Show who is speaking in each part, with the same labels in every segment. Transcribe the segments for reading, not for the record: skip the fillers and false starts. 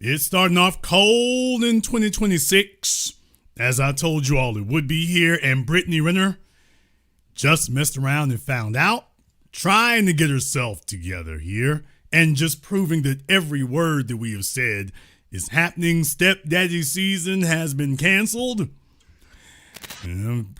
Speaker 1: It's starting off cold in 2026. As I told you all, it would be here, and Brittany Renner just messed around and found out, trying to get herself together here, and just proving that every word that we have said is happening. Stepdaddy season has been canceled,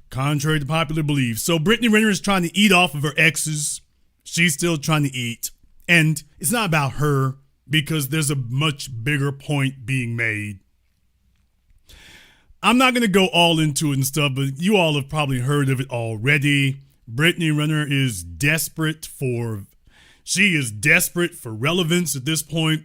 Speaker 1: contrary to popular belief. So Brittany Renner is trying to eat off of her exes. She's still trying to eat. And it's not about her, because there's a much bigger point being made. I'm not going to go all into it and stuff, but you all have probably heard of it already. Brittany Renner is desperate for relevance at this point.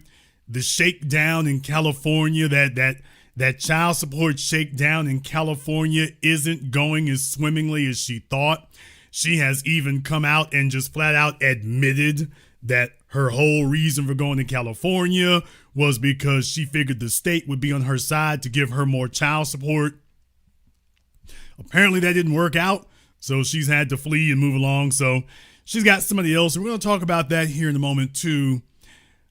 Speaker 1: The shakedown in California, that child support shakedown in California isn't going as swimmingly as she thought. She has even come out and just flat out admitted that her whole reason for going to California was because she figured the state would be on her side to give her more child support. Apparently that didn't work out, so she's had to flee and move along. So she's got somebody else, and we're going to talk about that here in a moment too.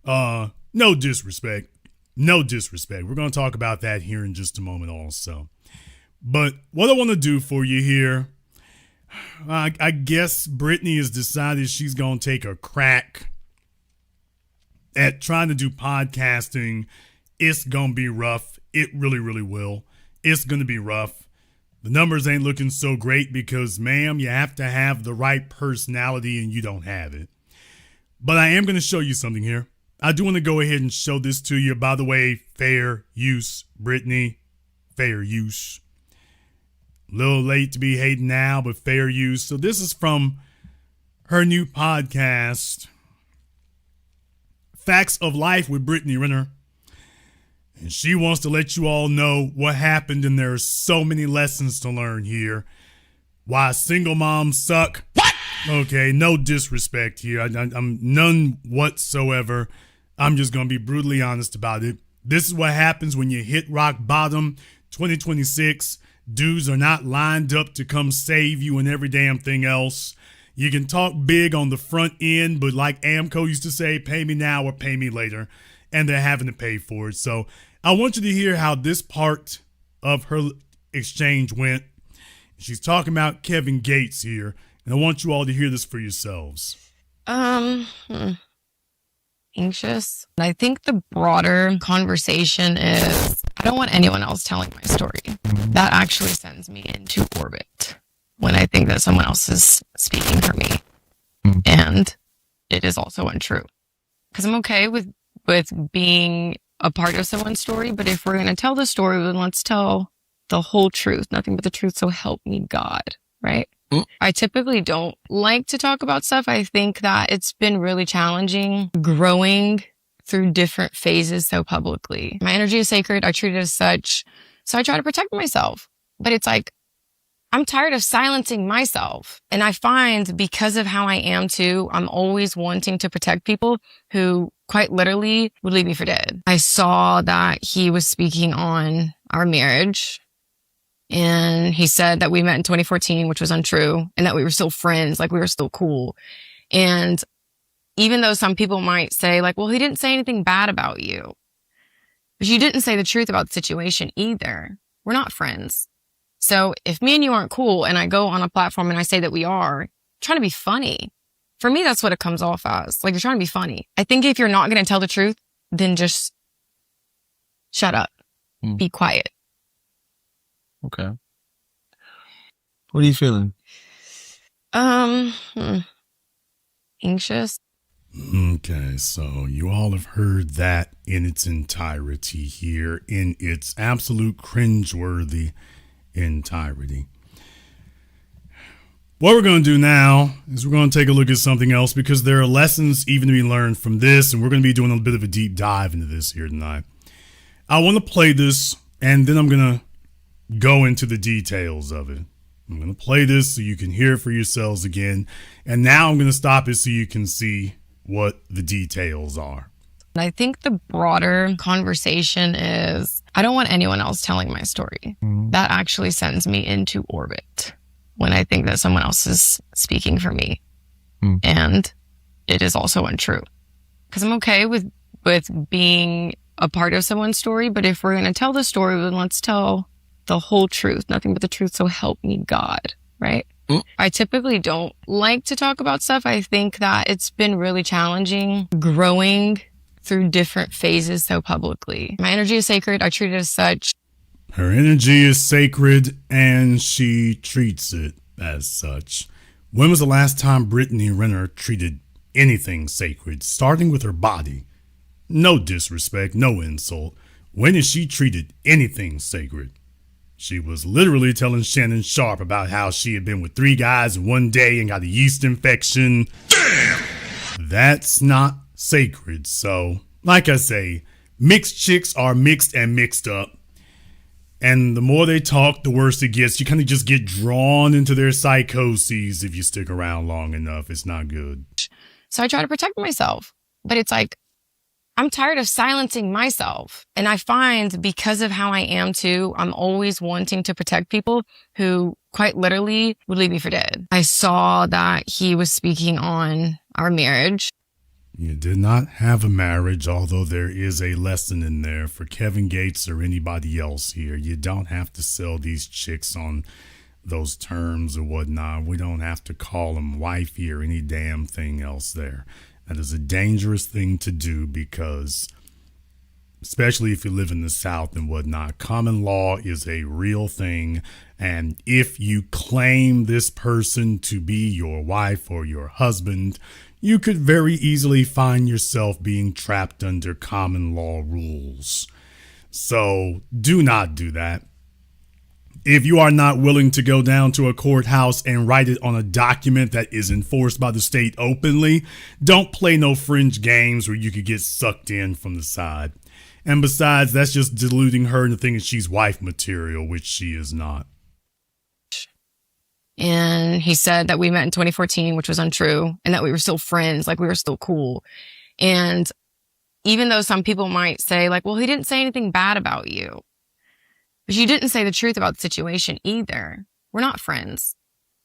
Speaker 1: No disrespect. We're going to talk about that here in just a moment also. But what I want to do for you here, I guess Brittany has decided she's going to take a crack at trying to do podcasting. It's going to be rough. It really, really will. It's going to be rough. The numbers ain't looking so great because, ma'am, you have to have the right personality and you don't have it. But I am going to show you something here. I do want to go ahead and show this to you. By the way, fair use, Brittany. Fair use. A little late to be hating now, but fair use. So this is from her new podcast, Facts of Life with Brittany Renner. And she wants to let you all know what happened, and there are so many lessons to learn here. Why single moms suck. What? Okay, no disrespect here. I'm none whatsoever. I'm just going to be brutally honest about it. This is what happens when you hit rock bottom. 2026. Dudes are not lined up to come save you and every damn thing else. You can talk big on the front end, but like Amco used to say, pay me now or pay me later. And they're having to pay for it. So I want you to hear how this part of her exchange went. She's talking about Kevin Gates here. And I want you all to hear this for yourselves.
Speaker 2: Anxious. I think the broader conversation is, I don't want anyone else telling my story. That actually sends me into orbit when I think that someone else is speaking for me. And it is also untrue. Because I'm okay with being a part of someone's story, but if we're going to tell the story, then let's tell the whole truth, nothing but the truth, so help me God, right? I typically don't like to talk about stuff. I think that it's been really challenging growing through different phases so publicly. My energy is sacred. I treat it as such. So I try to protect myself. But it's like, I'm tired of silencing myself. And I find because of how I am too, I'm always wanting to protect people who quite literally would leave me for dead. I saw that he was speaking on our marriage. And he said that we met in 2014, which was untrue, and that we were still friends, like we were still cool. And even though some people might say like, well, he didn't say anything bad about you, but you didn't say the truth about the situation either. We're not friends. So if me and you aren't cool and I go on a platform and I say that we are, I'm trying to be funny. For me, that's what it comes off as. Like, you're trying to be funny. I think if you're not going to tell the truth, then just shut up. Be quiet.
Speaker 3: Okay. What are you feeling?
Speaker 2: Anxious.
Speaker 1: Okay, so you all have heard that in its entirety here, in its absolute cringeworthy entirety. What we're going to do now is we're going to take a look at something else, because there are lessons even to be learned from this, and we're going to be doing a bit of a deep dive into this here tonight. I want to play this, and then I'm going to go into the details of it. I'm going to play this so you can hear it for yourselves again, and now I'm going to stop it so you can see what the details are.
Speaker 2: I think the broader conversation is, I don't want anyone else telling my story. That actually sends me into orbit when I think that someone else is speaking for me. And it is also untrue. Because I'm okay with being a part of someone's story, but if we're going to tell the story, then let's tell the whole truth, nothing but the truth. So help me God, right? I typically don't like to talk about stuff. I think that it's been really challenging growing through different phases so publicly. My energy is sacred. I treat it as such.
Speaker 1: Her energy is sacred, and she treats it as such. When was the last time Brittany Renner treated anything sacred, starting with her body? No disrespect, no insult. When has she treated anything sacred? She was literally telling Shannon Sharpe about how she had been with 3 guys in one day and got a yeast infection. Damn! That's not sacred. So, like I say, mixed chicks are mixed and mixed up. And the more they talk, the worse it gets. You kind of just get drawn into their psychoses if you stick around long enough. It's not good.
Speaker 2: So I try to protect myself. But it's like, I'm tired of silencing myself. And I find because of how I am too, I'm always wanting to protect people who quite literally would leave me for dead. I saw that he was speaking on our marriage.
Speaker 1: You did not have a marriage, although there is a lesson in there for Kevin Gates or anybody else here. You don't have to sell these chicks on those terms or whatnot. We don't have to call them wifey or any damn thing else there. That is a dangerous thing to do because, especially if you live in the South and whatnot, common law is a real thing. And if you claim this person to be your wife or your husband, you could very easily find yourself being trapped under common law rules. So do not do that. If you are not willing to go down to a courthouse and write it on a document that is enforced by the state openly, don't play no fringe games where you could get sucked in from the side. And besides, that's just deluding her into thinking she's wife material, which she is not.
Speaker 2: And he said that we met in 2014, which was untrue, and that we were still friends, like we were still cool. And even though some people might say like, well, he didn't say anything bad about you. But you didn't say the truth about the situation either. We're not friends.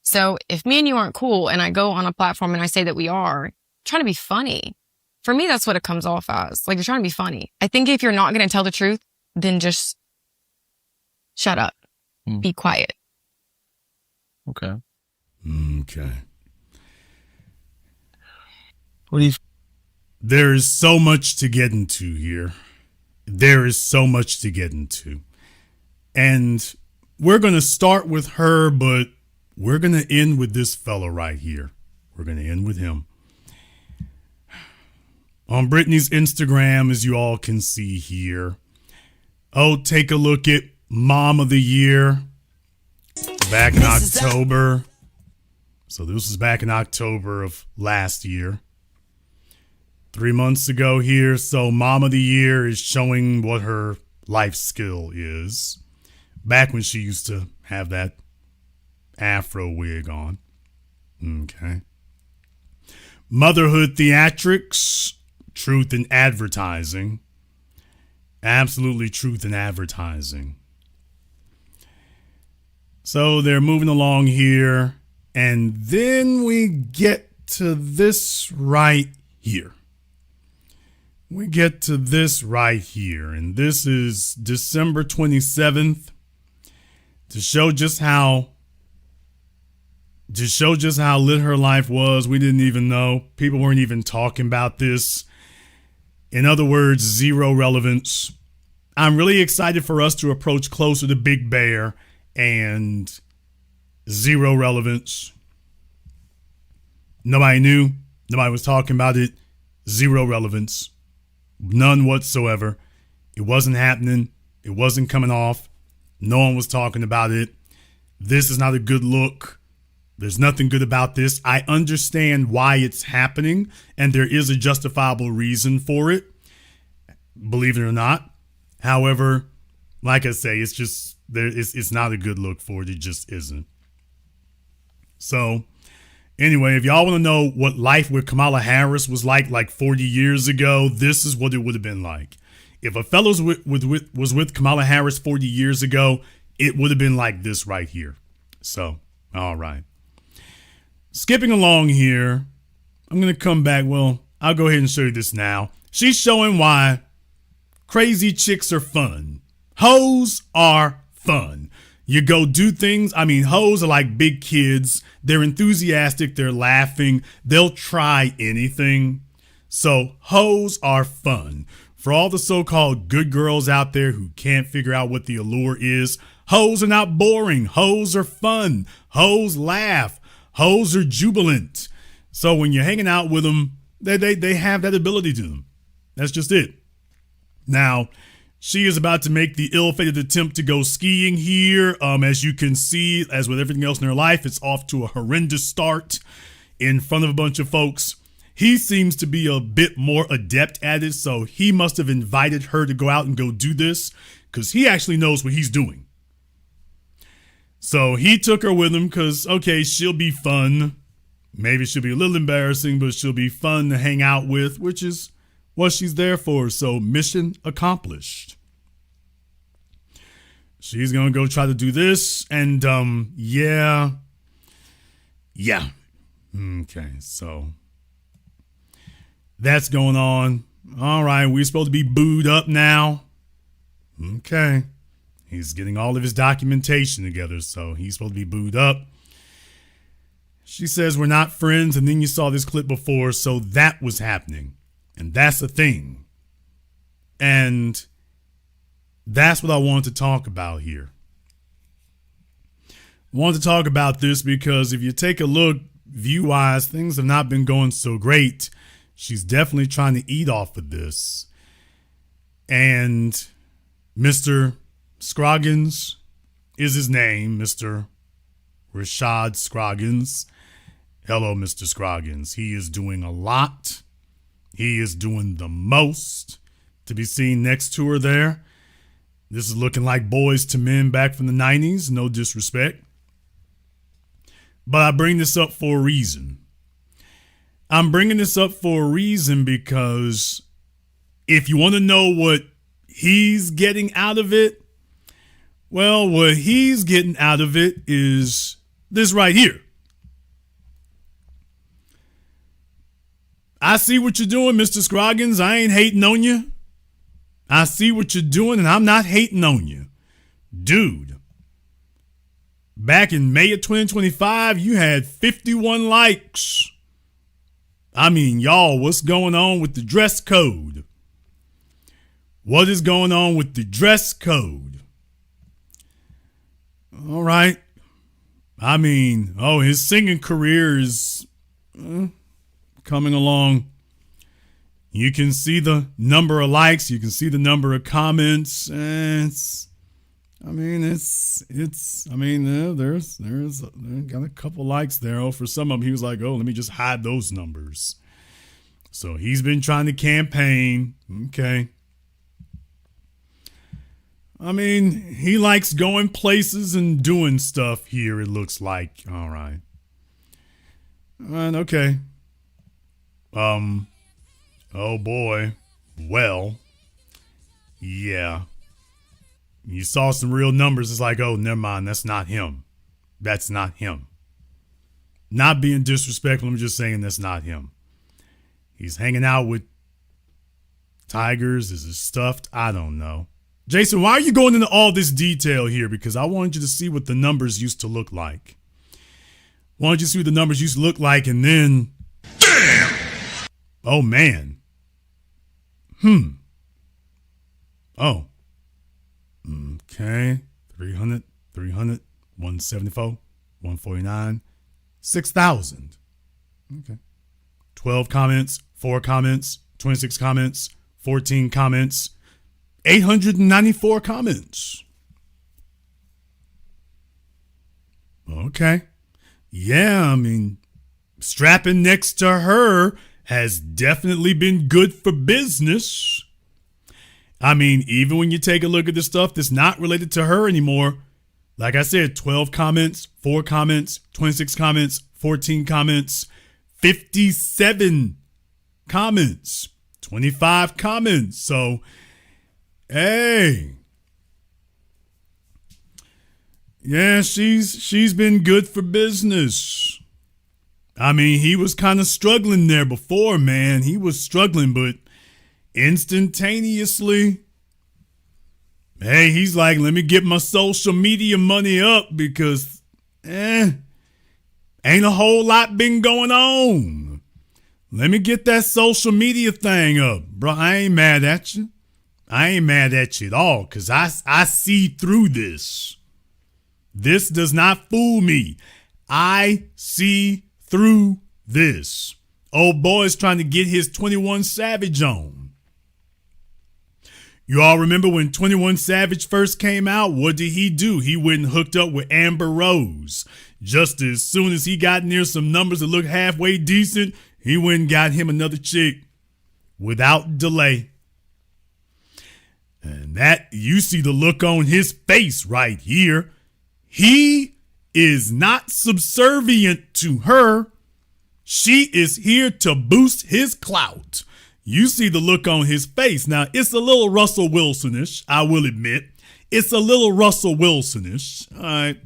Speaker 2: So if me and you aren't cool and I go on a platform and I say that we are, I'm trying to be funny. For me, that's what it comes off as. Like you're trying to be funny. I think if you're not going to tell the truth, then just shut up. Be quiet.
Speaker 3: Okay.
Speaker 1: Okay.
Speaker 3: What do you...
Speaker 1: There is so much to get into here. There is so much to get into. And we're going to start with her, but we're going to end with this fella right here. We're going to end with him. On Brittany's Instagram, as you all can see here. Oh, take a look at Mom of the Year. Back in October. So this was back in October of last year. 3 months ago here. So Mom of the Year is showing what her life skill is. Back when she used to have that afro wig on. Okay. Motherhood theatrics. Truth in advertising. Absolutely truth in advertising. So they're moving along here. And then we get to this right here. We get to this right here. And this is December 27th. To show just how lit her life was. We didn't even know. People weren't even talking about this. In other words, zero relevance. I'm really excited for us to approach closer to Big Bear and zero relevance. Nobody knew. Nobody was talking about it. Zero relevance. None whatsoever. It wasn't happening. It wasn't coming off. No one was talking about it. This is not a good look. There's nothing good about this. I understand why it's happening, and there is a justifiable reason for it, believe it or not. However, like I say, it's just it's not a good look for it. It just isn't. So, anyway, if y'all want to know what life with Kamala Harris was like 40 years ago, this is what it would have been like. If a fellow was with Kamala Harris 40 years ago, it would have been like this right here. So, all right. Skipping along here, I'm going to come back. Well, I'll go ahead and show you this now. She's showing why Crazy chicks are fun. Hoes are fun. You go do things. I mean, hoes are like big kids. They're enthusiastic. They're laughing. They'll try anything. So hoes are fun. For all the so-called good girls out there who can't figure out what the allure is, hoes are not boring. Hoes are fun. Hoes laugh. Hoes are jubilant. So when you're hanging out with them, they have that ability to them. That's just it. Now, she is about to make the ill-fated attempt to go skiing here. As you can see, as with everything else in her life, it's off to a horrendous start in front of a bunch of folks. He seems to be a bit more adept at it, so he must have invited her to go out and go do this because he actually knows what he's doing. So he took her with him because, okay, she'll be fun. Maybe she'll be a little embarrassing, but she'll be fun to hang out with, which is what she's there for. So mission accomplished. She's going to go try to do this. And, yeah. Okay, so that's going on. All right, we're supposed to be booed up now. Okay. He's getting all of his documentation together, so he's supposed to be booed up. She says we're not friends, and then you saw this clip before, so that was happening. And that's the thing. And that's what I wanted to talk about here. I wanted to talk about this because if you take a look, view-wise, things have not been going so great. She's definitely trying to eat off of this. And Mr. Scroggins is his name, Mr. Rashad Scroggins. Hello, Mr. Scroggins. He is doing a lot. He is doing the most to be seen next to her there. This is looking like Boys to Men back from the 90s. No disrespect. But I bring this up for a reason. I'm bringing this up for a reason because if you want to know what he's getting out of it, well, what he's getting out of it is this right here. I see what you're doing, Mr. Scroggins. I ain't hating on you. I see what you're doing, and I'm not hating on you. Dude, back in May of 2025, you had 51 likes. I mean, y'all, what's going on with the dress code? What is going on with the dress code? All right. I mean, his singing career is coming along. You can see the number of likes. You can see the number of comments. There's got a couple likes there. For some of them, he was like, let me just hide those numbers. So he's been trying to campaign. Okay. I mean, he likes going places and doing stuff here, it looks like. All right. And okay. Oh boy. Well, yeah. You saw some real numbers. It's like, never mind. That's not him. That's not him. Not being disrespectful. I'm just saying that's not him. He's hanging out with tigers. Is it stuffed? I don't know. Jason, why are you going into all this detail here? Because I wanted you to see what the numbers used to look like. Wanted you to see what the numbers used to look like, and then... Damn! Oh, man. Oh. Okay. 300, 174, 149, 6,000. Okay. 12 comments, 4 comments, 26 comments, 14 comments, 894 comments. Okay. Yeah, I mean, strapping next to her has definitely been good for business. I mean, even when you take a look at the stuff that's not related to her anymore, like I said, 12 comments, 4 comments, 26 comments, 14 comments, 57 comments, 25 comments. So, hey. Yeah, she's been good for business. I mean, he was kind of struggling there before, man. He was struggling, but instantaneously, Hey, he's like, let me get my social media money up because, ain't a whole lot been going on. Let me get that social media thing up. Bro, I ain't mad at you. I ain't mad at you at all because I see through this. This does not fool me. I see through this. Old boy's trying to get his 21 Savage on. You all remember when 21 Savage first came out? What did he do? He went and hooked up with Amber Rose. Just as soon as he got near some numbers that looked halfway decent, he went and got him another chick without delay. And that, you see the look on his face right here. He is not subservient to her. She is here to boost his clout. You see the look on his face. Now, it's a little Russell Wilson-ish, I will admit. It's a little Russell Wilson-ish. All right.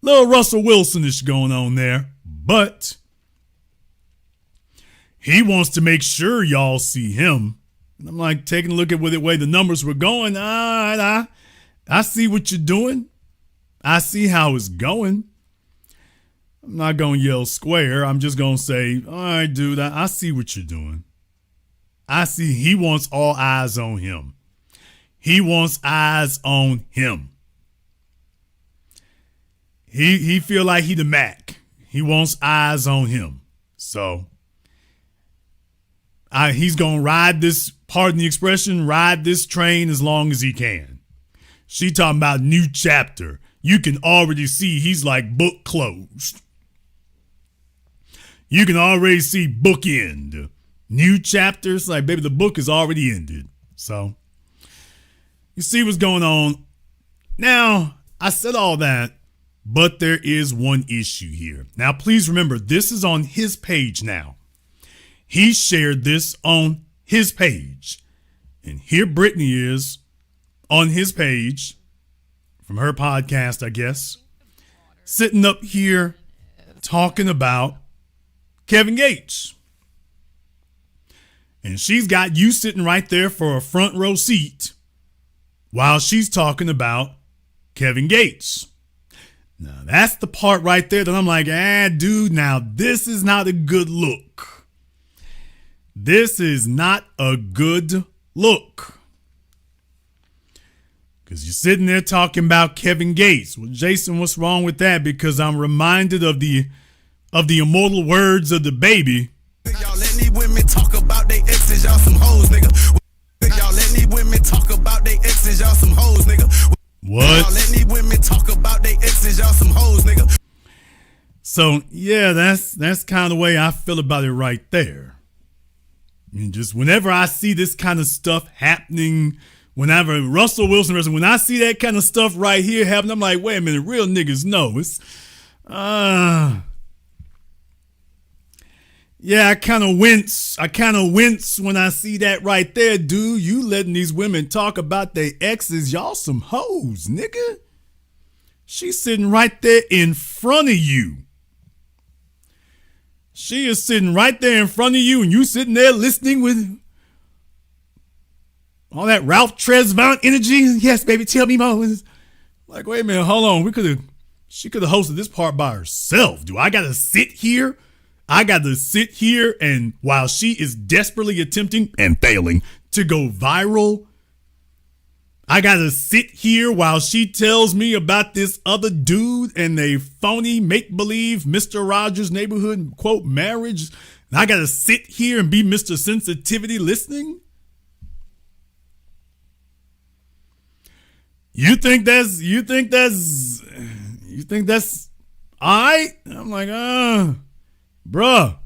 Speaker 1: Little Russell Wilson-ish going on there. But he wants to make sure y'all see him. And I'm like, taking a look at the way the numbers were going. All right, I see what you're doing. I see how it's going. I'm not going to yell square. I'm just going to say, all right, dude, I see what you're doing. I see he wants all eyes on him. He wants eyes on him. He feel like he the Mac. He wants eyes on him. So he's going to ride this, pardon the expression, ride this train as long as he can. She talking about new chapter. You can already see he's like book closed. You can already see book end. New chapters, like, baby, the book is already ended. So, you see what's going on. Now, I said all that, but there is one issue here. Now, please remember, this is on his page now. He shared this on his page. And here Brittany is on his page from her podcast, I guess, sitting up here talking about Kevin Gates. And she's got you sitting right there for a front row seat while she's talking about Kevin Gates. Now, that's the part right there that I'm like, dude, now this is not a good look. This is not a good look. Because you're sitting there talking about Kevin Gates. Well, Jason, what's wrong with that? Because I'm reminded of the immortal words of the baby.
Speaker 4: Y'all let these women talk about they exes, y'all some hoes, nigga. Y'all let these women talk about they exes, y'all some hoes, nigga.
Speaker 1: What?
Speaker 4: Y'all let these women talk about they exes, y'all some hoes, nigga.
Speaker 1: So, yeah, that's kind of the way I feel about it right there. I mean, just whenever I see this kind of stuff happening, whenever Russell Wilson, when I see that kind of stuff right here happening, I'm like, wait a minute, real niggas know. It's, yeah, I kind of wince. When I see that right there, dude. You letting these women talk about their exes. Y'all some hoes, nigga. She's sitting right there in front of you. She is sitting right there in front of you, and you sitting there listening with all that Ralph Tresvant energy. Yes, baby, tell me more. Like, wait a minute, hold on. She could have hosted this part by herself. Do I gotta sit here? And while she is desperately attempting and failing to go viral, I gotta sit here while she tells me about this other dude and a phony make-believe Mr. Rogers' Neighborhood, quote, marriage. And I gotta sit here and be Mr. Sensitivity listening? You think that's all right? I'm like, bruh.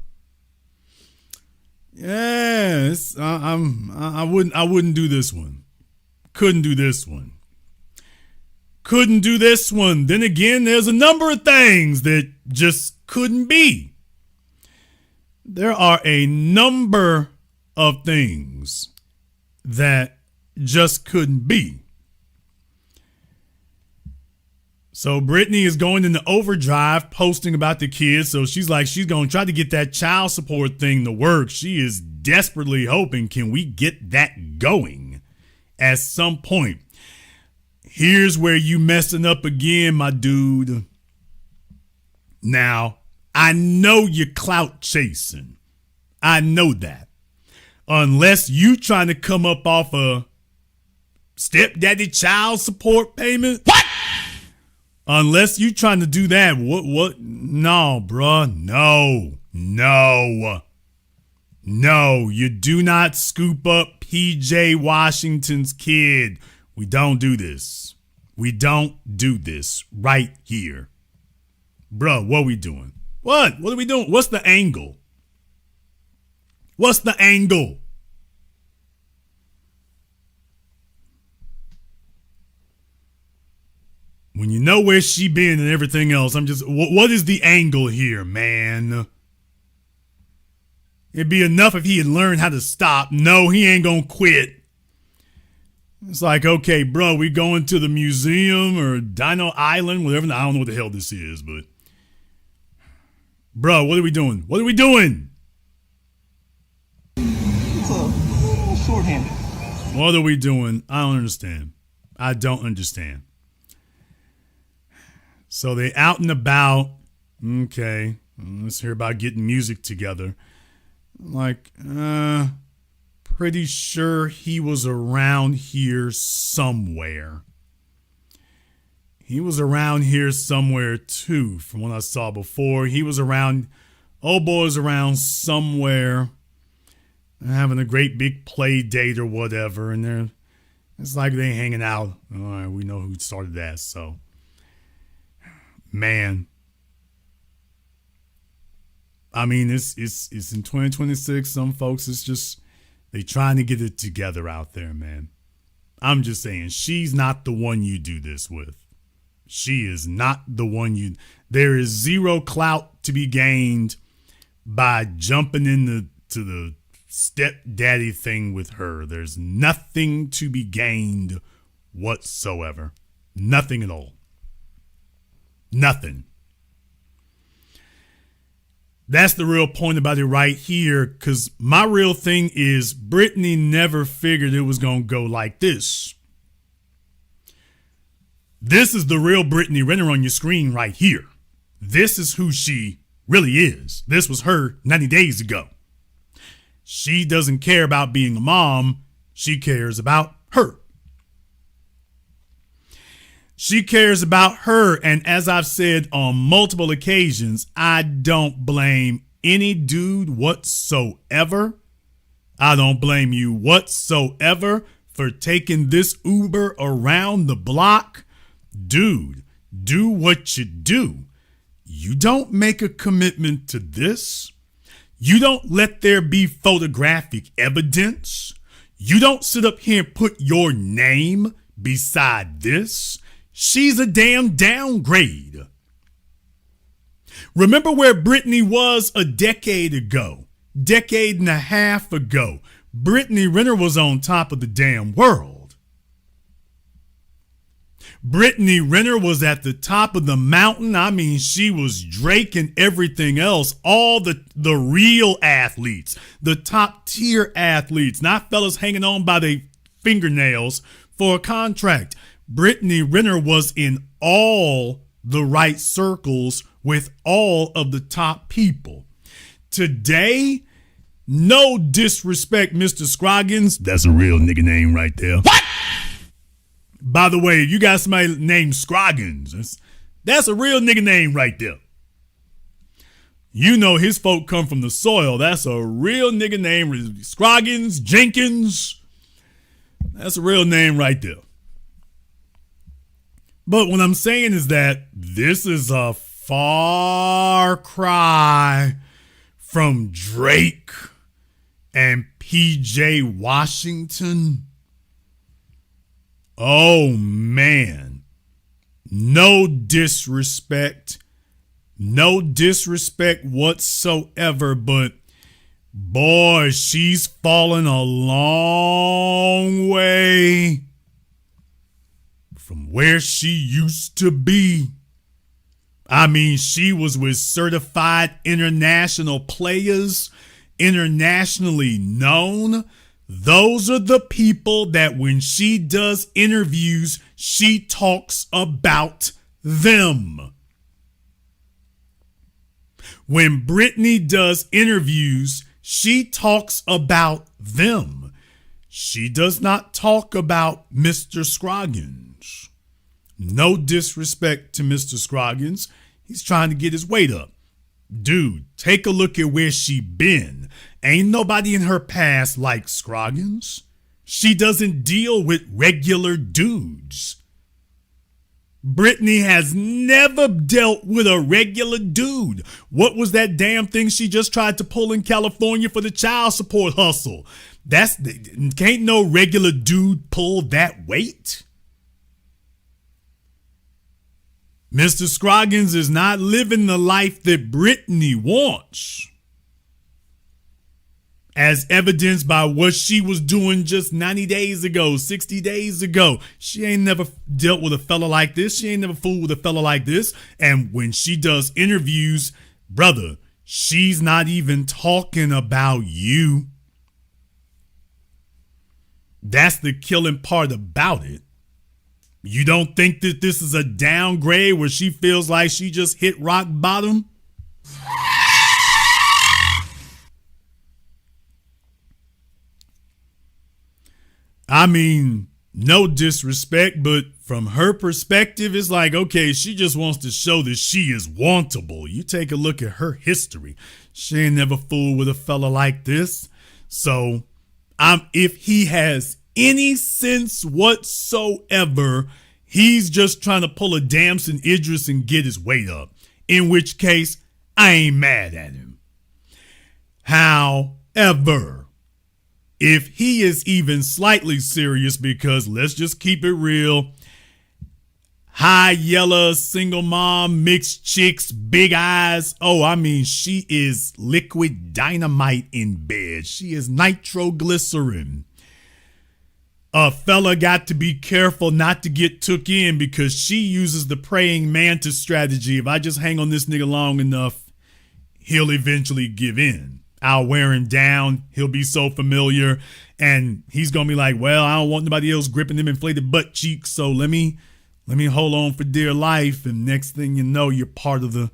Speaker 1: Yeah, I wouldn't do this one. Couldn't do this one. Then again, there's a number of things that just couldn't be. There are a number of things that just couldn't be. So Brittany is going into overdrive, posting about the kids. So she's going to try to get that child support thing to work. She is desperately hoping, can we get that going at some point? Here's where you messing up again, my dude. Now, I know you're clout chasing. I know that. Unless you trying to come up off a stepdaddy child support payment. What? Unless you trying to do that. What? No, bruh. No, you do not scoop up PJ Washington's kid. We don't do this. We don't do this right here. Bruh, what are we doing? What are we doing? What's the angle? What's the angle? When you know where she been and everything else, I'm just, what is the angle here, man? It'd be enough if he had learned how to stop. No, he ain't gonna quit. It's like, okay, bro, we going to the museum or Dino Island, whatever. I don't know what the hell this is, but bro, what are we doing? What are we doing?
Speaker 5: It's a little shorthanded.
Speaker 1: What are we doing? I don't understand. I don't understand. So they out and about. Okay, let's hear about getting music together. Like, pretty sure he was around here somewhere. He was around here somewhere too, from what I saw before. He was around, old boy's around somewhere, having a great big play date or whatever, and it's like they hanging out. All right, we know who started that, so. Man. I mean, it's in 2026. Some folks, it's just, they trying to get it together out there, man. I'm just saying, she's not the one you do this with. She is not the one there is zero clout to be gained by jumping into the stepdaddy thing with her. There's nothing to be gained whatsoever. Nothing at all. Nothing. That's the real point about it right here, because my real thing is Brittany never figured it was going to go like this. This is the real Brittany Renner on your screen right here. This is who she really is. This was her 90 days ago. She doesn't care about being a mom. She cares about her. She cares about her, and as I've said on multiple occasions, I don't blame any dude whatsoever. I don't blame you whatsoever for taking this Uber around the block. Dude, do what you do. You don't make a commitment to this. You don't let there be photographic evidence. You don't sit up here and put your name beside this. She's a damn downgrade. Remember where Brittany was a decade ago, decade and a half ago. Brittany Renner was on top of the damn world. Brittany Renner was at the top of the mountain. I mean, she was Drake and everything else. All the real athletes, the top tier athletes, not fellas hanging on by their fingernails for a contract. Brittany Renner was in all the right circles with all of the top people. Today, no disrespect, Mr. Scroggins. That's a real nigga name right there. What? By the way, if you got somebody named Scroggins, that's a real nigga name right there. You know his folk come from the soil. That's a real nigga name. Scroggins, Jenkins. That's a real name right there. But what I'm saying is that this is a far cry from Drake and PJ Washington. Oh, man. No disrespect. No disrespect whatsoever, but boy, she's fallen a long way from where she used to be. I mean, she was with certified international players, internationally known. Those are the people that when she does interviews, she talks about them. When Brittany does interviews, she talks about them. She does not talk about Mr. Scroggins. No disrespect to Mr. Scroggins. He's trying to get his weight up. Dude, take a look at where she been. Ain't nobody in her past like Scroggins. She doesn't deal with regular dudes. Brittany has never dealt with a regular dude. What was that damn thing she just tried to pull in California for the child support hustle? Can't no regular dude pull that weight. Mr. Scroggins is not living the life that Brittany wants, as evidenced by what she was doing just 90 days ago, 60 days ago. She ain't never dealt with a fella like this. She ain't never fooled with a fella like this. And when she does interviews, brother, she's not even talking about you. That's the killing part about it. You don't think that this is a downgrade where she feels like she just hit rock bottom? I mean, no disrespect, but from her perspective, it's like, okay, she just wants to show that she is wantable. You take a look at her history. She ain't never fooled with a fella like this. So if he has any sense whatsoever, he's just trying to pull a Damson Idris and get his weight up. In which case, I ain't mad at him. However, if he is even slightly serious, because let's just keep it real, high yellow, single mom, mixed chicks, big eyes. Oh, I mean, she is liquid dynamite in bed. She is nitroglycerin. A fella got to be careful not to get took in, because she uses the praying mantis strategy. If I just hang on this nigga long enough, he'll eventually give in. I'll wear him down. He'll be so familiar, and he's going to be like, well, I don't want nobody else gripping them inflated butt cheeks, so let me hold on for dear life. And next thing you know, you're part of the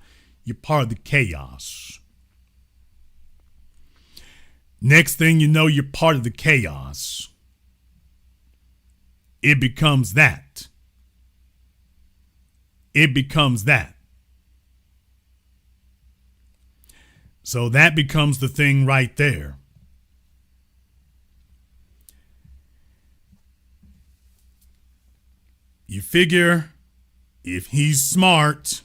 Speaker 1: chaos. Next thing you know, you're part of the chaos. It becomes that. It becomes that. So that becomes the thing right there. You figure if he's smart,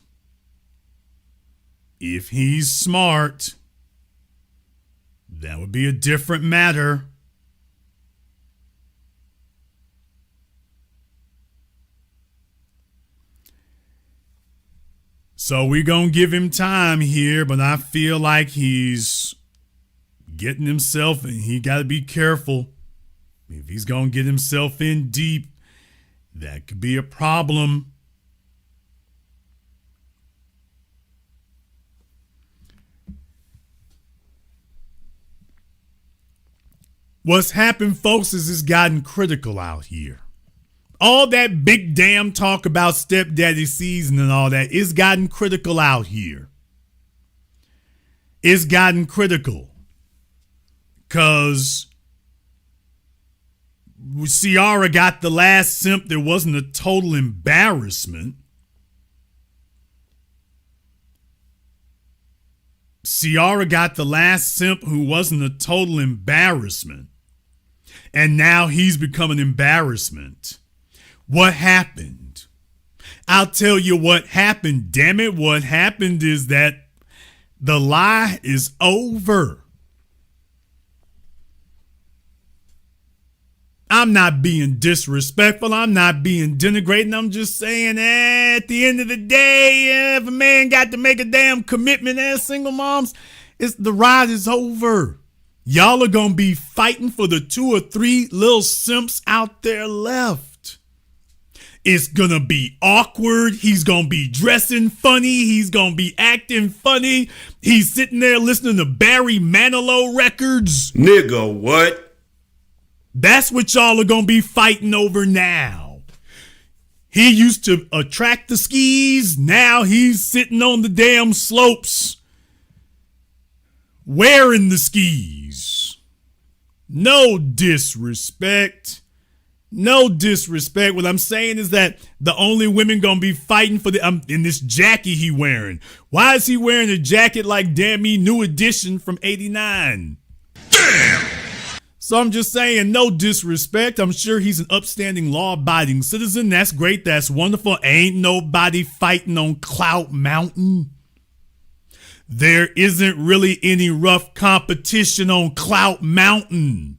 Speaker 1: that would be a different matter. So we're going to give him time here, but I feel like he's getting himself, and he got to be careful. If he's going to get himself in deep, that could be a problem. What's happened, folks, is it's gotten critical out here. All that big damn talk about Stepdaddy season and all that, it's gotten critical out here. It's gotten critical. Because Ciara got the last simp that wasn't a total embarrassment. Ciara got the last simp who wasn't a total embarrassment. And now he's become an embarrassment. What happened? I'll tell you what happened, damn it. What happened is that the lie is over. I'm not being disrespectful. I'm not being denigrating. I'm just saying, at the end of the day, if a man got to make a damn commitment as single moms, the ride is over. Y'all are going to be fighting for the 2 or 3 little simps out there left. It's going to be awkward. He's going to be dressing funny. He's going to be acting funny. He's sitting there listening to Barry Manilow records.
Speaker 6: Nigga, what?
Speaker 1: That's what y'all are going to be fighting over now. He used to attract the skis. Now he's sitting on the damn slopes wearing the skis. No disrespect. No disrespect. What I'm saying is that the only women gonna be fighting for in this jacket he wearing. Why is he wearing a jacket like Damn Me New Edition from '89? Damn! So I'm just saying, no disrespect. I'm sure he's an upstanding, law-abiding citizen. That's great. That's wonderful. Ain't nobody fighting on Clout Mountain. There isn't really any rough competition on Clout Mountain.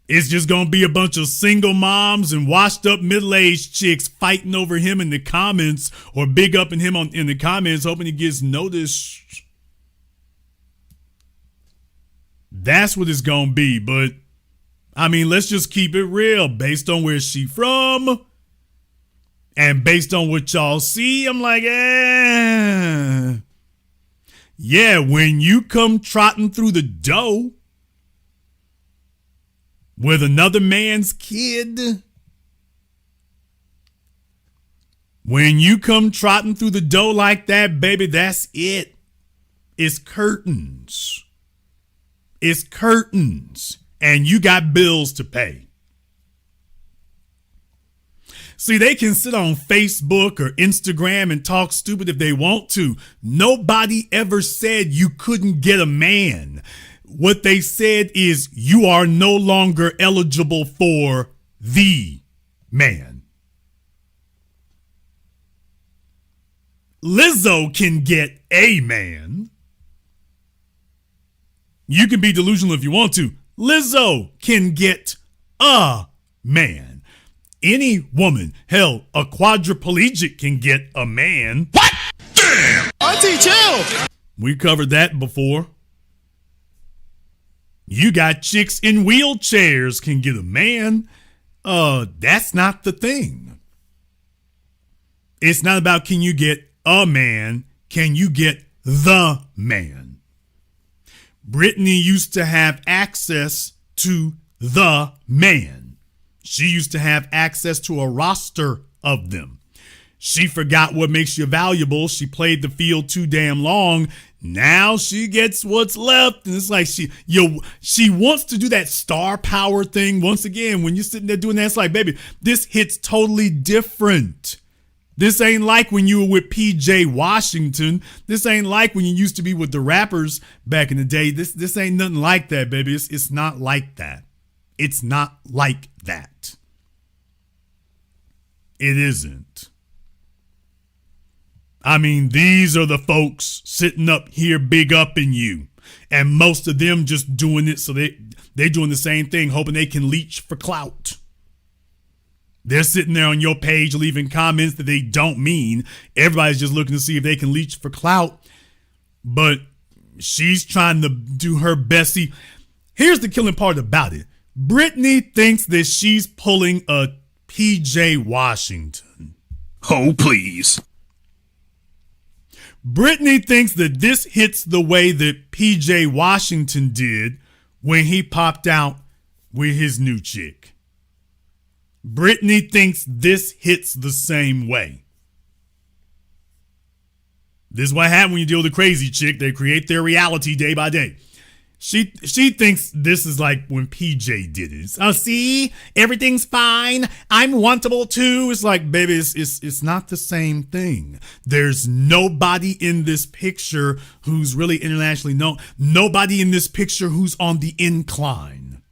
Speaker 1: It's just going to be a bunch of single moms and washed up middle-aged chicks fighting over him in the comments or big upping him in the comments, hoping he gets noticed. That's what it's going to be. But, I mean, let's just keep it real. Based on where she from and based on what y'all see, I'm like, yeah, when you come trotting through the dough with another man's kid, when you come trotting through the dough like that, baby, that's it. It's curtains. It's curtains. And you got bills to pay. See, they can sit on Facebook or Instagram and talk stupid if they want to. Nobody ever said you couldn't get a man. What they said is you are no longer eligible for the man. Lizzo can get a man. You can be delusional if you want to. Lizzo can get a man. Any woman, hell, a quadriplegic can get a man. What? Damn! Auntie, chill! We covered that before. You got chicks in wheelchairs can get a man. That's not the thing. It's not about can you get a man, can you get the man? Brittany used to have access to the man. She used to have access to a roster of them. She forgot what makes you valuable. She played the field too damn long. Now she gets what's left. And it's like she wants to do that star power thing. Once again, when you're sitting there doing that, it's like, baby, this hits totally different. This ain't like when you were with PJ Washington. This ain't like when you used to be with the rappers back in the day. This ain't nothing like that, baby. It's not like that. It's not like that. It isn't. I mean, these are the folks sitting up here big upping you. And most of them just doing it so they're doing the same thing, hoping they can leech for clout. They're sitting there on your page leaving comments that they don't mean. Everybody's just looking to see if they can leech for clout. But she's trying to do her best. See, here's the killing part about it. Brittany thinks that she's pulling a PJ Washington.
Speaker 3: Oh, please.
Speaker 1: Brittany thinks that this hits the way that PJ Washington did when he popped out with his new chick. Brittany thinks this hits the same way. This is what happens when you deal with a crazy chick. They create their reality day by day. She thinks this is like when PJ did it. Oh, see, everything's fine. I'm wantable too. It's like, baby, it's not the same thing. There's nobody in this picture who's really internationally known. Nobody in this picture who's on the incline.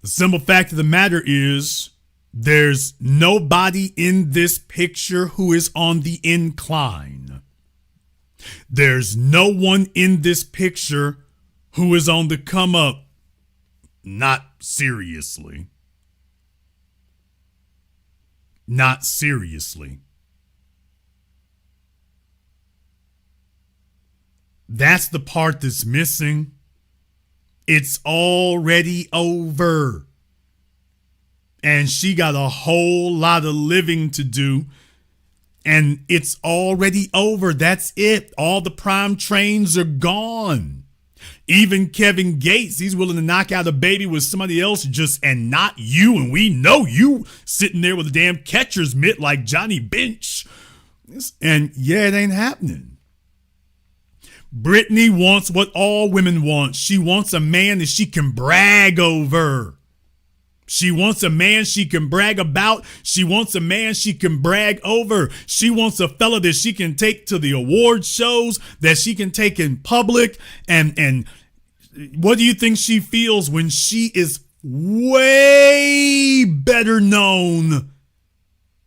Speaker 1: The simple fact of the matter is there's nobody in this picture who is on the incline. There's no one in this picture who is on the come up. Not seriously. Not seriously. That's the part that's missing. It's already over. And she got a whole lot of living to do. And it's already over. That's it. All the prime trains are gone. Even Kevin Gates, he's willing to knock out a baby with somebody else and not you. And we know you sitting there with a damn catcher's mitt like Johnny Bench. And yeah, it ain't happening. Brittany wants what all women want. She wants a man that she can brag over. She wants a man she can brag about. She wants a man she can brag over. She wants a fella that she can take to the award shows, that she can take in public. And what do you think she feels when she is way better known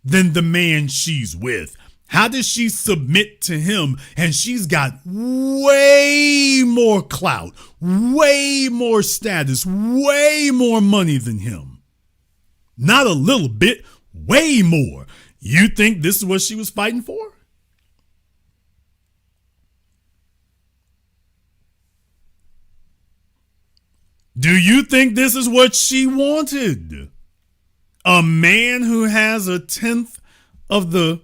Speaker 1: than the man she's with? How does she submit to him? And she's got way more clout, way more status, way more money than him. Not a little bit, way more. You think this is what she was fighting for? Do you think this is what she wanted? A man who has a tenth of the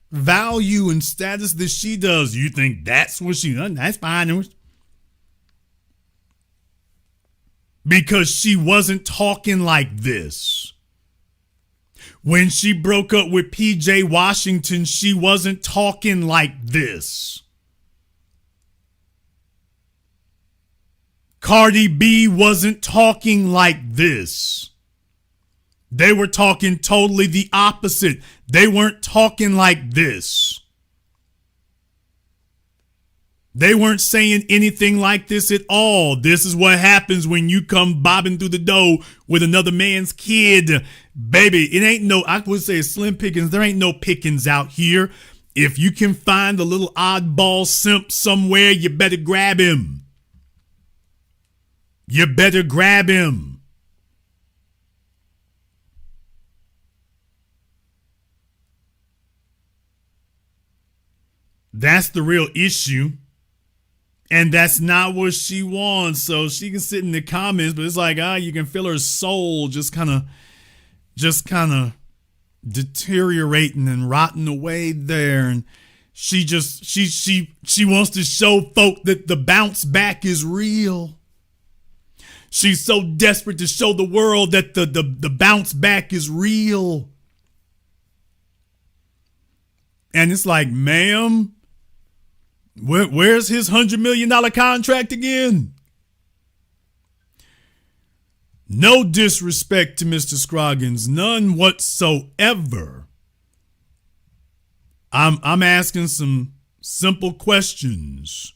Speaker 1: value and status that she does. You think that's what she done? That's fine. Because she wasn't talking like this. When she broke up with PJ Washington, she wasn't talking like this. Cardi B wasn't talking like this. They were talking totally the opposite. They weren't talking like this. They weren't saying anything like this at all. This is what happens when you come bobbing through the door with another man's kid. Baby, it ain't no, I would say slim pickings. There ain't no pickings out here. If you can find a little oddball simp somewhere, you better grab him. You better grab him. That's the real issue. And that's not what she wants. So she can sit in the comments, but it's like, you can feel her soul just kind of deteriorating and rotting away there. And she wants to show folk that the bounce back is real. She's so desperate to show the world that the bounce back is real. And it's like, ma'am, where's his $100 million contract again? No disrespect to Mr. Scroggins, none whatsoever. I'm asking some simple questions.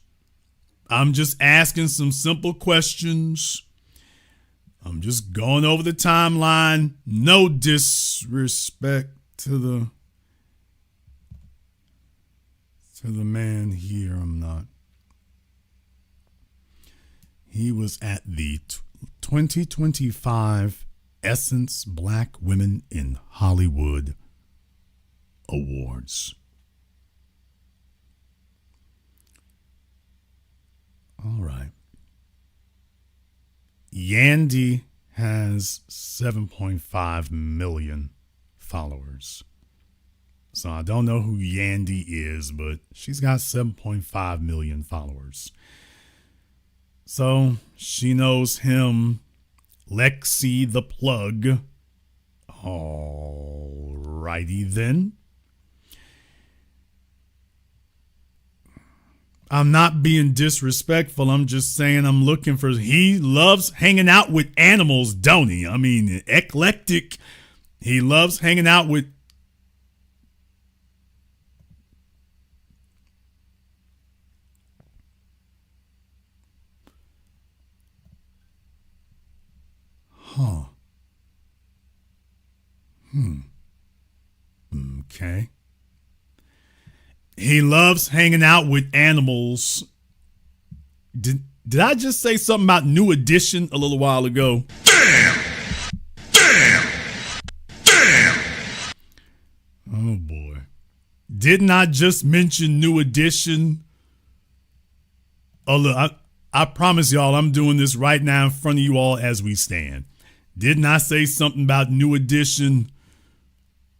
Speaker 1: I'm just asking some simple questions. I'm just going over the timeline. No disrespect to the man here. I'm not. He was at the 2025 Essence Black Women in Hollywood Awards. All right. Yandy has 7.5 million followers. So I don't know who Yandy is, but she's got 7.5 million followers. So she knows him. Lexi the Plug. All righty then. I'm not being disrespectful. I'm just saying I'm looking for... He loves hanging out with animals, don't he? I mean, eclectic. He loves hanging out with... Huh. Okay. He loves hanging out with animals. Did I just say something about New Edition a little while ago?
Speaker 3: Damn!
Speaker 1: Oh boy. Didn't I just mention New Edition? Oh, look, I promise y'all I'm doing this right now in front of you all as we stand. Didn't I say something about New Edition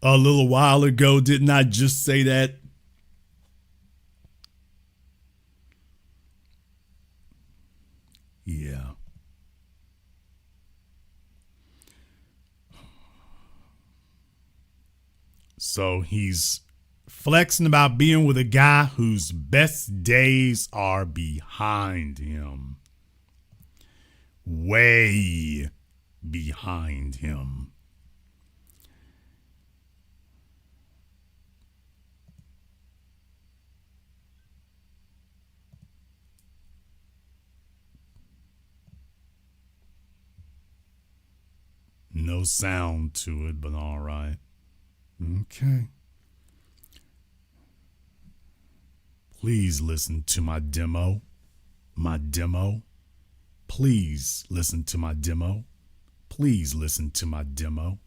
Speaker 1: a little while ago? Didn't I just say that? Yeah. So he's flexing about being with a guy whose best days are behind him. Way behind him. No sound to it, but all right. Okay. Please listen to my demo. My demo. Please listen to my demo. Please listen to my demo.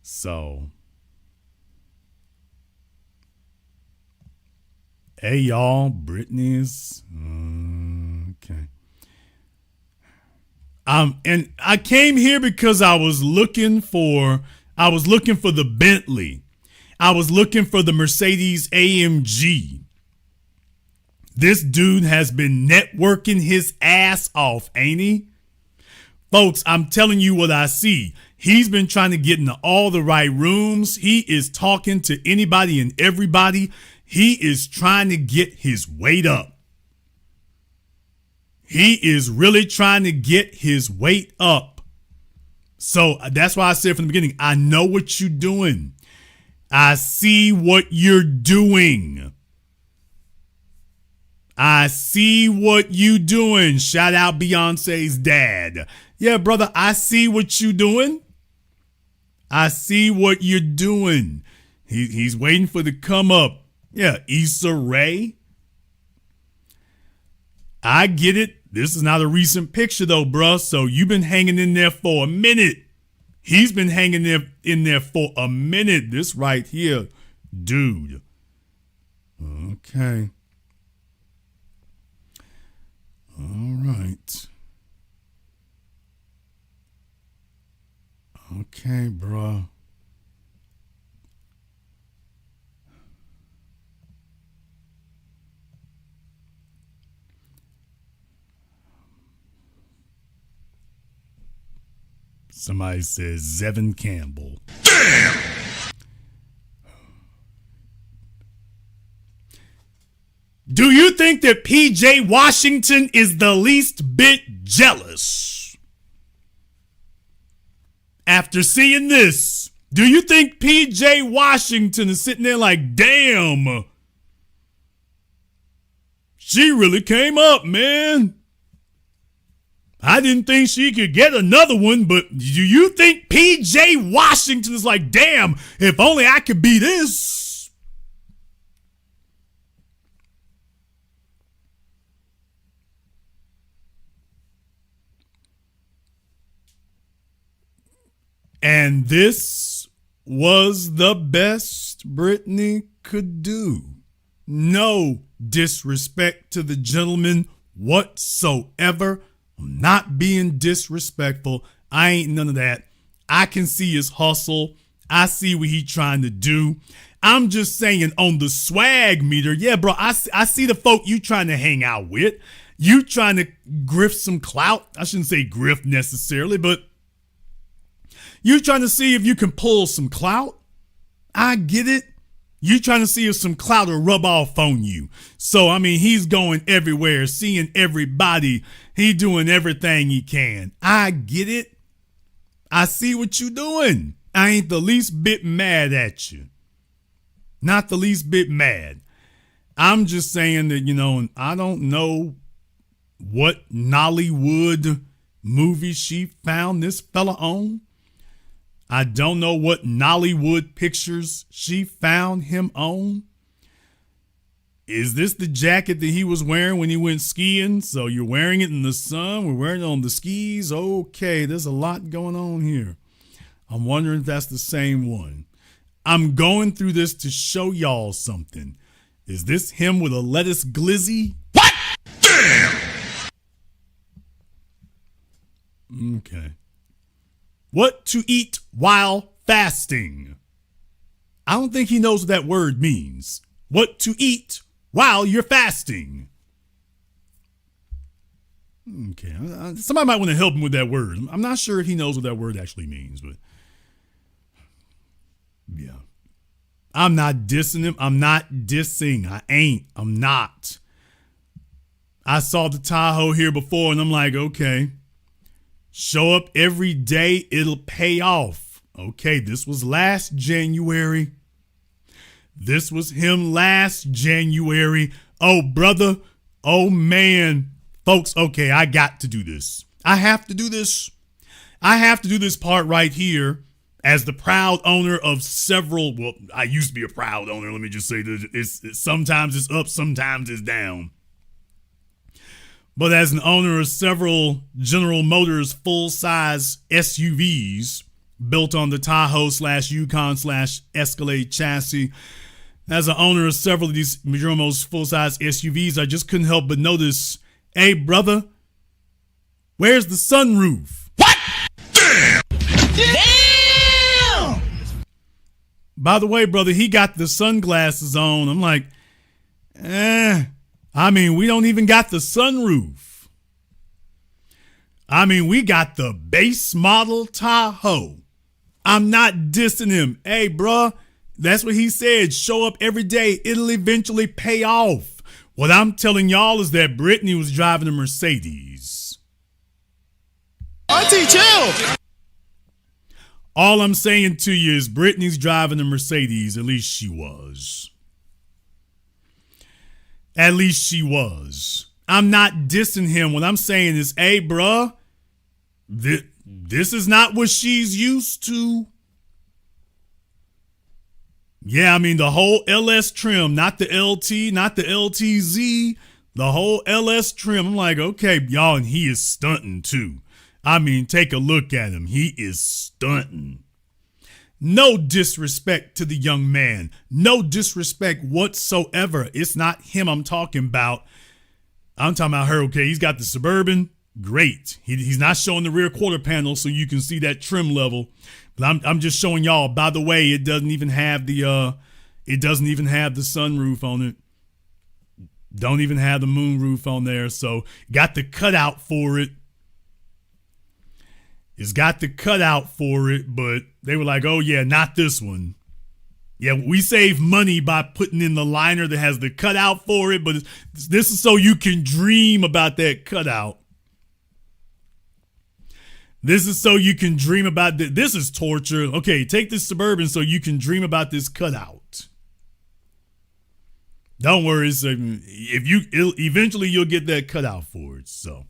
Speaker 1: So, hey y'all, Brittany's okay. And I came here because I was looking for the Bentley. I was looking for the Mercedes AMG. This dude has been networking his ass off, ain't he? Folks, I'm telling you what I see. He's been trying to get into all the right rooms. He is talking to anybody and everybody. He is trying to get his weight up. He is really trying to get his weight up. So that's why I said from the beginning, I know what you're doing. I see what you're doing. I see what you doing. Shout out Beyonce's dad. Yeah, brother, I see what you doing. I see what you're doing. He's waiting for the come up. Yeah, Issa Rae. I get it. This is not a recent picture though, bruh. So you've been hanging in there for a minute. He's been hanging in there for a minute. This right here, dude. Okay. All right. Okay, bruh. Somebody says Zevin Campbell.
Speaker 3: Damn!
Speaker 1: Do you think that PJ Washington is the least bit jealous? After seeing this, do you think PJ Washington is sitting there like, damn, she really came up, man? I didn't think she could get another one, but do you think PJ Washington is like, damn, if only I could be this? And this was the best Brittany could do. No disrespect to the gentleman whatsoever. I'm not being disrespectful. I ain't none of that. I can see his hustle. I see what he trying to do. I'm just saying on the swag meter, yeah, bro, I see the folk you trying to hang out with. You trying to grift some clout. I shouldn't say grift necessarily, but you trying to see if you can pull some clout. I get it. You trying to see if some clout will rub off on you. So, I mean, he's going everywhere, seeing everybody. He doing everything he can. I get it. I see what you doing. I ain't the least bit mad at you. Not the least bit mad. I'm just saying that, you know, I don't know what Nollywood movie she found this fella on. I don't know what Nollywood pictures she found him on. Is this the jacket that he was wearing when he went skiing? So you're wearing it in the sun. We're wearing it on the skis. Okay, there's a lot going on here. I'm wondering if that's the same one. I'm going through this to show y'all something. Is this him with a lettuce glizzy?
Speaker 3: What? Damn!
Speaker 1: Okay. What to eat while fasting? I don't think he knows what that word means. What to eat while you're fasting. Okay. Somebody might want to help him with that word. I'm not sure if he knows what that word actually means, but yeah. I'm not dissing him. I'm not dissing. I ain't. I'm not. I saw the Tahoe here before and I'm like, okay, show up every day. It'll pay off. Okay. This was last January. This was him last January. Oh, brother. Oh, man. Folks, okay, I got to do this. I have to do this. I have to do this part right here as the proud owner of several. Well, I used to be a proud owner. Let me just say that sometimes it's up, sometimes it's down. But as an owner of several General Motors full-size SUVs built on the Tahoe/Yukon/Escalade chassis, as an owner of several of these General Motors full-size SUVs, I just couldn't help but notice, hey, brother, where's the sunroof?
Speaker 3: What? Damn!
Speaker 4: Damn!
Speaker 1: By the way, brother, he got the sunglasses on. I'm like, I mean, we don't even got the sunroof. I mean, we got the base model Tahoe. I'm not dissing him. Hey, bruh, that's what he said. Show up every day. It'll eventually pay off. What I'm telling y'all is that Brittany was driving a Mercedes.
Speaker 4: Auntie, chill.
Speaker 1: All I'm saying to you is Brittany's driving a Mercedes. At least she was. At least she was. I'm not dissing him. What I'm saying is, hey, bruh, this is not what she's used to. Yeah, I mean, the whole LS trim, not the LT, not the LTZ, the whole LS trim. I'm like, okay, y'all, and he is stunting too. I mean, take a look at him. He is stunting. No disrespect to the young man. No disrespect whatsoever. It's not him I'm talking about. I'm talking about her. Okay, he's got the Suburban. Great. He's not showing the rear quarter panel so you can see that trim level. But I'm just showing y'all. By the way, it doesn't even have the sunroof on it. Don't even have the moonroof on there. So got the cutout for it. It's got the cutout for it, but they were like, oh yeah, not this one. Yeah, we save money by putting in the liner that has the cutout for it, but this is so you can dream about that cutout. This is so you can dream about that. This is torture. Okay, take this Suburban so you can dream about this cutout. Don't worry. Eventually you'll get that cutout for it. So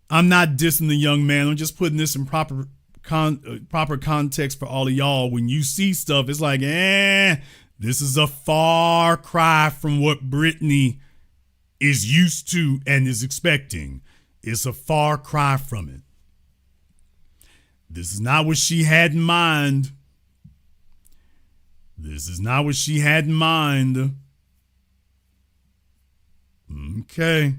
Speaker 1: I'm not dissing the young man. I'm just putting this in proper context for all of y'all. When you see stuff, it's like, this is a far cry from what Brittany is used to and is expecting. It's a far cry from it. This is not what she had in mind. This is not what she had in mind. Okay.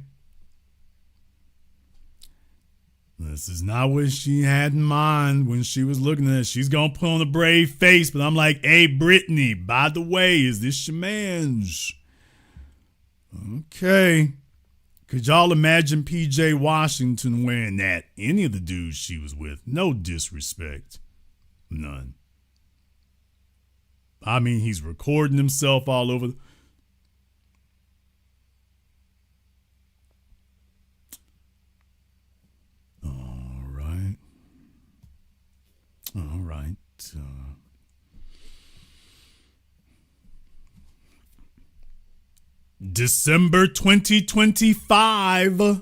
Speaker 1: This is not what she had in mind when she was looking at it. She's going to put on a brave face, but I'm like, hey, Brittany, by the way, is this your man's? Okay. Could y'all imagine PJ Washington wearing that? Any of the dudes she was with? No disrespect. None. I mean, he's recording himself all over. All right. All right. December 2025.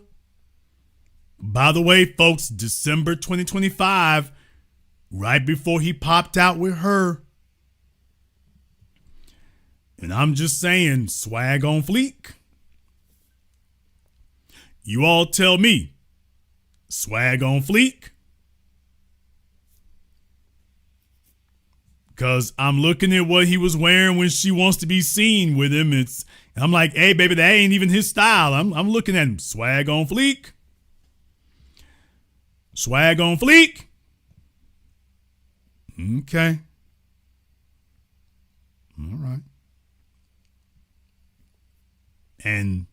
Speaker 1: By the way, folks, December 2025, right before he popped out with her. And I'm just saying, swag on fleek. You all tell me, swag on fleek? Because I'm looking at what he was wearing when she wants to be seen with him. I'm like, hey, baby, that ain't even his style. I'm looking at him. Swag on fleek. Swag on fleek. Okay. All right. And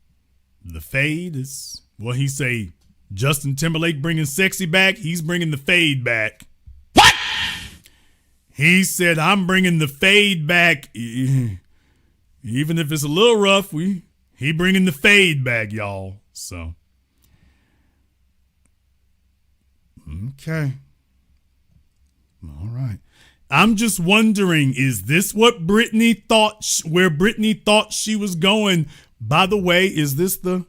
Speaker 1: the fade is, Well, he say Justin Timberlake bringing sexy back. He's bringing the fade back.
Speaker 3: What?
Speaker 1: He said, I'm bringing the fade back. Even if it's a little rough, he bringing the fade back, y'all. So, okay. All right. I'm just wondering, is this what Brittany thought, where Brittany thought she was going? By the way, is this no,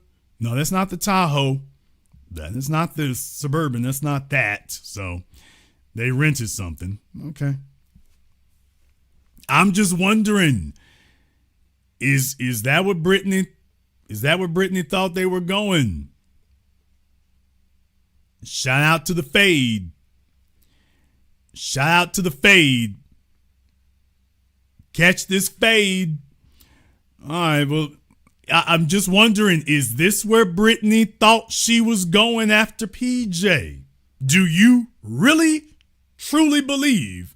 Speaker 1: that's not the Tahoe. That is not the Suburban. That's not that. So they rented something. Okay. I'm just wondering, is that what Brittany thought they were going? Shout out to the fade. Shout out to the fade. Catch this fade. All right, well, I'm just wondering, is this where Brittany thought she was going after PJ? Do you really, truly believe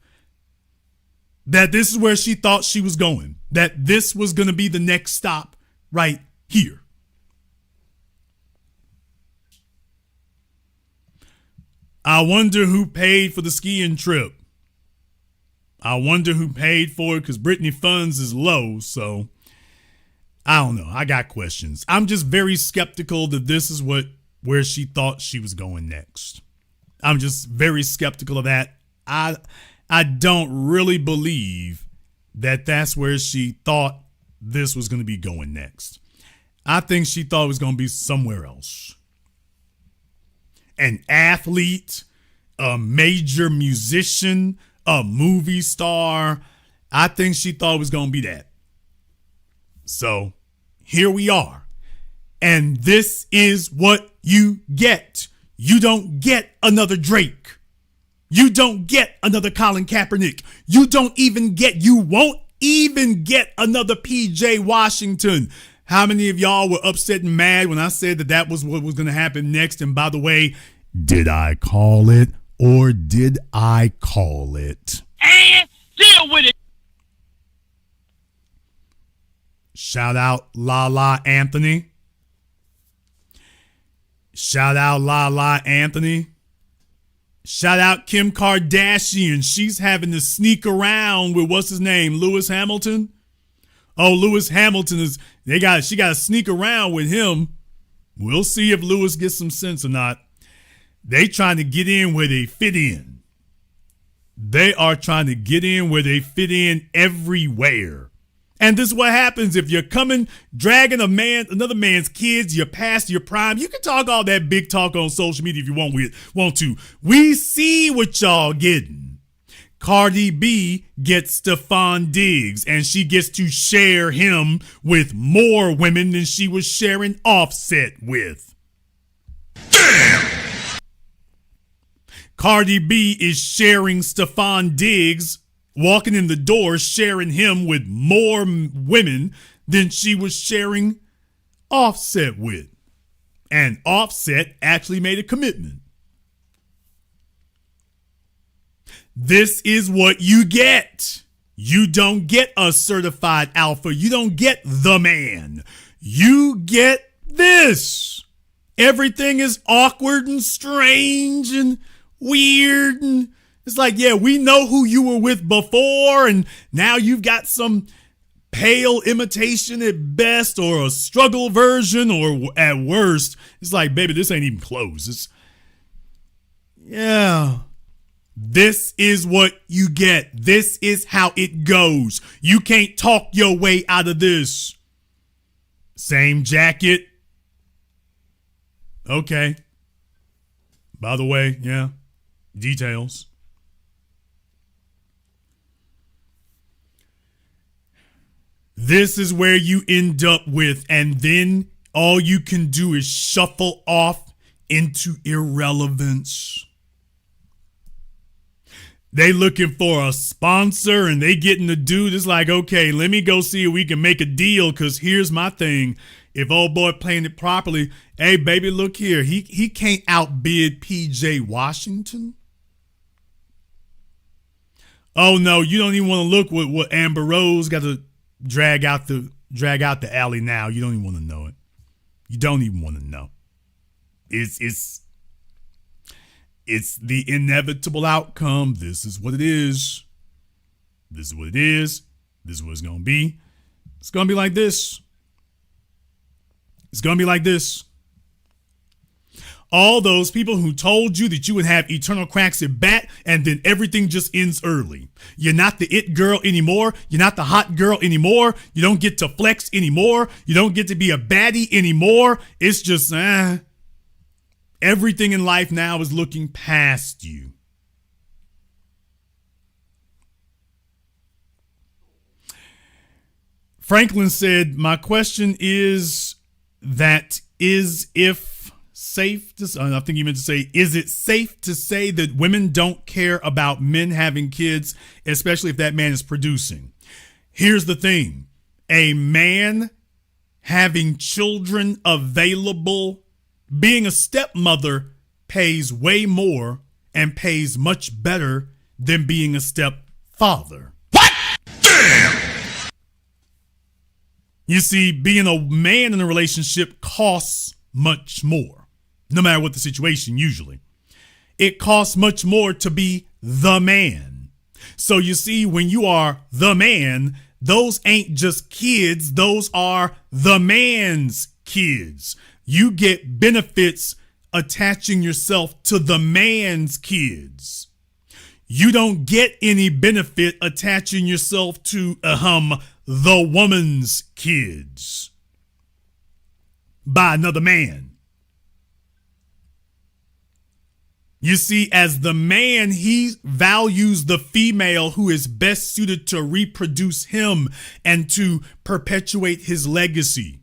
Speaker 1: that this is where she thought she was going? That this was going to be the next stop right here? I wonder who paid for the skiing trip. I wonder who paid for it, because Brittany funds is low, so I don't know. I got questions. I'm just very skeptical that this is where she thought she was going next. I'm just very skeptical of that. I don't really believe that that's where she thought this was going to be going next. I think she thought it was going to be somewhere else. An athlete, a major musician, a movie star. I think she thought it was going to be that. So here we are. And this is what you get. You don't get another Drake. You don't get another Colin Kaepernick. You won't even get another PJ Washington. How many of y'all were upset and mad when I said that was what was going to happen next? And by the way, did I call it or did I call it?
Speaker 3: And deal with it.
Speaker 1: Shout out Lala Anthony. Shout out Lala Anthony. Shout out Kim Kardashian. She's having to sneak around with what's his name? Lewis Hamilton. Oh, Lewis Hamilton she got to sneak around with him. We'll see if Lewis gets some sense or not. They trying to get in where they fit in. They are trying to get in where they fit in everywhere. And this is what happens if you're dragging another man's kids, you're past your prime. You can talk all that big talk on social media if you want to. We see what y'all getting. Cardi B gets Stephon Diggs, and she gets to share him with more women than she was sharing Offset with.
Speaker 3: Damn!
Speaker 1: Cardi B is sharing Stephon Diggs, walking in the door, sharing him with more women than she was sharing Offset with. And Offset actually made a commitment. This is what you get. You don't get a certified alpha. You don't get the man. You get this. Everything is awkward and strange and weird. And it's like, yeah, we know who you were with before, and now you've got some pale imitation at best or a struggle version, or at worst, it's like, baby, this ain't even close. Yeah. This is what you get. This is how it goes. You can't talk your way out of this. Same jacket. Okay. By the way, yeah. Details. This is where you end up with, and then all you can do is shuffle off into irrelevance. They looking for a sponsor, and they getting the dude. It's like, okay, let me go see if we can make a deal, because here's my thing. If old boy playing it properly, hey, baby, look here. He can't outbid PJ Washington. Oh, no, you don't even want to look what Amber Rose got to drag out the alley now. You don't even want to know it. You don't even want to know. It's the inevitable outcome. This is what it is. This is what it is. This is what it's going to be. It's going to be like this. It's going to be like this. All those people who told you that you would have eternal cracks at bat and then everything just ends early. You're not the it girl anymore. You're not the hot girl anymore. You don't get to flex anymore. You don't get to be a baddie anymore. It's just, everything in life now is looking past you. Franklin said, my question is if safe to, I think you meant to say, is it safe to say that women don't care about men having kids, especially if that man is producing? Here's the thing. A man having children available, being a stepmother, pays way more and pays much better than being a stepfather.
Speaker 3: What? Damn!
Speaker 1: You see, being a man in a relationship costs much more, no matter what the situation usually. It costs much more to be the man. So you see, when you are the man, those ain't just kids, those are the man's kids. You get benefits attaching yourself to the man's kids. You don't get any benefit attaching yourself to the woman's kids by another man. You see, as the man, he values the female who is best suited to reproduce him and to perpetuate his legacy.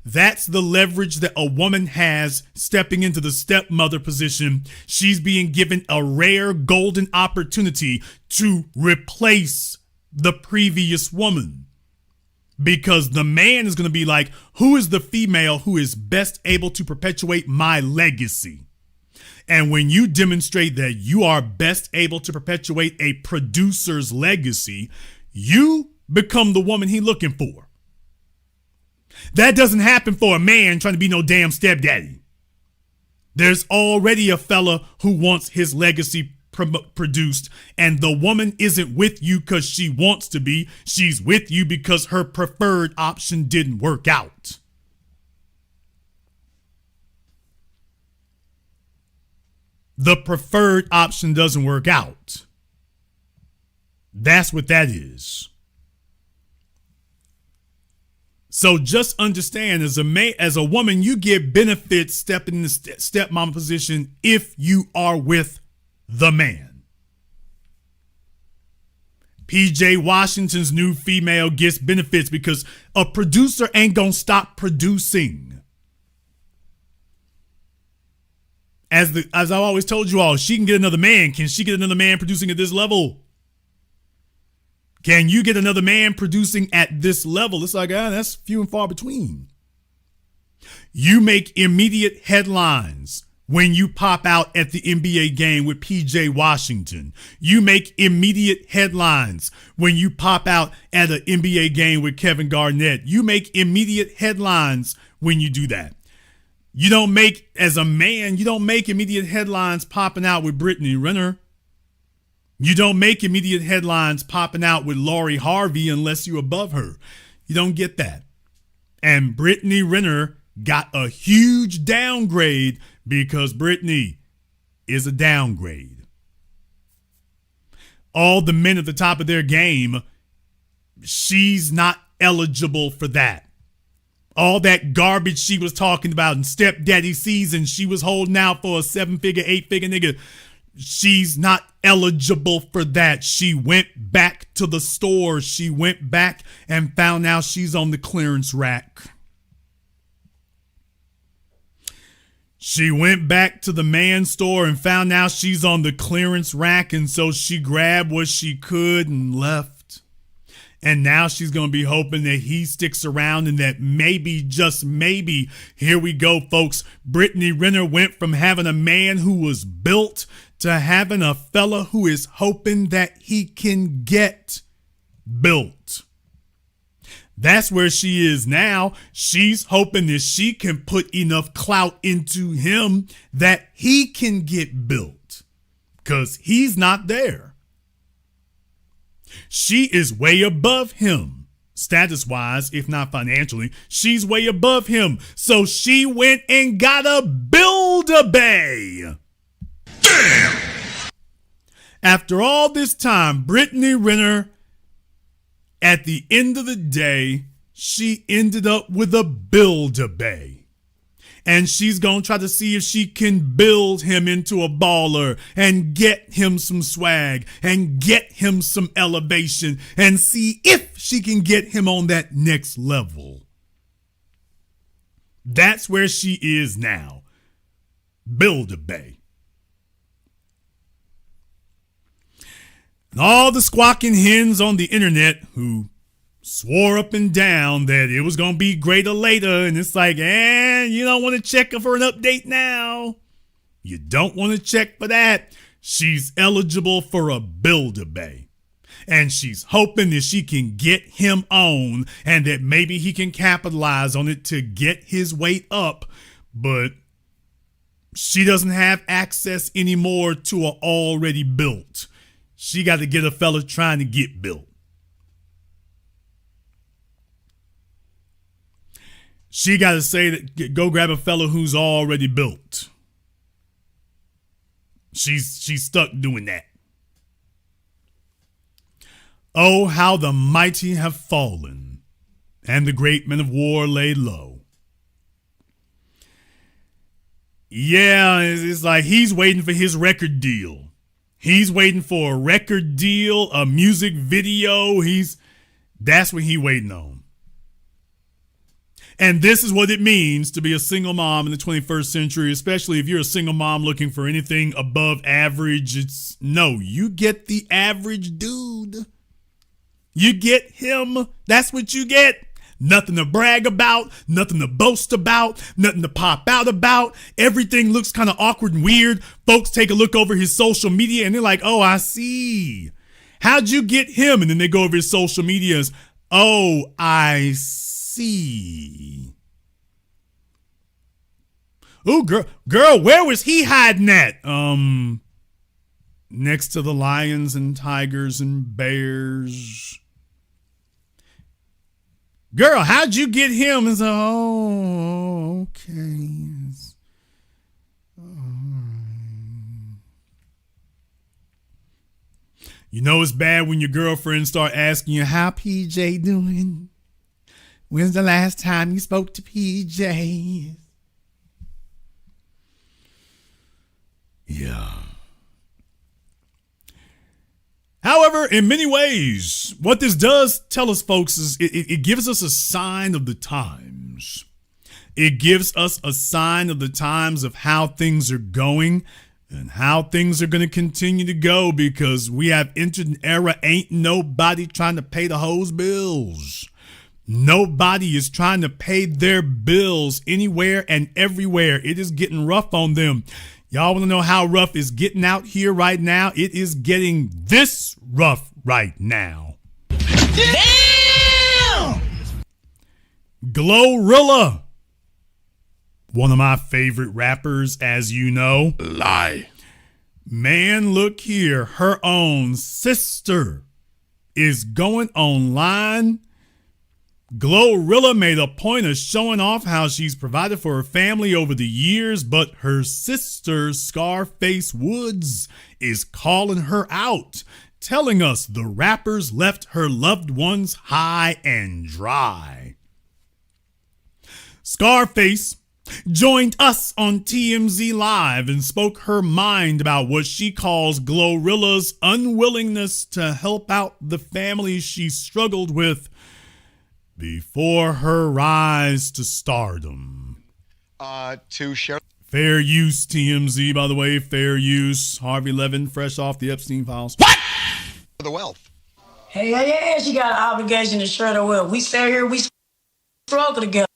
Speaker 1: That's the leverage that a woman has stepping into the stepmother position. She's being given a rare golden opportunity to replace the previous woman. Because the man is going to be like, who is the female who is best able to perpetuate my legacy? And when you demonstrate that you are best able to perpetuate a producer's legacy, you become the woman he's looking for. That doesn't happen for a man trying to be no damn stepdaddy. There's already a fella who wants his legacy produced, and the woman isn't with you because she wants to be. She's with you because her preferred option didn't work out. The preferred option doesn't work out. That's what that is. So just understand, as a woman, you get benefits stepping in the stepmama position if you are with the man. PJ Washington's new female gets benefits because a producer ain't gonna stop producing. As I've always told you all, she can get another man. Can she get another man producing at this level? Can you get another man producing at this level? It's like, that's few and far between. You make immediate headlines when you pop out at the NBA game with PJ Washington. You make immediate headlines when you pop out at an NBA game with Kevin Garnett. You make immediate headlines when you do that. You don't make, as a man, you don't make immediate headlines popping out with Brittany Renner. You don't make immediate headlines popping out with Lori Harvey unless you're above her. You don't get that. And Brittany Renner got a huge downgrade because Brittany is a downgrade. All the men at the top of their game, she's not eligible for that. All that garbage she was talking about in Stepdaddy season, she was holding out for a 7-figure, 8-figure nigga. She's not eligible for that. She went back to the store. She went back and found out she's on the clearance rack. She went back to the man's store and found out she's on the clearance rack. And so she grabbed what she could and left. And now she's going to be hoping that he sticks around and that maybe, just maybe, here we go, folks. Brittany Renner went from having a man who was built to having a fella who is hoping that he can get built. That's where she is now. She's hoping that she can put enough clout into him that he can get built, because he's not there. She is way above him, status-wise, if not financially. She's way above him. So she went and got a Build-A-Bay.
Speaker 3: Damn!
Speaker 1: After all this time, Brittany Renner, at the end of the day, she ended up with a Build-A-Bay. And she's going to try to see if she can build him into a baller and get him some swag and get him some elevation and see if she can get him on that next level. That's where she is now. Build-A-Bay. And all the squawking hens on the internet who swore up and down that it was going to be greater later, and it's like, you don't want to check for an update now. You don't want to check for that. She's eligible for a Build-A-Bay. And she's hoping that she can get him on and that maybe he can capitalize on it to get his weight up. But she doesn't have access anymore to a already built. She got to get a fella trying to get built. She got to say that go grab a fella who's already built. She's stuck doing that. Oh, how the mighty have fallen, and the great men of war laid low. Yeah, it's like he's waiting for his record deal. He's waiting for a record deal, a music video. That's what he's waiting on. And this is what it means to be a single mom in the 21st century, especially if you're a single mom looking for anything above average. You get the average dude. You get him. That's what you get. Nothing to brag about, nothing to boast about, nothing to pop out about. Everything looks kind of awkward and weird. Folks take a look over his social media and they're like, oh, I see. How'd you get him? And then they go over his social medias. Oh, I see. Oh, girl, where was he hiding at? Next to the lions and tigers and bears. Girl, how'd you get him? And so, oh, okay. You know it's bad when your girlfriends start asking you, how PJ doing? When's the last time you spoke to PJ? Yeah. However, in many ways, what this does tell us, folks, is it gives us a sign of the times. It gives us a sign of the times of how things are going and how things are going to continue to go, because we have entered an era ain't nobody trying to pay the hoes bills. Nobody is trying to pay their bills anywhere and everywhere. It is getting rough on them. Y'all want to know how rough is getting out here right now? It is getting this rough right now.
Speaker 3: Damn!
Speaker 1: Glorilla, one of my favorite rappers, as you know.
Speaker 3: Lie.
Speaker 1: Man, look here. Her own sister is going online. Glorilla made a point of showing off how she's provided for her family over the years, but her sister, Scarface Woods, is calling her out, telling us the rappers left her loved ones high and dry. Scarface joined us on TMZ Live and spoke her mind about what she calls Glorilla's unwillingness to help out the family she struggled with before her rise to stardom.
Speaker 6: To share.
Speaker 1: Fair use, TMZ, by the way. Fair use. Harvey Levin, fresh off the Epstein files. What?
Speaker 6: The wealth.
Speaker 7: Hey, she got an obligation to share the wealth. We stay here, we struggle together.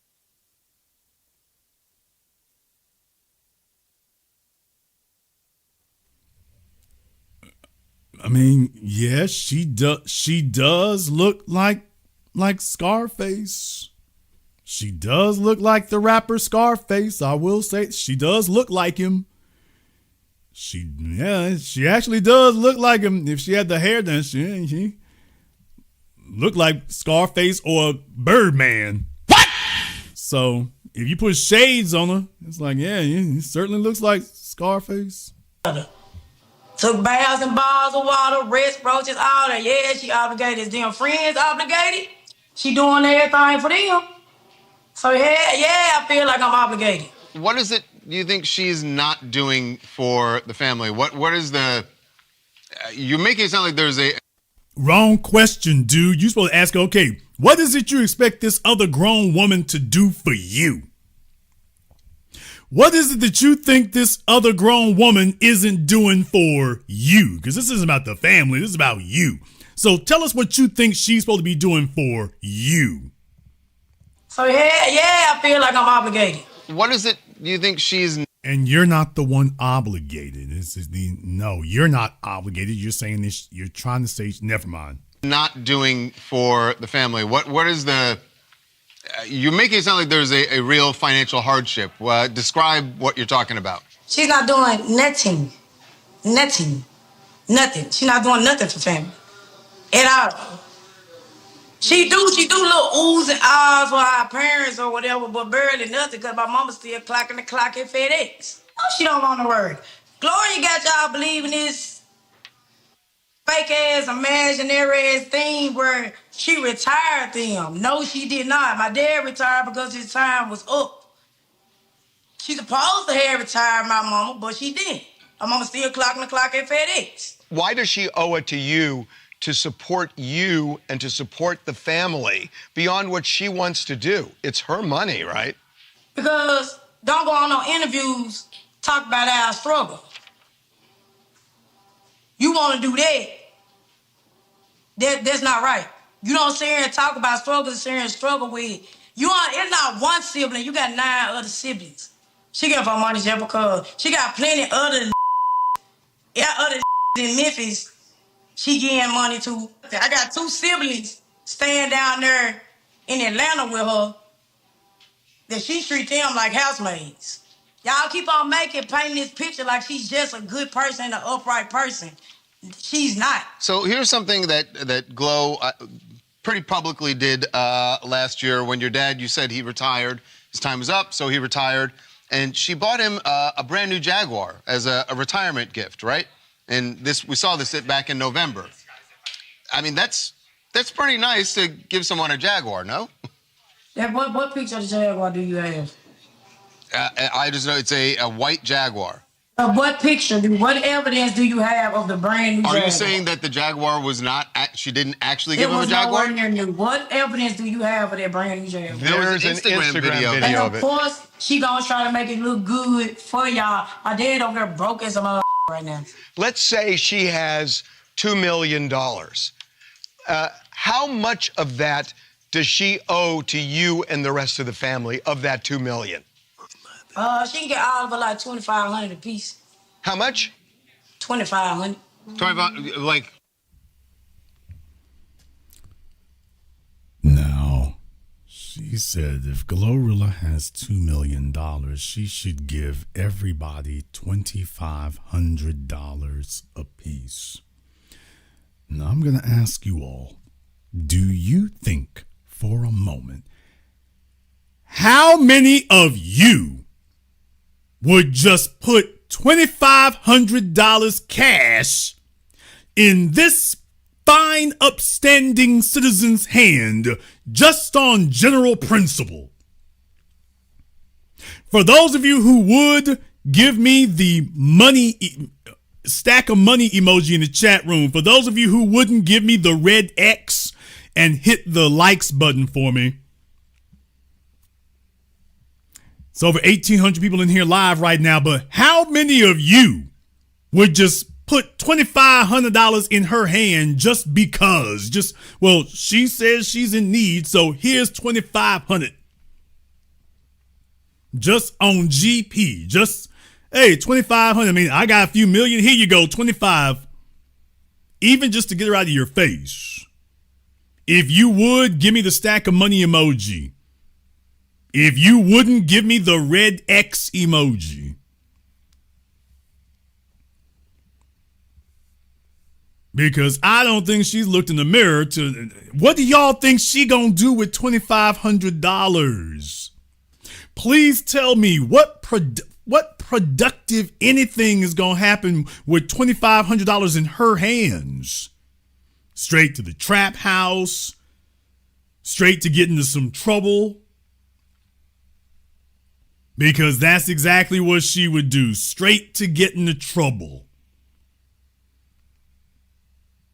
Speaker 1: I mean, yes, she does look like like Scarface. She does look like the rapper Scarface. I will say she does look like him. She actually does look like him. If she had the hair, then she looked like Scarface or Birdman. What? So if you put shades on her, it's like, yeah, it certainly looks like Scarface.
Speaker 7: Took baths and bars of water, rest, roaches, all that. Yeah, she obligated. Is them friends obligated? She doing everything for them. So yeah, I feel like I'm obligated.
Speaker 6: What is it you think she's not doing for the family? What is the... you're making it sound like there's a...
Speaker 1: Wrong question, dude. You're supposed to ask, okay, what is it you expect this other grown woman to do for you? What is it that you think this other grown woman isn't doing for you? Because this isn't about the family. This is about you. So tell us what you think she's supposed to be doing for you.
Speaker 7: So yeah, I feel like I'm obligated.
Speaker 6: What is it you think she's...
Speaker 1: And you're not the one obligated. No, you're not obligated. You're saying this. You're trying to say, never mind.
Speaker 6: Not doing for the family. What is the... you're making it sound like there's a real financial hardship. Describe what you're talking about.
Speaker 7: She's not doing nothing. Nothing. She's not doing nothing for family. At all. She do little oohs and ahs for our parents or whatever, but barely nothing because my mama still clocking the clock at FedEx. No, she don't want to work. Gloria got y'all believing this fake ass, imaginary ass thing where she retired them. No, she did not. My dad retired because his time was up. She supposed to have retired my mama, but she didn't. My mama still clocking the clock at FedEx.
Speaker 6: Why does she owe it to you to support you and to support the family beyond what she wants to do? It's her money, right?
Speaker 7: Because don't go on no interviews, talk about our struggle. You want to do that. That's not right. You don't sit here and talk about struggles, sit here and struggle with. It's not one sibling, you got 9 other siblings. She get her money just because she got plenty other in Memphis. She getting money too. I got 2 siblings staying down there in Atlanta with her that she treat them like housemaids. Y'all keep on painting this picture like she's just a good person, an upright person. She's not.
Speaker 6: So here's something that Glow pretty publicly did last year when your dad, you said he retired. His time was up, so he retired. And she bought him a brand new Jaguar as a retirement gift, right? And we saw this back in November. I mean, that's pretty nice to give someone a Jaguar, no?
Speaker 7: Yeah, what picture of the Jaguar do you have?
Speaker 6: I just know it's a white Jaguar.
Speaker 7: What evidence do you have of the brand new Jaguar?
Speaker 6: Are you saying that the Jaguar was not, she didn't actually give him a Jaguar?
Speaker 7: It was nowhere near new. What evidence do you have of that brand new Jaguar?
Speaker 6: There's an Instagram video of it.
Speaker 7: And of course, she gonna try to make it look good for y'all. My dad over there broke as a mother right now.
Speaker 8: Let's say she has $2 million. How much of that does she owe to you and the rest of the family of that $2 million?
Speaker 7: She can get all of it like $2,500 a piece.
Speaker 8: How much?
Speaker 7: $2,500.
Speaker 6: 25, like.
Speaker 1: Now, she said if Glorilla has $2 million, she should give everybody $2,500 a piece. Now, I'm going to ask you all, do you think for a moment, how many of you would just put $2,500 cash in this fine, upstanding citizen's hand just on general principle? For those of you who would, give me the money, stack of money emoji in the chat room. For those of you who wouldn't, give me the red X and hit the likes button for me. It's over 1,800 people in here live right now, but how many of you would just put $2,500 in her hand just because? Well, she says she's in need, so here's $2,500. Just on GP. Hey, $2,500. I mean, I got a few million. Here you go, 25. Even just to get her out of your face. If you would, give me the stack of money emoji. If you wouldn't, give me the red X emoji. Because I don't think she's looked in the mirror to, what do y'all think she gonna do with $2,500? Please tell me what productive anything is gonna happen with $2,500 in her hands. Straight to the trap house, straight to get into some trouble. Because that's exactly what she would do, straight to get into trouble.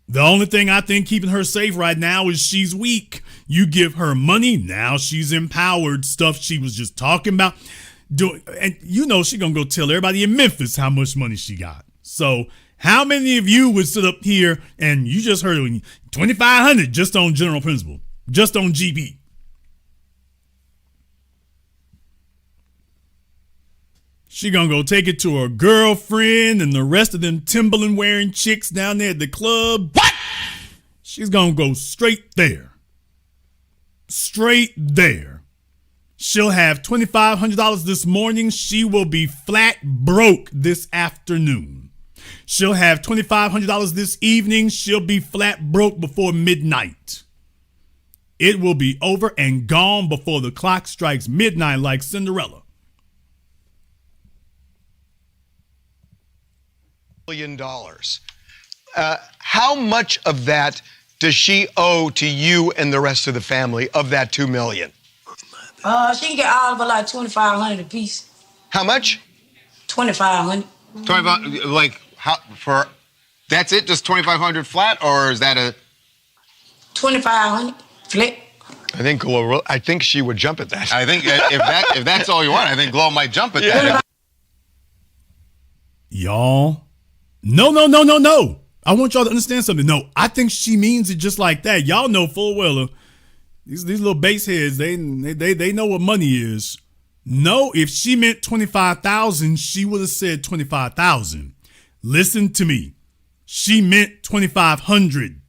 Speaker 1: The only thing I think keeping her safe right now is she's weak. You give her money, now she's empowered. Stuff she was just talking about. And you know she gonna go tell everybody in Memphis how much money she got. So how many of you would sit up here and you just heard it, 2,500 just on general principle, just on GP? She gonna go take it to her girlfriend and the rest of them Timberland wearing chicks down there at the club. What? She's gonna go straight there. Straight there. She'll have $2,500 this morning. She will be flat broke this afternoon. She'll have $2,500 this evening. She'll be flat broke before midnight. It will be over and gone before the clock strikes midnight like Cinderella.
Speaker 8: $1 million. How much of that does she owe to you and the rest of the family of that $2 million?
Speaker 7: She can get all of her like $2,500 a piece.
Speaker 8: How much?
Speaker 7: $2,500.
Speaker 6: 25, like how for? That's it, just 2,500 flat, or is that a?
Speaker 7: $2,500 flat.
Speaker 8: I think she would jump at that.
Speaker 6: I think if that's all you want, I think Glow might jump at that.
Speaker 1: Y'all. No. I want y'all to understand something. No, I think she means it just like that. Y'all know full well these little base heads, they know what money is. No, if she meant 25,000, she would have said 25,000. Listen to me. She meant 2,500.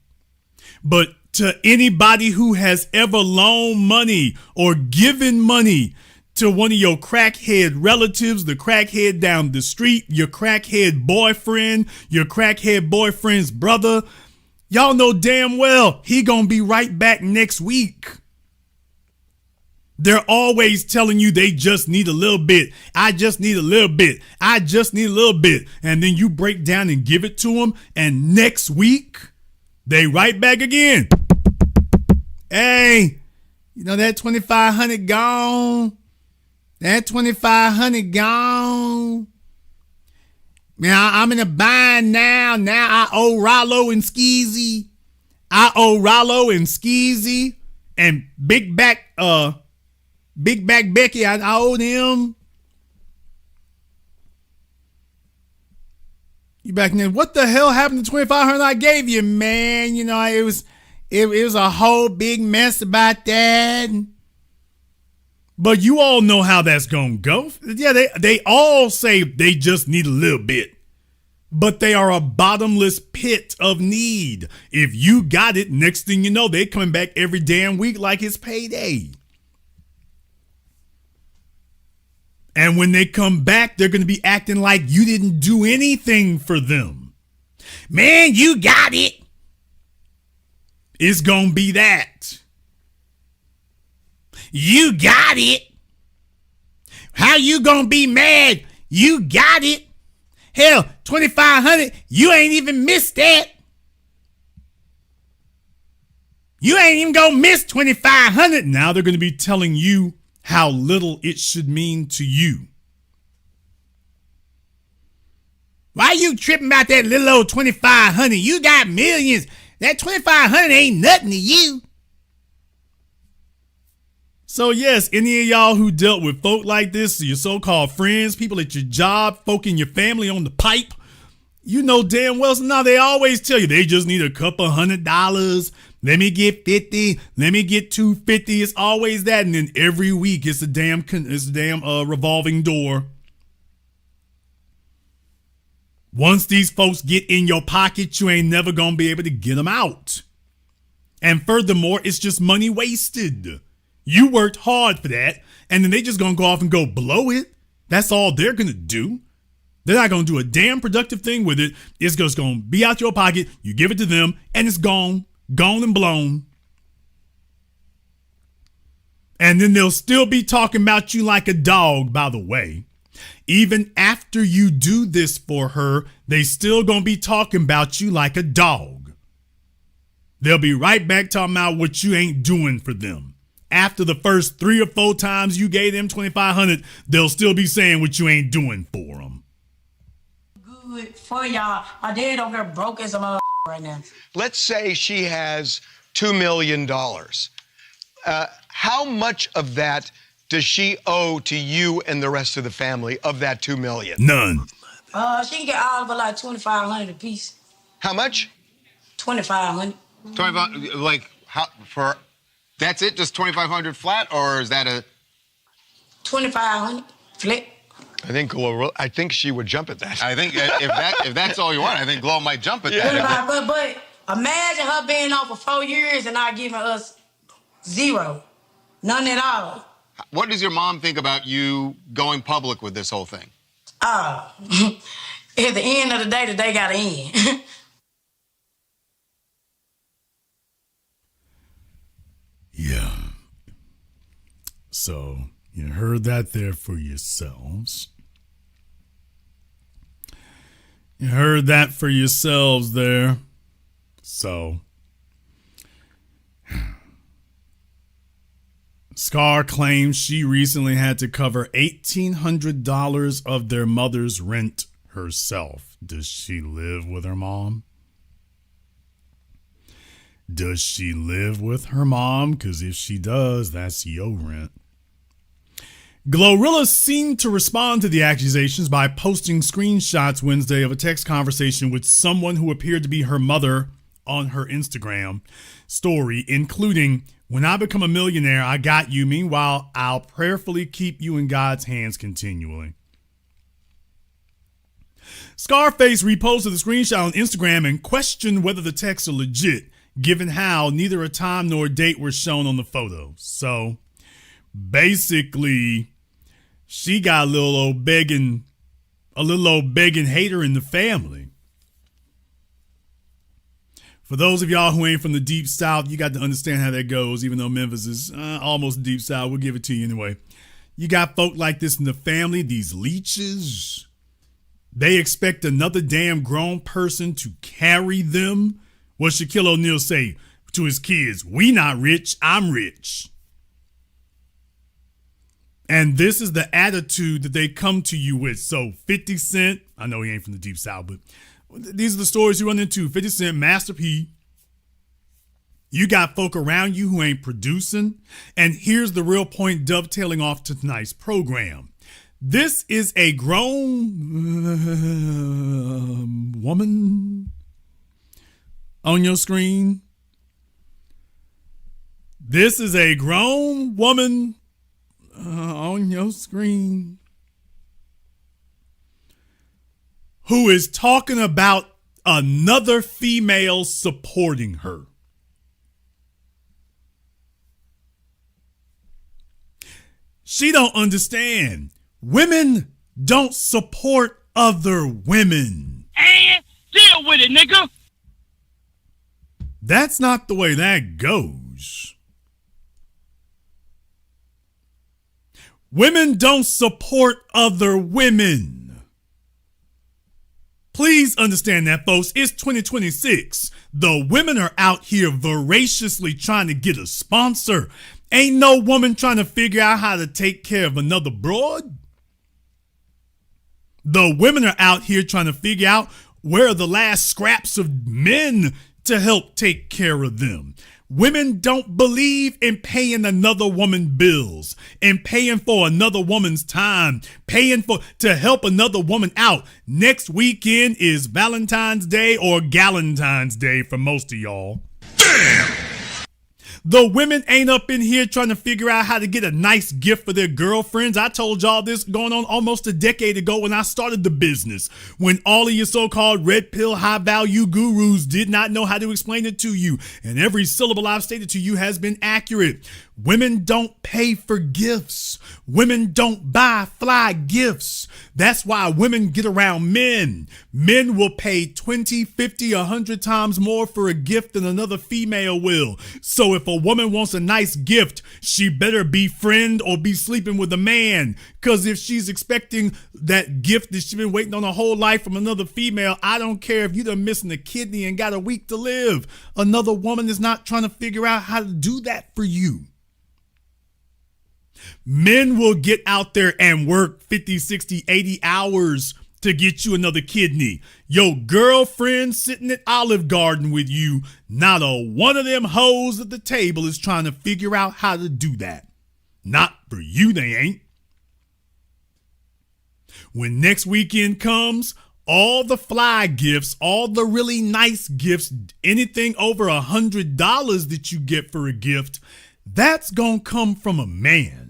Speaker 1: But to anybody who has ever loaned money or given money to one of your crackhead relatives, the crackhead down the street, your crackhead boyfriend, your crackhead boyfriend's brother, y'all know damn well he gonna be right back next week. They're always telling you they just need a little bit. I just need a little bit. I just need a little bit. And then you break down and give it to them. And next week, they right back again. Hey, you know that 2,500 gone? That 2,500 gone. Man, I'm in a bind now. Now I owe Rollo and Skeezy. And Big Back Becky, I owe them. You back in there. What the hell happened to 2,500 I gave you, man? You know, it was a whole big mess about that. But you all know how that's gonna go. Yeah, they all say they just need a little bit. But they are a bottomless pit of need. If you got it, next thing you know, they're coming back every damn week like it's payday. And when they come back, they're going to be acting like you didn't do anything for them. Man, you got it. It's going to be that. You got it. How you going to be mad? You got it. Hell, 2,500, you ain't even missed that. You ain't even going to miss 2,500. Now they're going to be telling you how little it should mean to you. Why you tripping about that little old 2,500? You got millions. That 2,500 ain't nothing to you. So yes, any of y'all who dealt with folk like this, your so-called friends, people at your job, folk in your family on the pipe, you know damn well, so now they always tell you they just need a couple $100. Let me get 50. Let me get 250. It's always that. And then every week it's a damn revolving door. Once these folks get in your pocket, you ain't never going to be able to get them out. And furthermore, it's just money wasted. You worked hard for that, and then they just gonna go off and go blow it. That's all they're gonna do. They're not gonna do a damn productive thing with it. It's just gonna be out your pocket. You give it to them, and it's gone and blown. And then they'll still be talking about you like a dog, by the way. Even after you do this for her, they still gonna be talking about you like a dog. They'll be right back talking about what you ain't doing for them. After the first 3 or 4 times you gave them $2,500, they'll still be saying what you ain't doing for them.
Speaker 7: Good for y'all. My dad over here broke as a mother right now.
Speaker 8: Let's say she has $2 million. How much of that does she owe to you and the rest of the family of that $2 million?
Speaker 1: None.
Speaker 7: She can get all of it like $2,500 a piece.
Speaker 8: How much?
Speaker 7: $2,500.
Speaker 6: 25, like how for? That's it, just 2,500 flat, or is that a?
Speaker 7: 2,500 flat.
Speaker 8: I think she would jump at that.
Speaker 6: I think if that's all you want, I think Glow might jump at that.
Speaker 7: But imagine her being off for 4 years and not giving us zero, none at all.
Speaker 6: What does your mom think about you going public with this whole thing?
Speaker 7: At the end of the day got to end.
Speaker 1: Yeah. So you heard that there for yourselves. You heard that for yourselves there. So Scar claims she recently had to cover $1,800 of their mother's rent herself. Does she live with her mom? Does she live with her mom? Because if she does, that's your rent. Glorilla seemed to respond to the accusations by posting screenshots Wednesday of a text conversation with someone who appeared to be her mother on her Instagram story, including, "When I become a millionaire, I got you. Meanwhile, I'll prayerfully keep you in God's hands continually." Scarface reposted the screenshot on Instagram and questioned whether the texts are legit, given how neither a time nor a date were shown on the photo. So basically, she got a little old begging hater in the family. For those of y'all who ain't from the deep south, you got to understand how that goes, even though Memphis is almost deep south. We'll give it to you anyway. You got folk like this in the family, these leeches. They expect another damn grown person to carry them. What Shaquille O'Neal say to his kids? "We not rich, I'm rich." And this is the attitude that they come to you with. So 50 Cent, I know he ain't from the deep south, but these are the stories you run into. 50 Cent, Master P. You got folk around you who ain't producing. And here's the real point, dovetailing off to tonight's program. This is a grown woman on your screen. This is a grown woman on your screen who is talking about another female supporting her. She don't understand. Women don't support other women.
Speaker 9: And deal with it, nigga.
Speaker 1: That's not the way that goes. Women don't support other women. Please understand that, folks. It's 2026. The women are out here voraciously trying to get a sponsor. Ain't no woman trying to figure out how to take care of another broad. The women are out here trying to figure out where are the last scraps of men to help take care of them. Women don't believe in paying another woman bills and paying for another woman's time, to help another woman out. Next weekend is Valentine's Day or Galentine's Day for most of y'all.
Speaker 3: Damn!
Speaker 1: The women ain't up in here trying to figure out how to get a nice gift for their girlfriends. I told y'all this going on almost a decade ago when I started the business, when all of your so-called red pill high value gurus did not know how to explain it to you. And every syllable I've stated to you has been accurate. Women don't pay for gifts. Women don't buy fly gifts. That's why women get around men. Men will pay 20, 50, 100 times more for a gift than another female will. So if a woman wants a nice gift, she better befriend or be sleeping with a man. Because if she's expecting that gift that she's been waiting on her whole life from another female, I don't care if you done missing a kidney and got a week to live. Another woman is not trying to figure out how to do that for you. Men will get out there and work 50, 60, 80 hours to get you another kidney. Your girlfriend sitting at Olive Garden with you, not a one of them hoes at the table is trying to figure out how to do that. Not for you, they ain't. When next weekend comes, all the fly gifts, all the really nice gifts, anything over $100 that you get for a gift, that's gonna come from a man.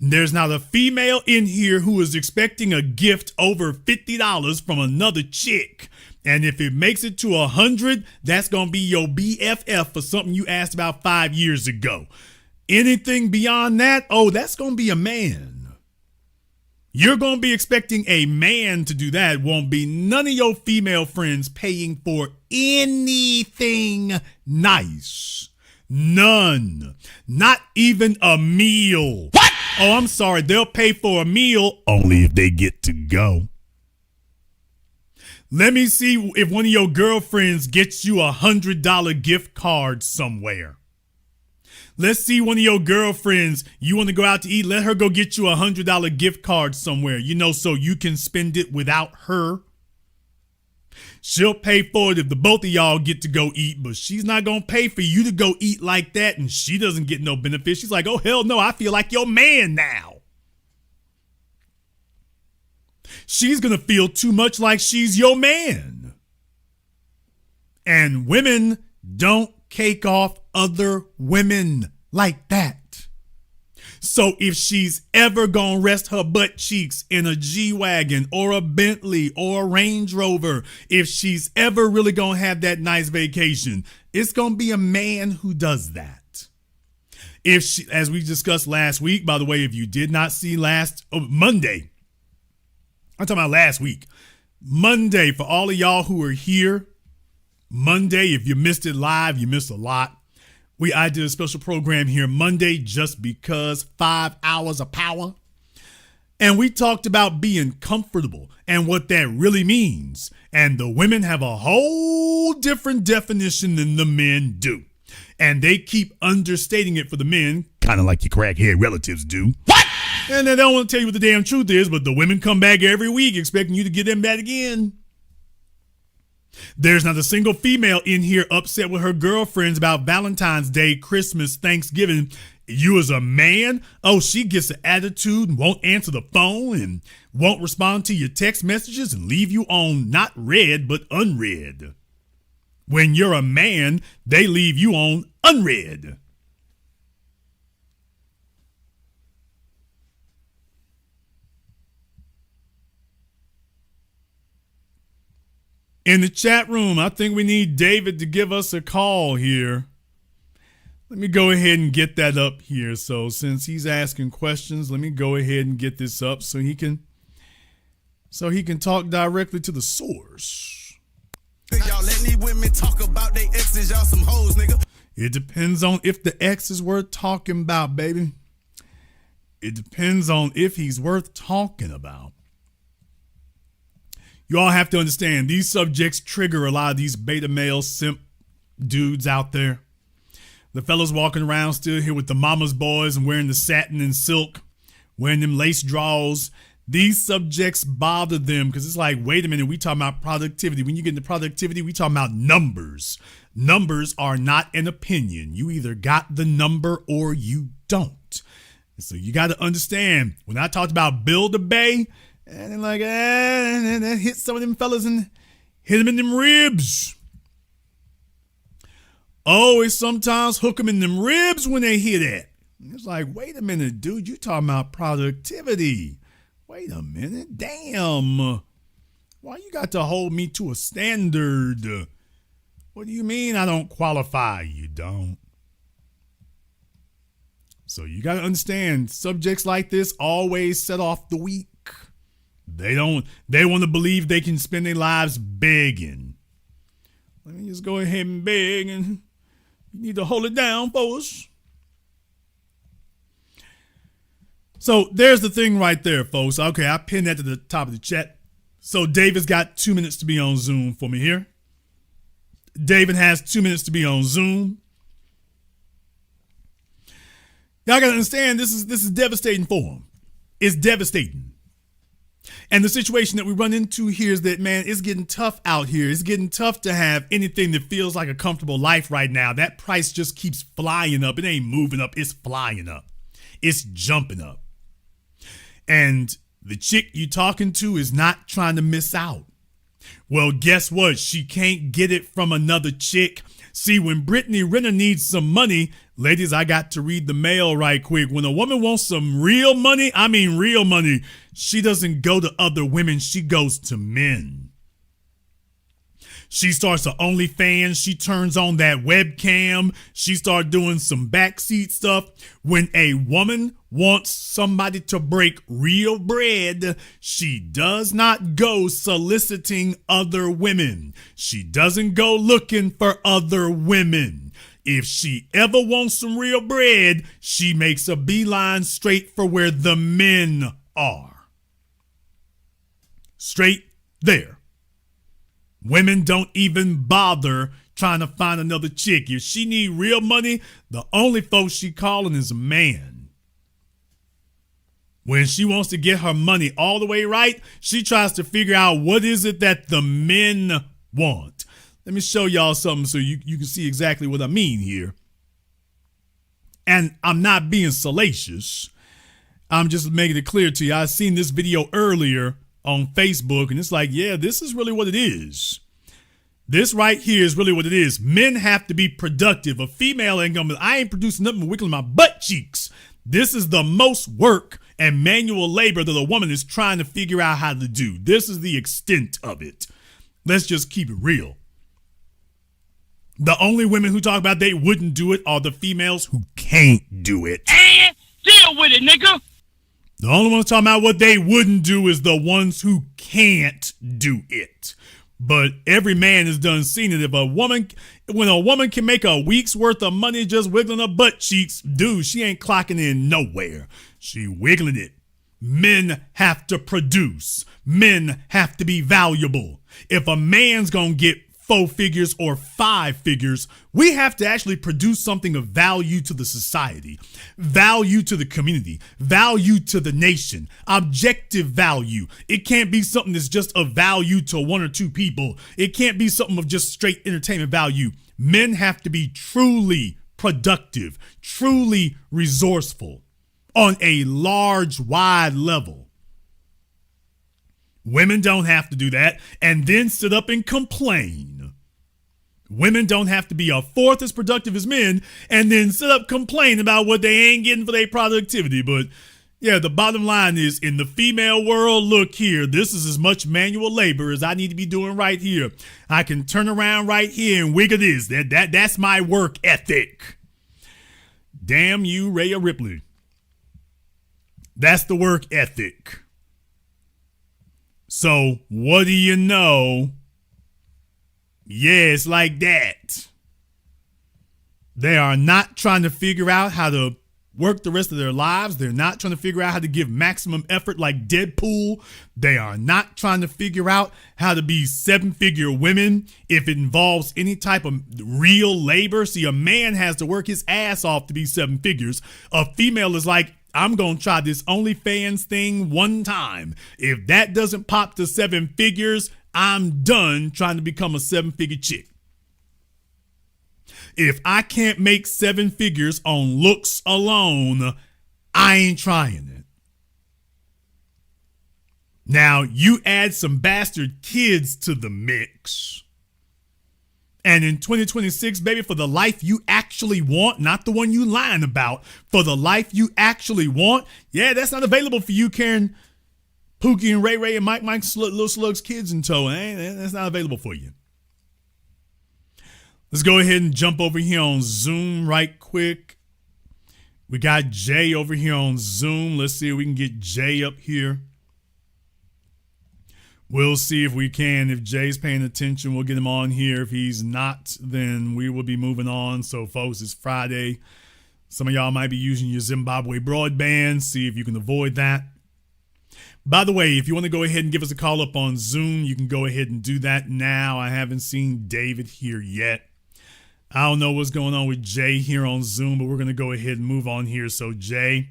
Speaker 1: There's not a female in here who is expecting a gift over $50 from another chick. And if it makes it to 100, that's going to be your BFF for something you asked about 5 years ago. Anything beyond that, oh, that's going to be a man. You're going to be expecting a man to do that. Won't be none of your female friends paying for anything nice. None. Not even a meal. What? Oh, I'm sorry. They'll pay for a meal only if they get to go. Let me see if one of your girlfriends gets you $100 gift card somewhere. Let's see one of your girlfriends, you want to go out to eat, let her go get you $100 gift card somewhere, you know, so you can spend it without her. She'll pay for it if the both of y'all get to go eat, but she's not going to pay for you to go eat like that, and she doesn't get no benefit. She's like, oh, hell no, I feel like your man now. She's going to feel too much like she's your man. And women don't cake off other women like that. So if she's ever gonna rest her butt cheeks in a G-Wagon or a Bentley or a Range Rover, if she's ever really gonna have that nice vacation, it's gonna be a man who does that. If she, as we discussed last week, by the way, if you did not see Monday, I'm talking about last week, Monday, for all of y'all who are here, Monday, if you missed it live, you missed a lot. I did a special program here Monday just because 5 hours of power. And we talked about being comfortable and what that really means. And the women have a whole different definition than the men do. And they keep understating it for the men, kind of like your crackhead relatives do. What? And they don't want to tell you what the damn truth is, but the women come back every week expecting you to get them back again. There's not a single female in here upset with her girlfriends about Valentine's Day, Christmas, Thanksgiving. You as a man, oh, she gets an attitude and won't answer the phone and won't respond to your text messages and leave you on not read but unread. When you're a man, they leave you on unread. In the chat room, I think we need David to give us a call here. Let me go ahead and get that up here. So since he's asking questions, let me go ahead and get this up so he can talk directly to the source.
Speaker 4: Y'all let these women talk about they exes, y'all some hoes, nigga.
Speaker 1: It depends on if the ex is worth talking about, baby. It depends on if he's worth talking about. You all have to understand, these subjects trigger a lot of these beta male simp dudes out there. The fellas walking around still here with the mama's boys and wearing the satin and silk, wearing them lace draws. These subjects bother them because it's like, wait a minute, we talking about productivity. When you get into productivity, we talking about numbers. Numbers are not an opinion. You either got the number or you don't. So you got to understand, when I talked about Build a Bay, and then like, and hit some of them fellas and hit them in them ribs. always sometimes hook them in them ribs when they hear that. It's like, wait a minute, dude, you talking about productivity. Wait a minute, damn. Why you got to hold me to a standard? What do you mean I don't qualify? You don't. So you got to understand, subjects like this always set off the weak. They want to believe they can spend their lives begging. Let me just go ahead and beg, and you need to hold it down for us. So there's the thing right there, folks. Okay, I pinned that to the top of the chat. So David's got 2 minutes to be on Zoom for me here. David has 2 minutes to be on Zoom. Y'all gotta understand, this is devastating for him. It's devastating. And the situation that we run into here is that, man, it's getting tough out here. It's getting tough to have anything that feels like a comfortable life right now. That price just keeps flying up. It ain't moving up. It's flying up. It's jumping up. And the chick you talking to is not trying to miss out. Well, guess what? She can't get it from another chick. See, when Brittany Renner needs some money, ladies, I got to read the mail right quick. When a woman wants some real money, I mean real money, she doesn't go to other women. She goes to men. She starts her OnlyFans. She turns on that webcam. She starts doing some backseat stuff. When a woman wants somebody to break real bread, she does not go soliciting other women. She doesn't go looking for other women. If she ever wants some real bread, she makes a beeline straight for where the men are. Straight there. Women don't even bother trying to find another chick. If she need real money, the only folks she calling is a man. When she wants to get her money all the way right, she tries to figure out what is it that the men want. Let me show y'all something so you can see exactly what I mean here. And I'm not being salacious. I'm just making it clear to you. I seen this video earlier on Facebook, and it's like, yeah, this is really what it is. This right here is really what it is. Men have to be productive. A female ain't gonna, I ain't producing nothing but wiggling my butt cheeks. This is the most work and manual labor that a woman is trying to figure out how to do. This is the extent of it. Let's just keep it real. The only women who talk about they wouldn't do it are the females who can't do it.
Speaker 9: And deal with it, nigga.
Speaker 1: The only ones talking about what they wouldn't do is the ones who can't do it. But every man has done seen it. When a woman can make a week's worth of money just wiggling her butt cheeks, dude, she ain't clocking in nowhere. She wiggling it. Men have to produce. Men have to be valuable. If a man's gonna get 4 figures or 5 figures, we have to actually produce something of value to the society, value to the community, value to the nation, objective value. It can't be something that's just of value to 1 or 2 people. It can't be something of just straight entertainment value. Men have to be truly productive, truly resourceful on a large, wide level. Women don't have to do that and then sit up and complain. Women don't have to be a fourth as productive as men and then sit up complain about what they ain't getting for their productivity. But yeah, the bottom line is, in the female world, look here, this is as much manual labor as I need to be doing right here. I can turn around right here and wiggle this. That's my work ethic. Damn you, Rhea Ripley. That's the work ethic. So what do you know? Yeah, it's like that. They are not trying to figure out how to work the rest of their lives. They're not trying to figure out how to give maximum effort like Deadpool. They are not trying to figure out how to be 7-figure women if it involves any type of real labor. See, a man has to work his ass off to be 7 figures. A female is like, I'm going to try this OnlyFans thing one time. If that doesn't pop to 7 figures, I'm done trying to become a 7-figure chick. If I can't make 7 figures on looks alone, I ain't trying it. Now, you add some bastard kids to the mix. And in 2026, baby, for the life you actually want, not the one you lying about, for the life you actually want, yeah, that's not available for you carrying Pookie and Ray Ray and Mike Little Slug's kids in tow. That's not available for you. Let's go ahead and jump over here on Zoom right quick. We got Jay over here on Zoom. Let's see if we can get Jay up here. We'll see if we can. If Jay's paying attention, we'll get him on here. If he's not, then we will be moving on. So, folks, it's Friday. Some of y'all might be using your Zimbabwe broadband. See if you can avoid that. By the way, if you want to go ahead and give us a call up on Zoom, you can go ahead and do that now. I haven't seen David here yet. I don't know what's going on with Jay here on Zoom, but we're going to go ahead and move on here. So, Jay,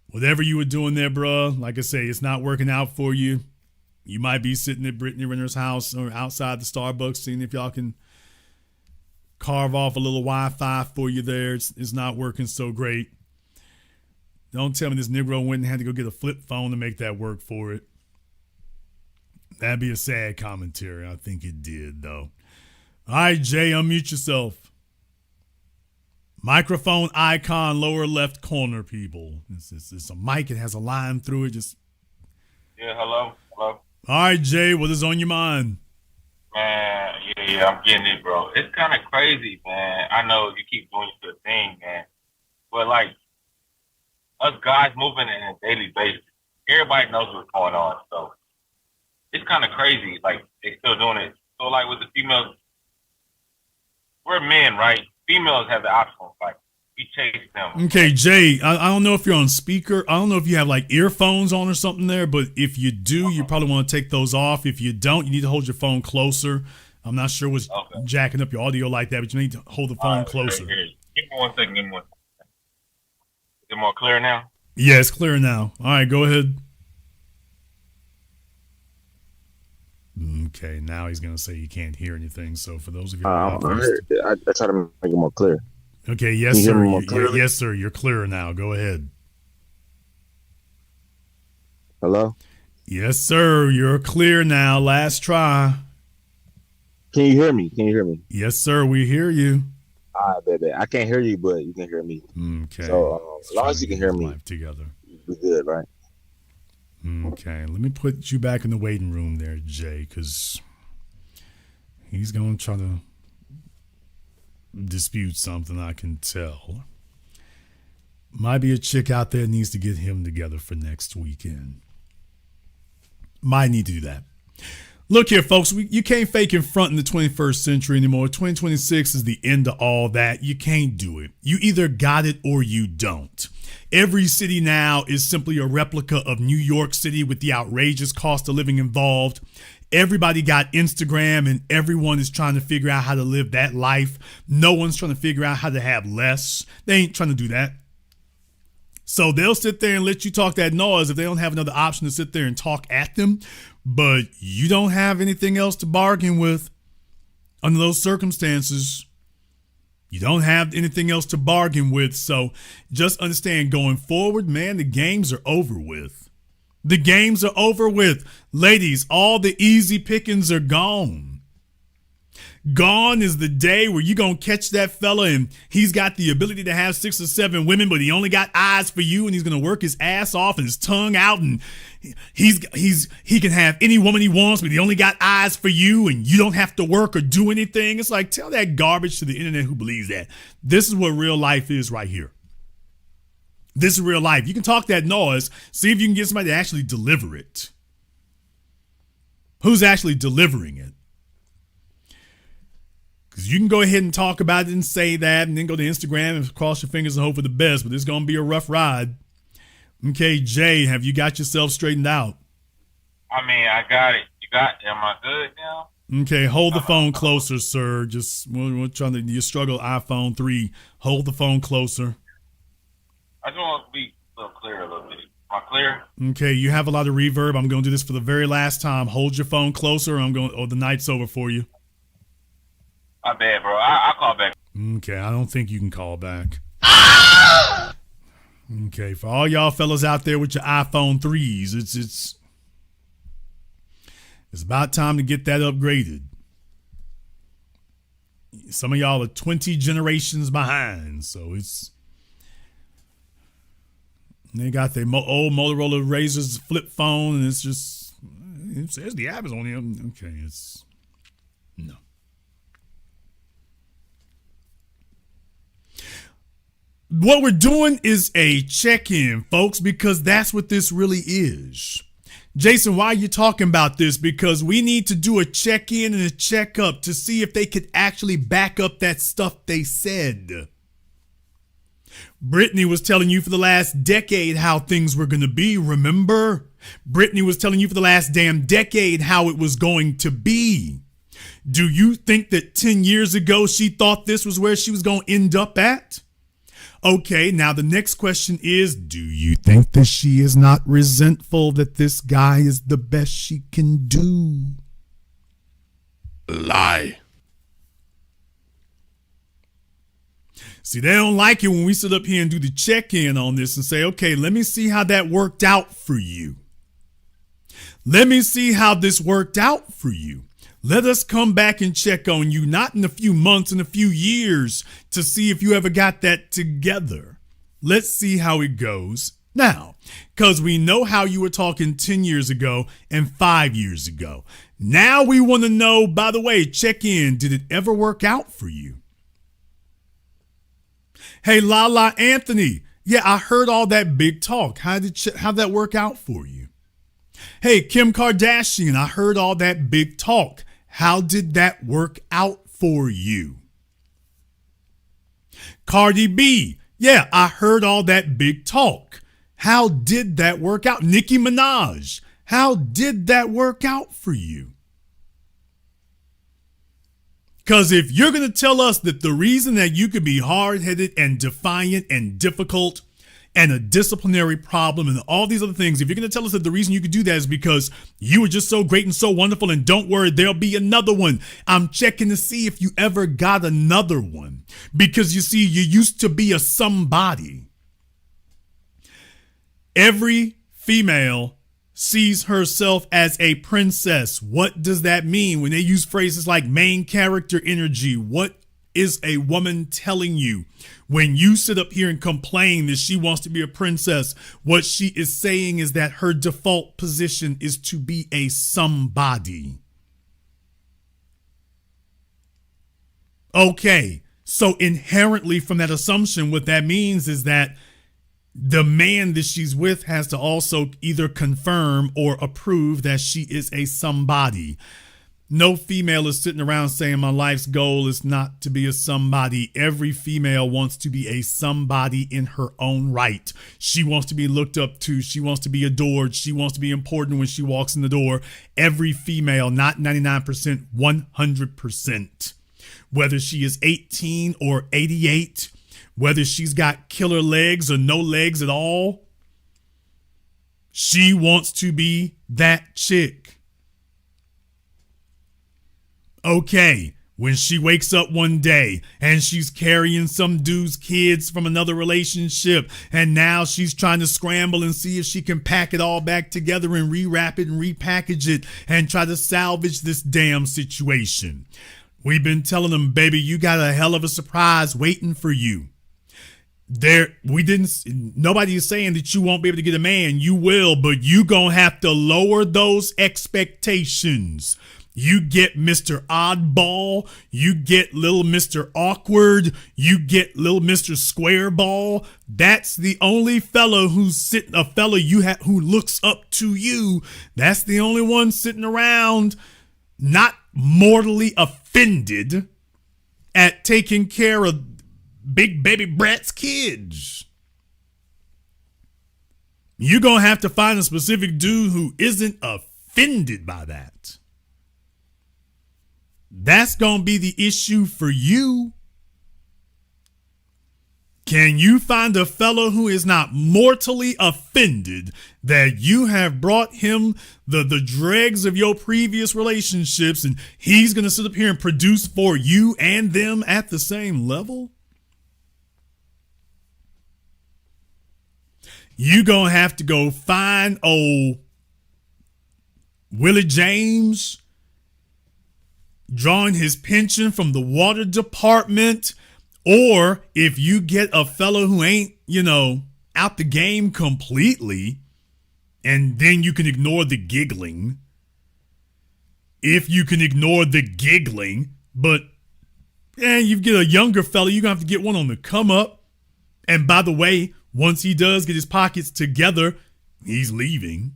Speaker 1: whatever you were doing there, bro, like I say, it's not working out for you. You might be sitting at Brittany Renner's house or outside the Starbucks, seeing if y'all can carve off a little Wi-Fi for you there. It's not working so great. Don't tell me this Negro went and had to go get a flip phone to make that work for it. That'd be a sad commentary. I think it did, though. All right, Jay, unmute yourself. Microphone icon, lower left corner, people. It's a mic. It has a line through it.
Speaker 10: Yeah, hello.
Speaker 1: All right, Jay, what is on your mind?
Speaker 10: Man, yeah, I'm getting it, bro. It's kind of crazy, man. I know you keep doing your thing, man. But, like, us guys moving in a daily basis, everybody knows what's going on. So, it's kind of crazy. Like, they still doing it. So, like, with the females, we're men, right? Females have the option. Like, we chase them.
Speaker 1: Okay, Jay, I don't know if you're on speaker. I don't know if you have, like, earphones on or something there. But if you do, you probably want to take those off. If you don't, you need to hold your phone closer. I'm not sure what's jacking up your audio like that, but you need to hold the phone closer.
Speaker 10: Give me 1 second. Is it more clear now?
Speaker 1: Yeah, it's clear now. All right, go ahead. Okay, now he's going to say he can't hear anything. So for those of you
Speaker 11: I try to make it more clear.
Speaker 1: Okay, yes, sir. Yes, sir. You're clearer now. Go ahead.
Speaker 11: Hello?
Speaker 1: Yes, sir. You're clear now. Last try.
Speaker 11: Can you hear me?
Speaker 1: Yes, sir. We hear you.
Speaker 11: All right, baby. I can't hear you, but you can hear me.
Speaker 1: Okay.
Speaker 11: So as long as you can hear me,
Speaker 1: together,
Speaker 11: we're good, right?
Speaker 1: Okay. Let me put you back in the waiting room there, Jay, because he's going to try to dispute something, I can tell. Might be a chick out there that needs to get him together for next weekend. Might need to do that. Look here, folks, you can't fake in front in the 21st century anymore. 2026 is the end of all that. You can't do it. You either got it or you don't. Every city now is simply a replica of New York City with the outrageous cost of living involved. Everybody got Instagram and everyone is trying to figure out how to live that life. No one's trying to figure out how to have less. They ain't trying to do that. So they'll sit there and let you talk that noise if they don't have another option to sit there and talk at them. But you don't have anything else to bargain with under those circumstances. You don't have anything else to bargain with. So just understand going forward, man, the games are over with. The games are over with. Ladies, all the easy pickings are gone. Gone is the day where you're going to catch that fella and he's got the ability to have 6 or 7 women, but he only got eyes for you and he's going to work his ass off and his tongue out and he can have any woman he wants, but he only got eyes for you and you don't have to work or do anything. It's like, tell that garbage to the internet who believes that. This is what real life is right here. This is real life. You can talk that noise, see if you can get somebody to actually deliver it. Who's actually delivering it? Because you can go ahead and talk about it and say that and then go to Instagram and cross your fingers and hope for the best, but it's going to be a rough ride. Okay, Jay, have you got yourself straightened out?
Speaker 10: I mean, I got it. You got it. Am I good now?
Speaker 1: Okay, hold the phone closer, sir. We're trying to, you struggle iPhone 3. Hold the phone closer.
Speaker 10: I just want to be a little clear a little bit. Am I clear?
Speaker 1: Okay, you have a lot of reverb. I'm going to do this for the very last time. Hold your phone closer or the night's over for you.
Speaker 10: My bad, bro. I'll call back.
Speaker 1: Okay, I don't think you can call back. Okay, for all y'all fellas out there with your iPhone 3s, it's about time to get that upgraded. some of y'all are 20 generations behind. So they got their old Motorola Razrs flip phone, and it's just, it says the app is on here. Okay, no. What we're doing is a check-in, folks, because that's what this really is. Jason, why are you talking about this? Because we need to do a check-in and a check-up to see if they could actually back up that stuff they said. Brittany was telling you for the last decade how things were going to be, remember? Brittany was telling you for the last damn decade how it was going to be. Do you think that 10 years ago she thought this was where she was going to end up at? Okay, now the next question is, do you think that she is not resentful that this guy is the best she can do?
Speaker 3: Lie.
Speaker 1: See, they don't like it when we sit up here and do the check-in on this and say, okay, let me see how that worked out for you. Let me see how this worked out for you. Let us come back and check on you, not in a few months, in a few years, to see if you ever got that together. Let's see how it goes now, because we know how you were talking 10 years ago and 5 years ago. Now we want to know, by the way, check in. Did it ever work out for you? Hey, Lala Anthony. Yeah, I heard all that big talk. How'd that work out for you? Hey, Kim Kardashian. I heard all that big talk. How did that work out for you? Cardi B. Yeah, I heard all that big talk. How did that work out? Nicki Minaj. How did that work out for you? Because if you're going to tell us that the reason that you could be hard-headed and defiant and difficult and a disciplinary problem and all these other things, if you're going to tell us that the reason you could do that is because you were just so great and so wonderful, and don't worry, there'll be another one. I'm checking to see if you ever got another one, because you see, you used to be a somebody. Every female sees herself as a princess. What does that mean when they use phrases like main character energy? What is a woman telling you when you sit up here and complain that she wants to be a princess? What she is saying is that her default position is to be a somebody. Okay, so inherently from that assumption, what that means is that the man that she's with has to also either confirm or approve that she is a somebody. No female is sitting around saying my life's goal is not to be a somebody. Every female wants to be a somebody in her own right. She wants to be looked up to. She wants to be adored. She wants to be important when she walks in the door. Every female, not 99%, 100%. Whether she is 18 or 88, whether she's got killer legs or no legs at all, she wants to be that chick. Okay, when she wakes up one day and she's carrying some dude's kids from another relationship, and now she's trying to scramble and see if she can pack it all back together and rewrap it and repackage it and try to salvage this damn situation. We've been telling them, baby, you got a hell of a surprise waiting for you. Nobody is saying that you won't be able to get a man. You will, but you gonna have to lower those expectations. You get Mr. Oddball, you get little Mr. Awkward, you get little Mr. Squareball. That's the only fellow who looks up to you. That's the only one sitting around not mortally offended at taking care of Big Baby Brat's kids. You're going to have to find a specific dude who isn't offended by that. That's going to be the issue for you. Can you find a fellow who is not mortally offended that you have brought him the dregs of your previous relationships, and he's going to sit up here and produce for you and them at the same level? You going to have to go find old Willie James drawing his pension from the water department, or if you get a fellow who ain't, out the game completely, and then you can ignore the giggling. If you can ignore the giggling, but you get a younger fella, you're going to have to get one on the come up. And by the way, once he does get his pockets together, he's leaving.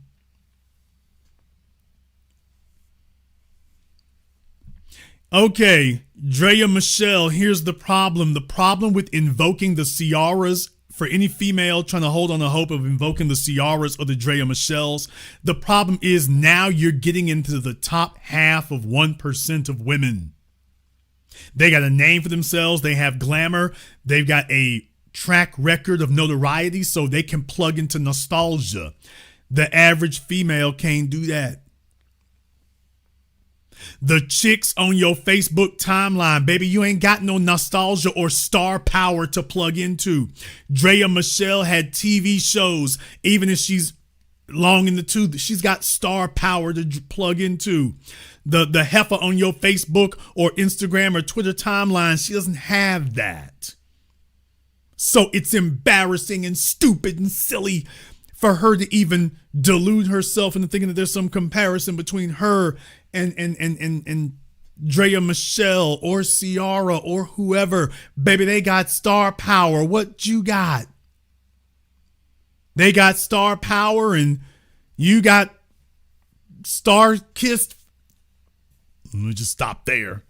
Speaker 1: Okay, Drea Michelle, here's the problem. The problem with invoking the Ciaras, for any female trying to hold on the hope of invoking the Ciaras or the Drea Michelles, the problem is now you're getting into the top half of 1% of women. They got a name for themselves. They have glamour. They've got a track record of notoriety, so they can plug into nostalgia. The average female can't do that. The chicks on your Facebook timeline, baby, you ain't got no nostalgia or star power to plug into. Drea Michelle had TV shows. Even if she's long in the tooth, she's got star power to plug into. The heifer on your Facebook or Instagram or Twitter timeline, she doesn't have that. So it's embarrassing and stupid and silly for her to even delude herself into thinking that there's some comparison between her and Drea Michelle or Ciara or whoever. Baby, they got star power. What you got? They got star power and you got star-kissed. Let me just stop there.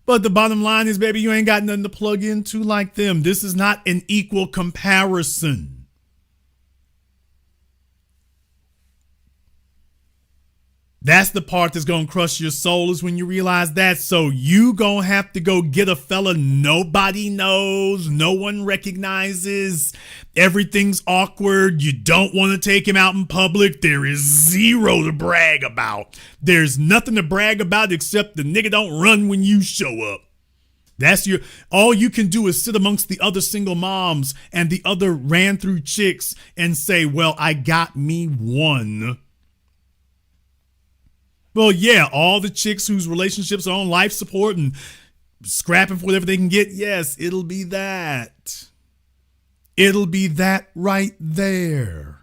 Speaker 1: But the bottom line is, baby, you ain't got nothing to plug into like them. This is not an equal comparison. That's the part that's going to crush your soul, is when you realize that. So you going to have to go get a fella nobody knows, no one recognizes. Everything's awkward. You don't want to take him out in public. There is zero to brag about. There's nothing to brag about except the nigga don't run when you show up. All you can do is sit amongst the other single moms and the other ran through chicks and say, well, I got me one. Well, yeah, all the chicks whose relationships are on life support and scrapping for whatever they can get, yes, it'll be that. It'll be that right there.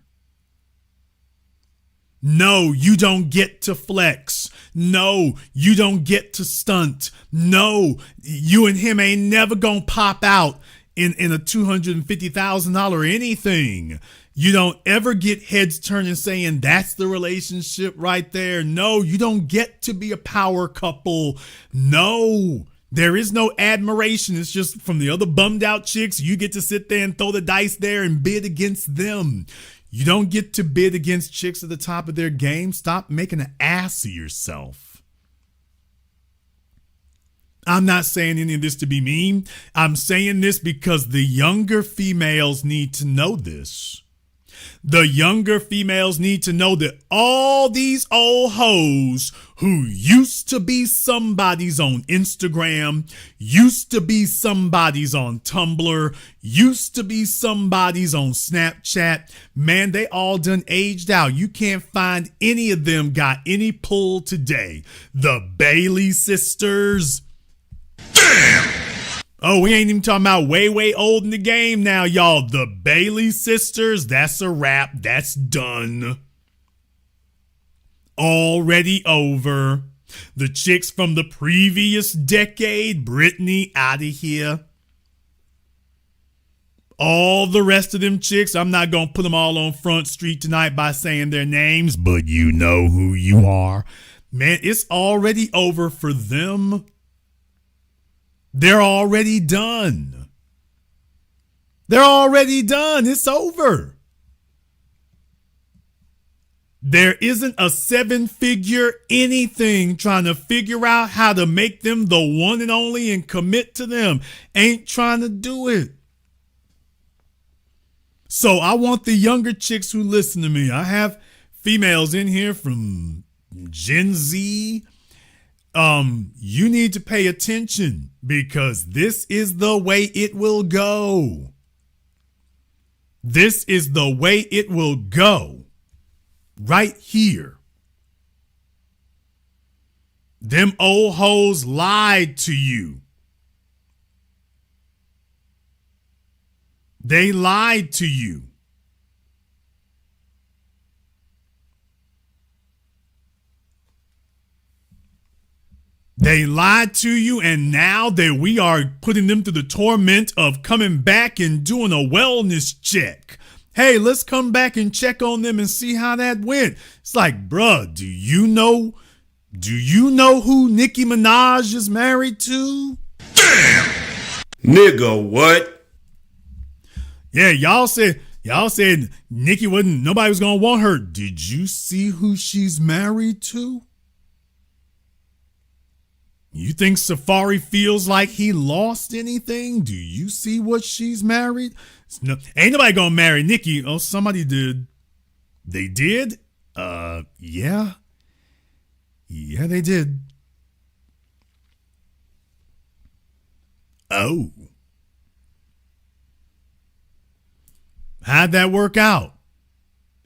Speaker 1: No, you don't get to flex. No, you don't get to stunt. No, you and him ain't never gonna pop out in a $250,000 anything. You don't ever get heads turning saying that's the relationship right there. No, you don't get to be a power couple. No, there is no admiration. It's just from the other bummed out chicks. You get to sit there and throw the dice there and bid against them. You don't get to bid against chicks at the top of their game. Stop making an ass of yourself. I'm not saying any of this to be mean. I'm saying this because the younger females need to know this. The younger females need to know that all these old hoes who used to be somebody's on Instagram, used to be somebody's on Tumblr, used to be somebody's on Snapchat, man, they all done aged out. You can't find any of them got any pull today. The Bailey sisters.
Speaker 3: Damn!
Speaker 1: Oh, we ain't even talking about way old in the game now, y'all. The Bailey sisters, that's a wrap. That's done. Already over. The chicks from the previous decade, Brittany, out of here. All the rest of them chicks, I'm not going to put them all on Front Street tonight by saying their names, but you know who you are. Man, it's already over for them. They're already done. They're already done. It's over. There isn't a 7-figure anything trying to figure out how to make them the one and only and commit to them. Ain't trying to do it. So I want the younger chicks who listen to me. I have females in here from Gen Z. You need to pay attention because this is the way it will go. This is the way it will go right here. Them old hoes lied to you. They lied to you. They lied to you, and now that we are putting them through the torment of coming back and doing a wellness check. Hey, let's come back and check on them and see how that went. It's like, bruh, do you know who Nicki Minaj is married to?
Speaker 3: Damn! Nigga, what?
Speaker 1: Yeah, y'all said Nicki nobody was gonna want her. Did you see who she's married to? You think Safari feels like he lost anything? Do you see what she's married? No, ain't nobody gonna marry Nicki. Oh, somebody did. They did? Yeah. Yeah, they did. Oh. How'd that work out?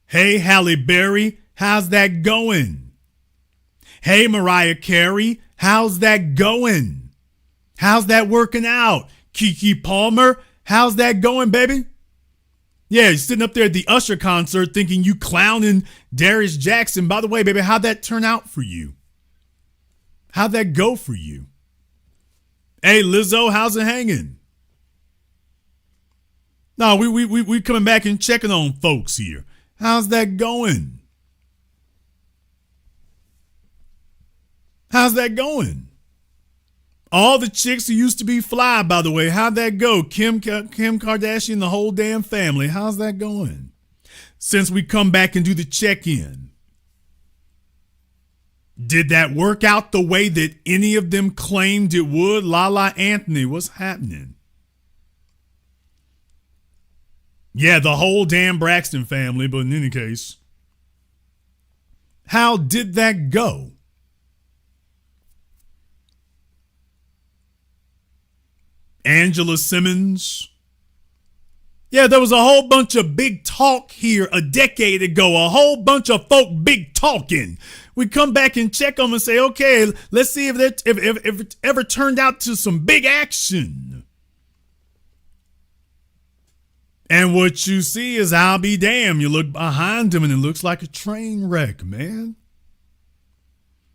Speaker 1: Hey, Halle Berry, how's that going? Hey, Mariah Carey, how's that going? How's that working out? Keke Palmer, how's that going, baby? Yeah, you're sitting up there at the Usher concert thinking you clowning Darius Jackson. By the way, baby, how'd that turn out for you? How'd that go for you? Hey, Lizzo, how's it hanging? No, we coming back and checking on folks here. How's that going? How's that going? All the chicks who used to be fly, by the way, how'd that go? Kim Kardashian, the whole damn family, how's that going? Since we come back and do the check-in. Did that work out the way that any of them claimed it would? Lala Anthony, what's happening? Yeah, the whole damn Braxton family, but in any case. How did that go? Angela Simmons. Yeah, there was a whole bunch of big talk here a decade ago. A whole bunch of folk big talking. We come back and check them and say, okay, let's see if it ever turned out to some big action. And what you see is, I'll be damned, you look behind them and it looks like a train wreck, man.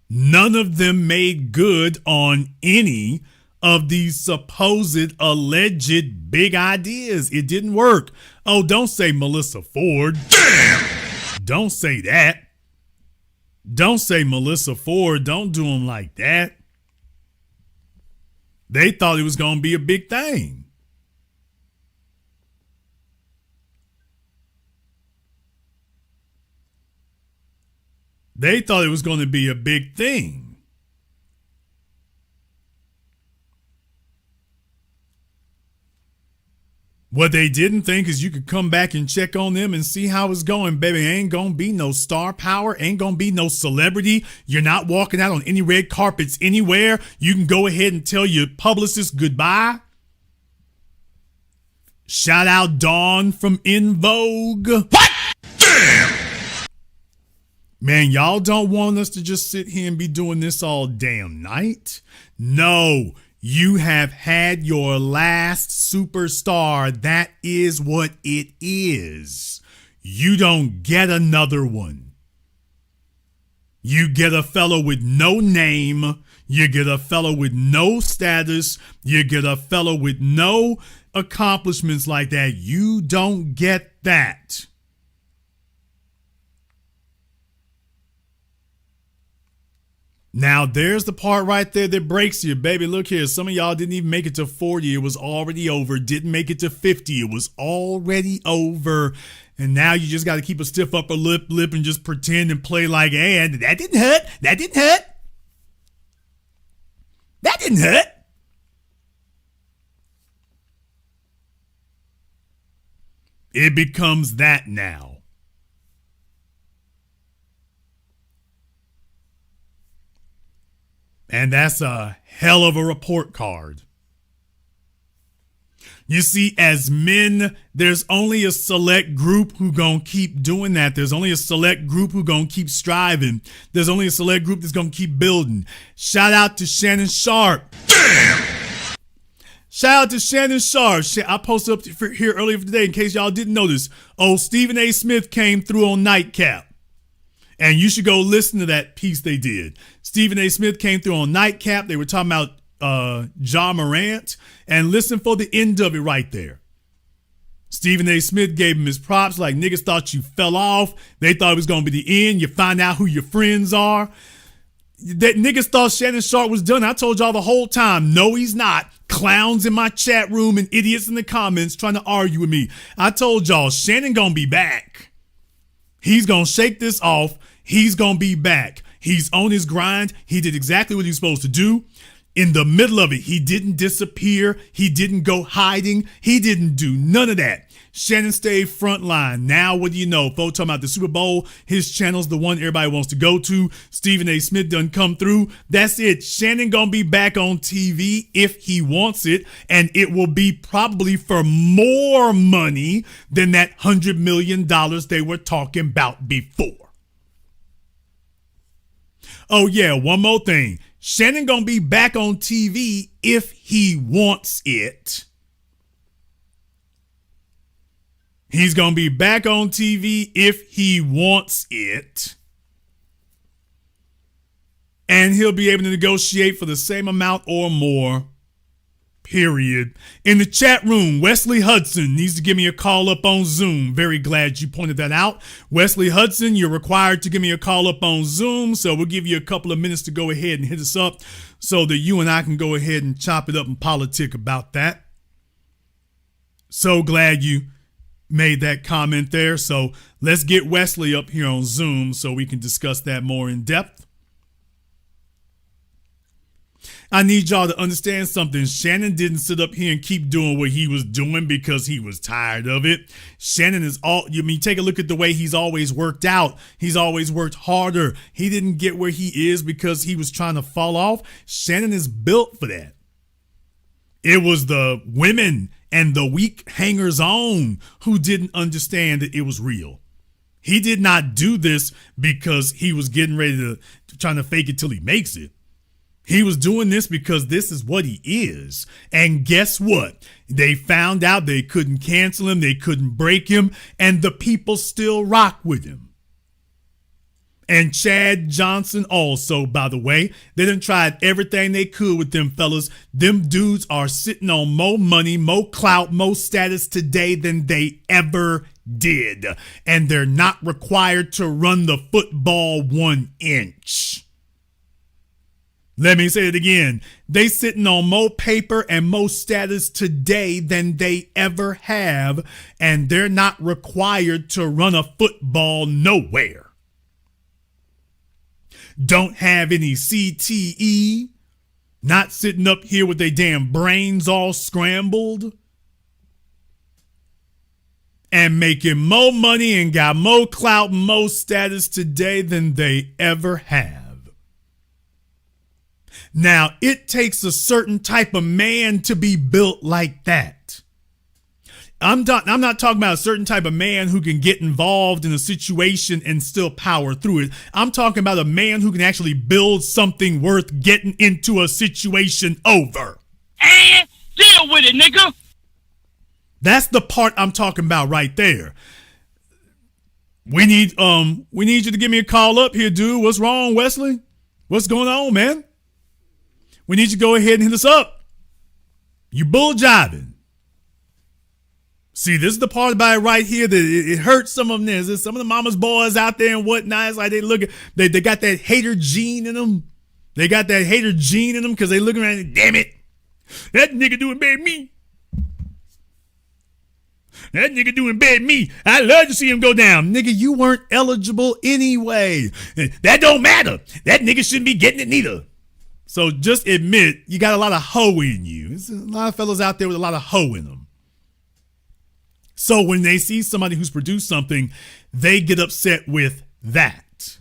Speaker 1: None of them made good on any of these supposed alleged big ideas. It didn't work. Oh, don't say Melissa Ford.
Speaker 3: Damn!
Speaker 1: Don't say that. Don't say Melissa Ford. Don't do them like that. They thought it was going to be a big thing. They thought it was going to be a big thing. What they didn't think is you could come back and check on them and see how it's going, baby. Ain't going to be no star power. Ain't going to be no celebrity. You're not walking out on any red carpets anywhere. You can go ahead and tell your publicist goodbye. Shout out Dawn from In Vogue.
Speaker 3: What? Damn!
Speaker 1: Man, y'all don't want us to just sit here and be doing this all damn night. No, you have had your last superstar. That is what it is. You don't get another one. You get a fellow with no name. You get a fellow with no status. You get a fellow with no accomplishments like that. You don't get that. Now, there's the part right there that breaks you, baby. Look here. Some of y'all didn't even make it to 40. It was already over. Didn't make it to 50. It was already over. And now you just got to keep a stiff upper lip and just pretend and play like, hey, that didn't hurt. That didn't hurt. That didn't hurt. It becomes that now. And that's a hell of a report card. You see, as men, there's only a select group who gonna keep doing that. There's only a select group who gonna keep striving. There's only a select group that's gonna keep building. Shout out to Shannon Sharpe.
Speaker 3: Damn!
Speaker 1: Shout out to Shannon Sharpe. I posted up here earlier today in case y'all didn't notice. Old Stephen A. Smith came through on Nightcap. And you should go listen to that piece they did. Stephen A. Smith came through on Nightcap. They were talking about Ja Morant, and listen for the end of it right there. Stephen A. Smith gave him his props, like niggas thought you fell off. They thought it was going to be the end. You find out who your friends are. That niggas thought Shannon Sharpe was done. I told y'all the whole time, no, he's not. Clowns in my chat room and idiots in the comments trying to argue with me. I told y'all, Shannon going to be back. He's going to shake this off. He's going to be back. He's on his grind. He did exactly what he was supposed to do. In the middle of it, he didn't disappear. He didn't go hiding. He didn't do none of that. Shannon stayed frontline. Now, what do you know? Folks talking about the Super Bowl. His channel's the one everybody wants to go to. Stephen A. Smith done come through. That's it. Shannon gonna be back on TV if he wants it. And it will be probably for more money than that $100 million they were talking about before. Oh, yeah. One more thing. Shannon gonna be back on TV if he wants it. He's gonna be back on TV if he wants it. And he'll be able to negotiate for the same amount or more. Period. In the chat room, Wesley Hudson needs to give me a call up on Zoom. Very glad you pointed that out. Wesley Hudson, you're required to give me a call up on Zoom. So we'll give you a couple of minutes to go ahead and hit us up so that you and I can go ahead and chop it up and politic about that. So glad you made that comment there. So let's get Wesley up here on Zoom so we can discuss that more in depth. I need y'all to understand something. Shannon didn't sit up here and keep doing what he was doing because he was tired of it. Shannon is take a look at the way he's always worked out. He's always worked harder. He didn't get where he is because he was trying to fall off. Shannon is built for that. It was the women and the weak hangers on who didn't understand that it was real. He did not do this because he was getting ready to trying to fake it till he makes it. He was doing this because this is what he is. And guess what? They found out they couldn't cancel him. They couldn't break him. And the people still rock with him. And Chad Johnson also, by the way, they done tried everything they could with them fellas. Them dudes are sitting on more money, more clout, more status today than they ever did. And they're not required to run the football 1 inch. Let me say it again. They sitting on more paper and more status today than they ever have, and they're not required to run a football nowhere. Don't have any CTE, not sitting up here with their damn brains all scrambled, and making more money and got more clout and more status today than they ever have. Now, it takes a certain type of man to be built like that. I'm not talking about a certain type of man who can get involved in a situation and still power through it. I'm talking about a man who can actually build something worth getting into a situation over.
Speaker 9: And deal with it, nigga.
Speaker 1: That's the part I'm talking about right there. We need you to give me a call up here, dude. What's wrong, Wesley? What's going on, man? We need you to go ahead and hit us up. You bull jiving. See, this is the part about it right here that it hurts some of them. There's some of the mama's boys out there and whatnot. It's like they got that hater gene in them. They got that hater gene in them because they look around and damn it, that nigga doing bad me. That nigga doing bad me. I love to see him go down. Nigga, you weren't eligible anyway. That don't matter. That nigga shouldn't be getting it neither. So just admit you got a lot of hoe in you. There's a lot of fellas out there with a lot of hoe in them. So when they see somebody who's produced something, they get upset with that.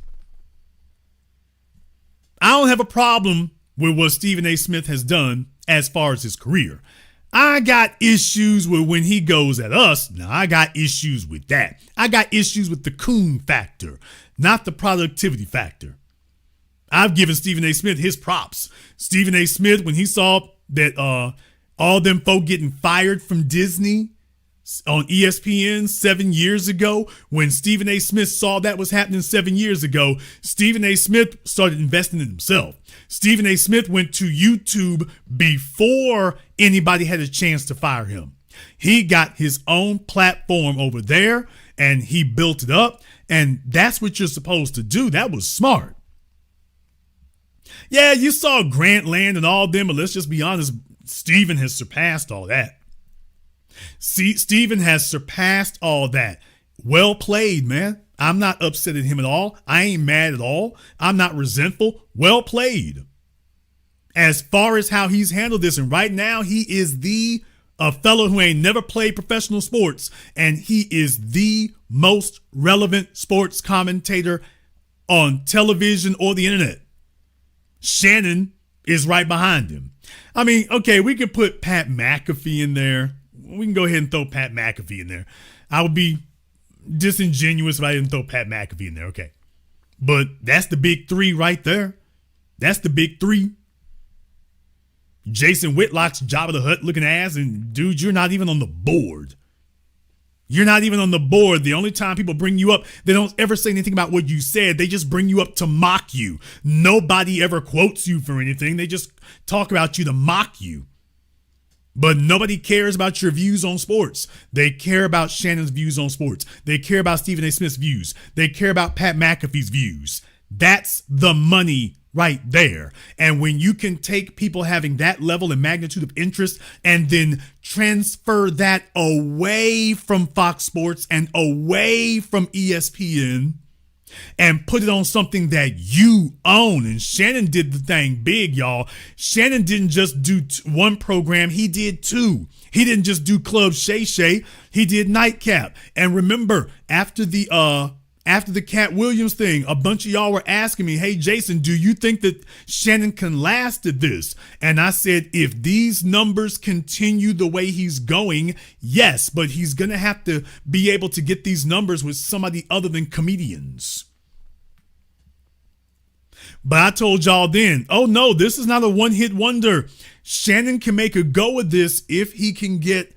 Speaker 1: I don't have a problem with what Stephen A. Smith has done as far as his career. I got issues with when he goes at us. Now, I got issues with that. I got issues with the coon factor, not the productivity factor. I've given Stephen A. Smith his props. Stephen A. Smith, when he saw that all them folk getting fired from Disney on ESPN 7 years ago, when Stephen A. Smith saw that was happening 7 years ago, Stephen A. Smith started investing in himself. Stephen A. Smith went to YouTube before anybody had a chance to fire him. He got his own platform over there and he built it up. And that's what you're supposed to do. That was smart. Yeah, you saw Grantland and all them, but let's just be honest, Stephen has surpassed all that. See, Stephen has surpassed all that. Well played, man. I'm not upset at him at all. I ain't mad at all. I'm not resentful. Well played. As far as how he's handled this, and right now he is a fellow who ain't never played professional sports, and he is the most relevant sports commentator on television or the internet. Shannon is right behind him. I mean, okay, we could put Pat McAfee in there. We can go ahead and throw Pat McAfee in there. I would be disingenuous if I didn't throw Pat McAfee in there. Okay. But that's the big three right there. That's the big three. Jason Whitlock's Jabba the Hutt looking ass, and dude, you're not even on the board. You're not even on the board. The only time people bring you up, they don't ever say anything about what you said. They just bring you up to mock you. Nobody ever quotes you for anything. They just talk about you to mock you. But nobody cares about your views on sports. They care about Shannon's views on sports. They care about Stephen A. Smith's views. They care about Pat McAfee's views. That's the money right there. And when you can take people having that level and magnitude of interest and then transfer that away from Fox Sports and away from ESPN and put it on something that you own. And Shannon did the thing big, y'all. Shannon didn't just do one program. He did two. He didn't just do Club Shay Shay. He did Nightcap. And remember, after the Cat Williams thing, a bunch of y'all were asking me, hey, Jason, do you think that Shannon can last at this? And I said, if these numbers continue the way he's going, yes, but he's going to have to be able to get these numbers with somebody other than comedians. But I told y'all then, oh no, this is not a one-hit wonder. Shannon can make a go of this if he can get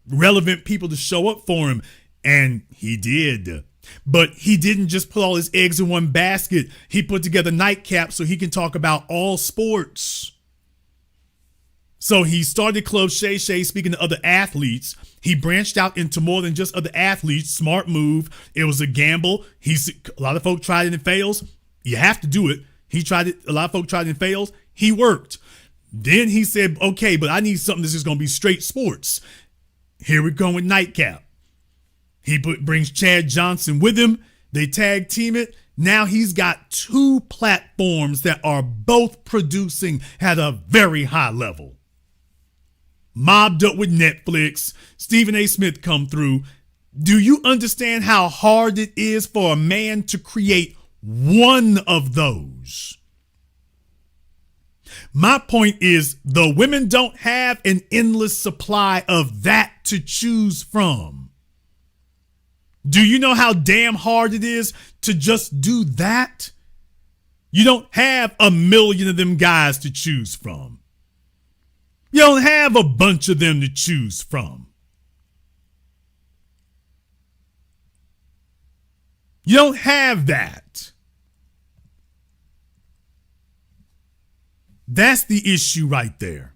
Speaker 1: relevant people to show up for him. And he did. But he didn't just put all his eggs in one basket. He put together Nightcap so he can talk about all sports. So he started Club Shay Shay speaking to other athletes. He branched out into more than just other athletes. Smart move. It was a gamble. A lot of folk tried it and fails. You have to do it. He tried it. A lot of folk tried it and fails. He worked. Then he said, okay, but I need something that's just going to be straight sports. Here we go with Nightcap. He brings Chad Johnson with him. They tag team it. Now he's got two platforms that are both producing at a very high level. Mobbed up with Netflix. Stephen A. Smith come through. Do you understand how hard it is for a man to create one of those? My point is, the women don't have an endless supply of that to choose from. Do you know how damn hard it is to just do that? You don't have a million of them guys to choose from. You don't have a bunch of them to choose from. You don't have that. That's the issue right there.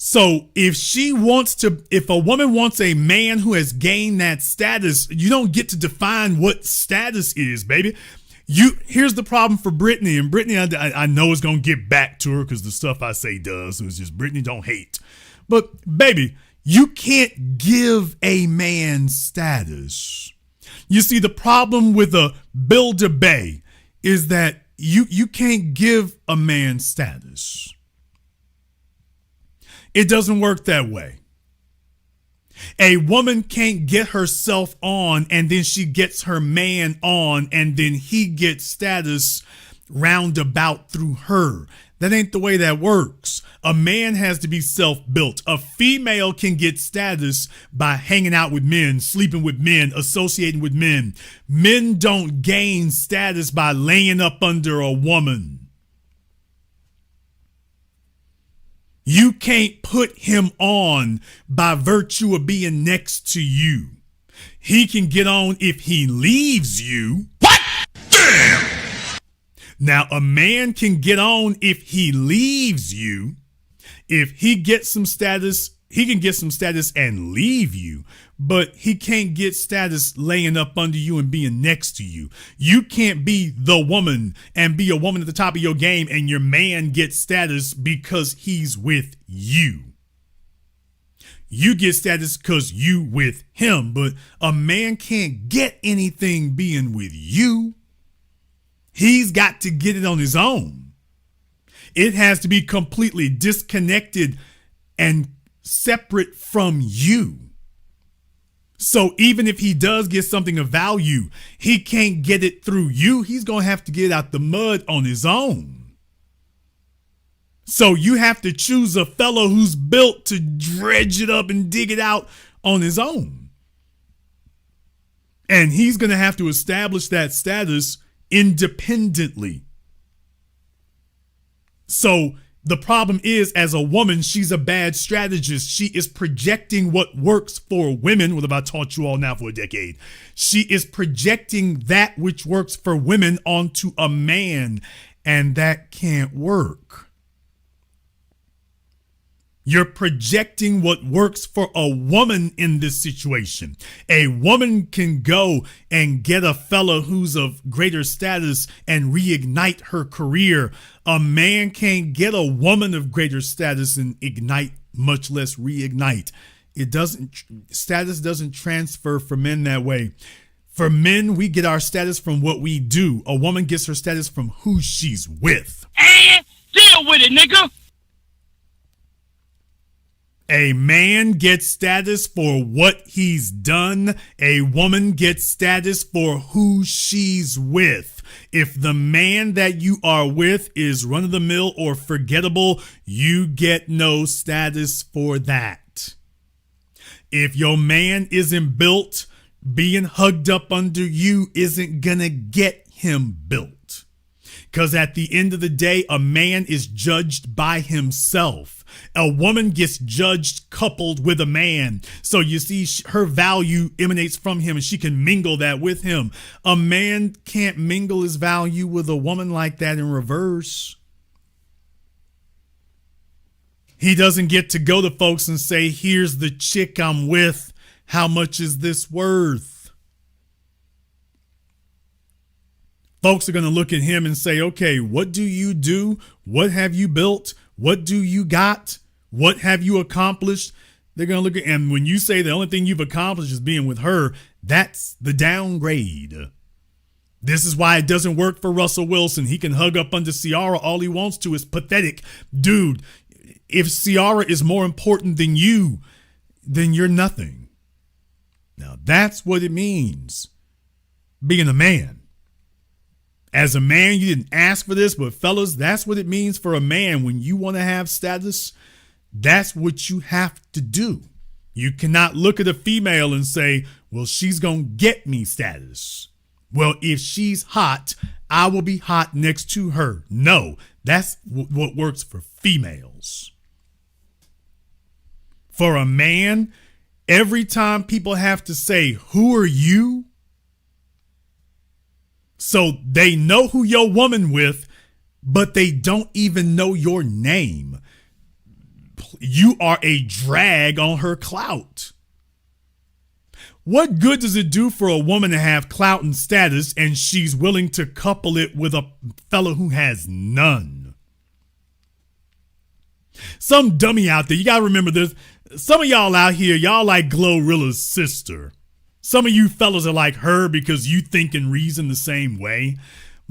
Speaker 1: So if a woman wants a man who has gained that status, you don't get to define what status is, baby. Here's the problem for Brittany, and Brittany, I know is going to get back to her because the stuff I say does. So it's just Brittany don't hate. But baby, you can't give a man status. You see, the problem with a Build-A-Bay is that you can't give a man status. It doesn't work that way. A woman can't get herself on and then she gets her man on and then he gets status roundabout through her. That ain't the way that works. A man has to be self-built. A female can get status by hanging out with men, sleeping with men, associating with men. Men don't gain status by laying up under a woman. You can't put him on by virtue of being next to you. He can get on if he leaves you.
Speaker 3: What? Damn!
Speaker 1: Now, a man can get on if he leaves you. If he gets some status, he can get some status and leave you, but he can't get status laying up under you and being next to you. You can't be the woman and be a woman at the top of your game and your man gets status because he's with you. You get status because you with him, but a man can't get anything being with you. He's got to get it on his own. It has to be completely disconnected and separate from you. So even if he does get something of value, he can't get it through you. He's going to have to get out the mud on his own. So you have to choose a fellow who's built to dredge it up and dig it out on his own. And he's going to have to establish that status independently. So the problem is, as a woman, she's a bad strategist. She is projecting what works for women. What have I taught you all now for a decade? She is projecting that which works for women onto a man, and that can't work. You're projecting what works for a woman in this situation. A woman can go and get a fella who's of greater status and reignite her career. A man can't get a woman of greater status and ignite, much less reignite. Status doesn't transfer for men that way. For men, we get our status from what we do. A woman gets her status from who she's with.
Speaker 9: And deal with it, nigga.
Speaker 1: A man gets status for what he's done. A woman gets status for who she's with. If the man that you are with is run-of-the-mill or forgettable, you get no status for that. If your man isn't built, being hugged up under you isn't gonna get him built. Because at the end of the day, a man is judged by himself. A woman gets judged coupled with a man. So you see, her value emanates from him and she can mingle that with him. A man can't mingle his value with a woman like that in reverse. He doesn't get to go to folks and say, here's the chick I'm with. How much is this worth? Folks are going to look at him and say, okay, what do you do? What have you built? What do you got? What have you accomplished? They're going to look at, and when you say the only thing you've accomplished is being with her, that's the downgrade. This is why it doesn't work for Russell Wilson. He can hug up under Ciara all he wants to. It's pathetic. Dude, if Ciara is more important than you, then you're nothing. Now, that's what it means, being a man. As a man, you didn't ask for this, but fellas, that's what it means for a man. When you want to have status, that's what you have to do. You cannot look at a female and say, well, she's going to get me status. Well, if she's hot, I will be hot next to her. No, that's what works for females. For a man, every time people have to say, who are you? So they know who your woman with, but they don't even know your name. You are a drag on her clout. What good does it do for a woman to have clout and status and she's willing to couple it with a fellow who has none? Some dummy out there, you got to remember this. Some of y'all out here, y'all like Glorilla's sister. Some of you fellas are like her because you think and reason the same way.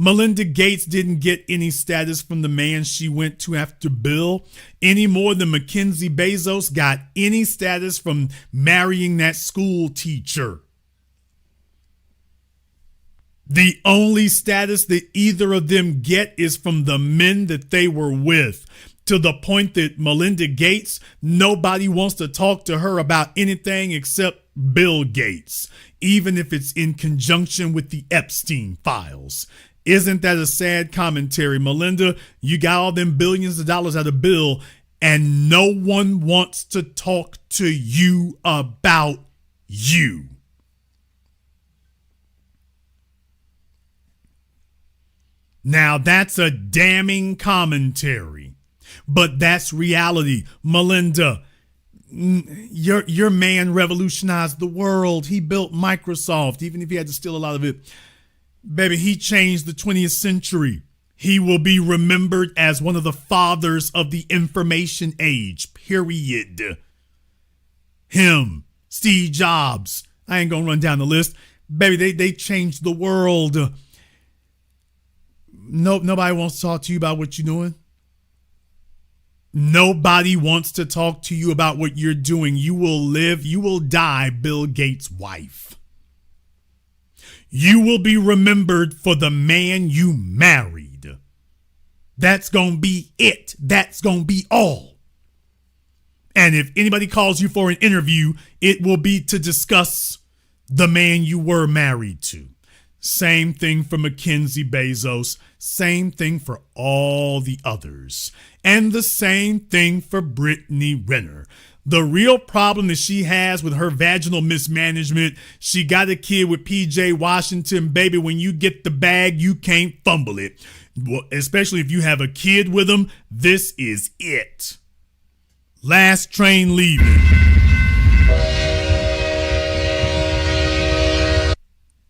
Speaker 1: Melinda Gates didn't get any status from the man she went to after Bill any more than Mackenzie Bezos got any status from marrying that school teacher. The only status that either of them get is from the men that they were with, to the point that Melinda Gates, nobody wants to talk to her about anything except Bill Gates, even if it's in conjunction with the Epstein files. Isn't that a sad commentary? Melinda, you got all them billions of dollars out of Bill, and no one wants to talk to you about you. Now that's a damning commentary, but that's reality. Melinda, your man revolutionized the world. He built Microsoft, even if he had to steal a lot of it. Baby, he changed the 20th century. He will be remembered as one of the fathers of the information age, period. Him, Steve Jobs. I ain't gonna run down the list. Baby, they changed the world. Nobody wants to talk to you about what you're doing. Nobody wants to talk to you about what you're doing. You will die Bill Gates' wife. You will be remembered for the man you married. That's going to be it. That's going to be all. And if anybody calls you for an interview, it will be to discuss the man you were married to. Same thing for Mackenzie Bezos. Same thing for all the others. And the same thing for Brittany Renner. The real problem that she has with her vaginal mismanagement, she got a kid with PJ Washington. Baby, when you get the bag, you can't fumble it. Well, especially if you have a kid with him, this is it. Last train leaving.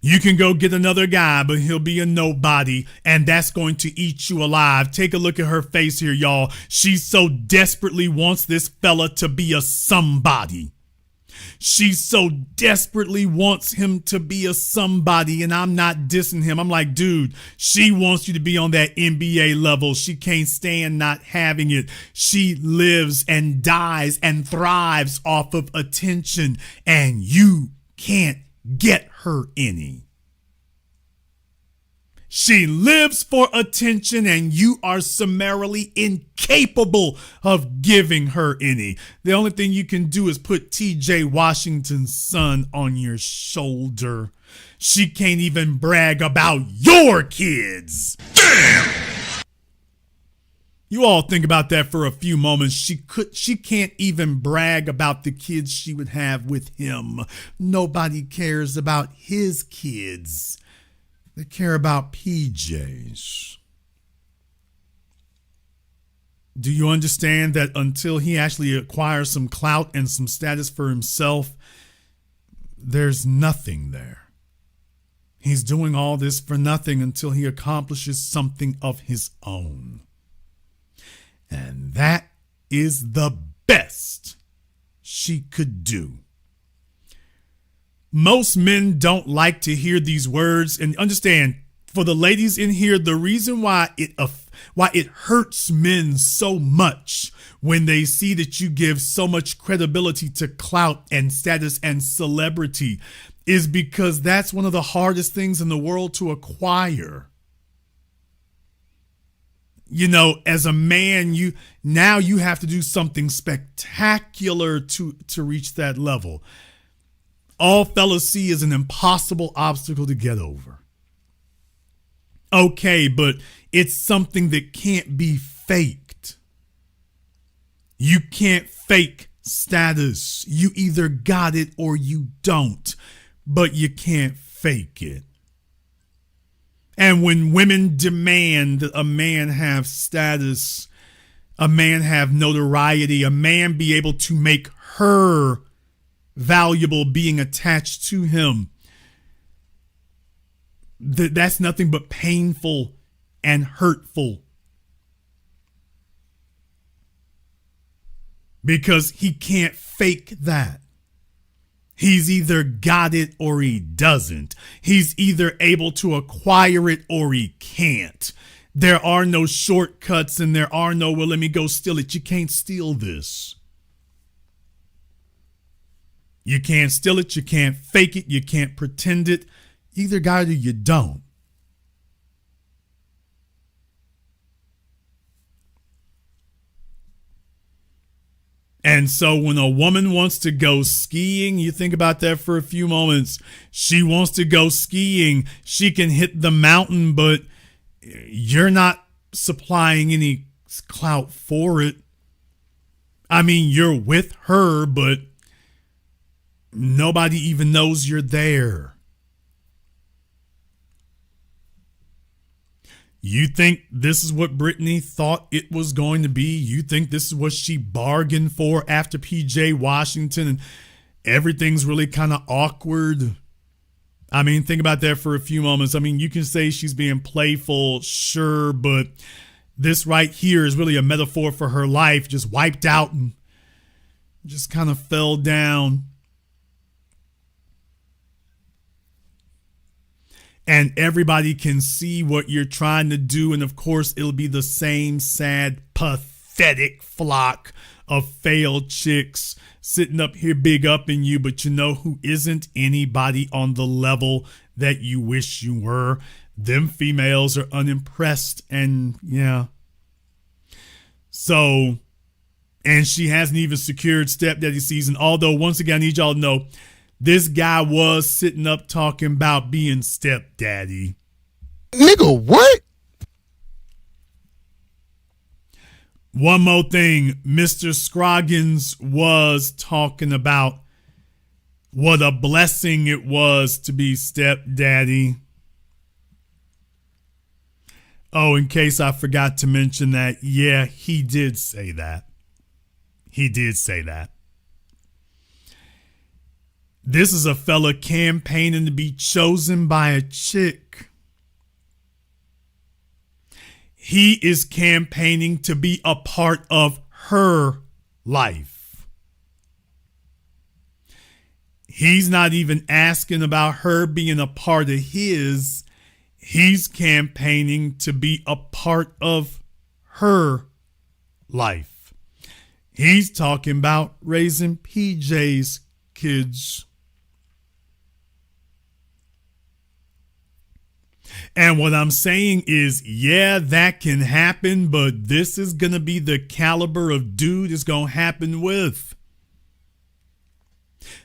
Speaker 1: You can go get another guy, but he'll be a nobody, and that's going to eat you alive. Take a look at her face here, y'all. She so desperately wants this fella to be a somebody. She so desperately wants him to be a somebody, and I'm not dissing him. I'm like, dude, she wants you to be on that NBA level. She can't stand not having it. She lives and dies and thrives off of attention, and you can't get her any. She lives for attention, and you are summarily incapable of giving her any. The only thing you can do is put TJ Washington's son on your shoulder. She can't even brag about your kids. Damn! You all think about that for a few moments. She can't even brag about the kids she would have with him. Nobody cares about his kids. They care about PJ's. Do you understand that until he actually acquires some clout and some status for himself, there's nothing there? He's doing all this for nothing until he accomplishes something of his own. And that is the best she could do. Most men don't like to hear these words, and understand, for the ladies in here, the reason why it hurts men so much when they see that you give so much credibility to clout and status and celebrity is because that's one of the hardest things in the world to acquire. You know, as a man, you have to do something spectacular to reach that level. All fellas see is an impossible obstacle to get over. Okay, but it's something that can't be faked. You can't fake status. You either got it or you don't, but you can't fake it. And when women demand that a man have status, a man have notoriety, a man be able to make her valuable being attached to him, that's nothing but painful and hurtful. Because he can't fake that. He's either got it or he doesn't. He's either able to acquire it or he can't. There are no shortcuts and there are no, well, let me go steal it. You can't steal this. You can't steal it. You can't fake it. You can't pretend it. You either got it or you don't. And so when a woman wants to go skiing, you think about that for a few moments. She wants to go skiing. She can hit the mountain, but you're not supplying any clout for it. I mean, you're with her, but nobody even knows you're there. You think this is what Brittany thought it was going to be? You think this is what she bargained for after PJ Washington and everything's really kind of awkward? I mean, think about that for a few moments. I mean, you can say she's being playful, sure, but this right here is really a metaphor for her life, just wiped out and just kind of fell down. And everybody can see what you're trying to do. And of course, it'll be the same sad, pathetic flock of failed chicks sitting up here big up in you. But you know who isn't? Anybody on the level that you wish you were. Them females are unimpressed. And yeah. So, and she hasn't even secured Stepdaddy season. Although, once again, I need y'all to know, this guy was sitting up talking about being stepdaddy.
Speaker 12: Nigga, what?
Speaker 1: One more thing. Mr. Scroggins was talking about what a blessing it was to be stepdaddy. Oh, in case I forgot to mention that, yeah, he did say that. He did say that. This is a fella campaigning to be chosen by a chick. He is campaigning to be a part of her life. He's not even asking about her being a part of his. He's campaigning to be a part of her life. He's talking about raising PJ's kids. And what I'm saying is, yeah, that can happen, but this is going to be the caliber of dude it's going to happen with.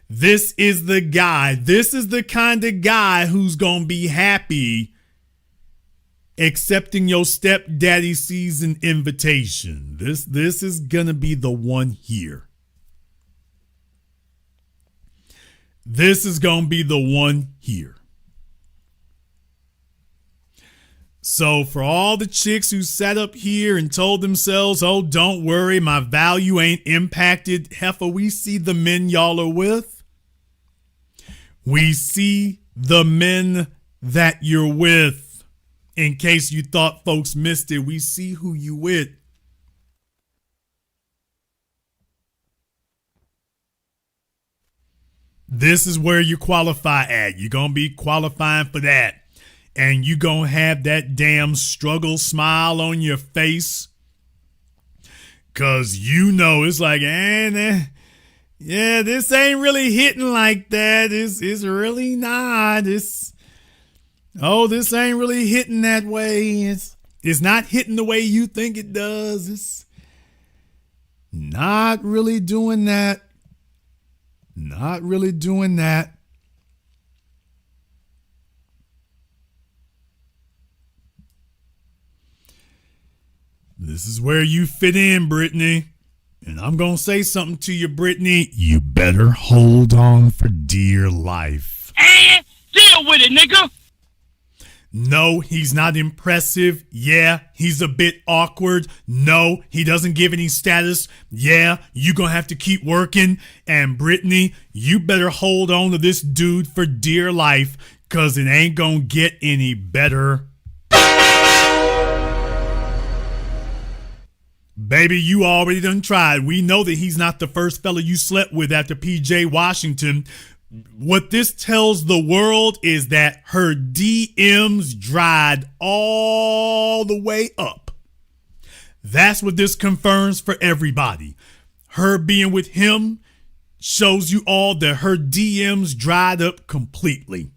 Speaker 1: This is the guy. This is the kind of guy who's going to be happy accepting your stepdaddy season invitation. This is going to be the one here. This is going to be the one here. So for all the chicks who sat up here and told themselves, oh, don't worry, my value ain't impacted. Heifer, we see the men y'all are with. We see the men that you're with. In case you thought folks missed it, we see who you with. This is where you qualify at. You're going to be qualifying for that. And you going to have that damn struggle smile on your face. Because you know it's like, yeah, this ain't really hitting like that. It's really not. This ain't really hitting that way. It's not hitting the way you think it does. It's not really doing that. Not really doing that. This is where you fit in, Brittany. And I'm going to say something to you, Brittany. You better hold on for dear life.
Speaker 9: And deal with it, nigga.
Speaker 1: No, he's not impressive. Yeah, he's a bit awkward. No, he doesn't give any status. Yeah, you gonna have to keep working. And Brittany, you better hold on to this dude for dear life, cause it ain't gonna get any better. Baby, you already done tried. We know that he's not the first fella you slept with after PJ Washington, What this tells the world is that her DMs dried all the way up. That's what this confirms for everybody. Her being with him shows you all that her DMs dried up completely.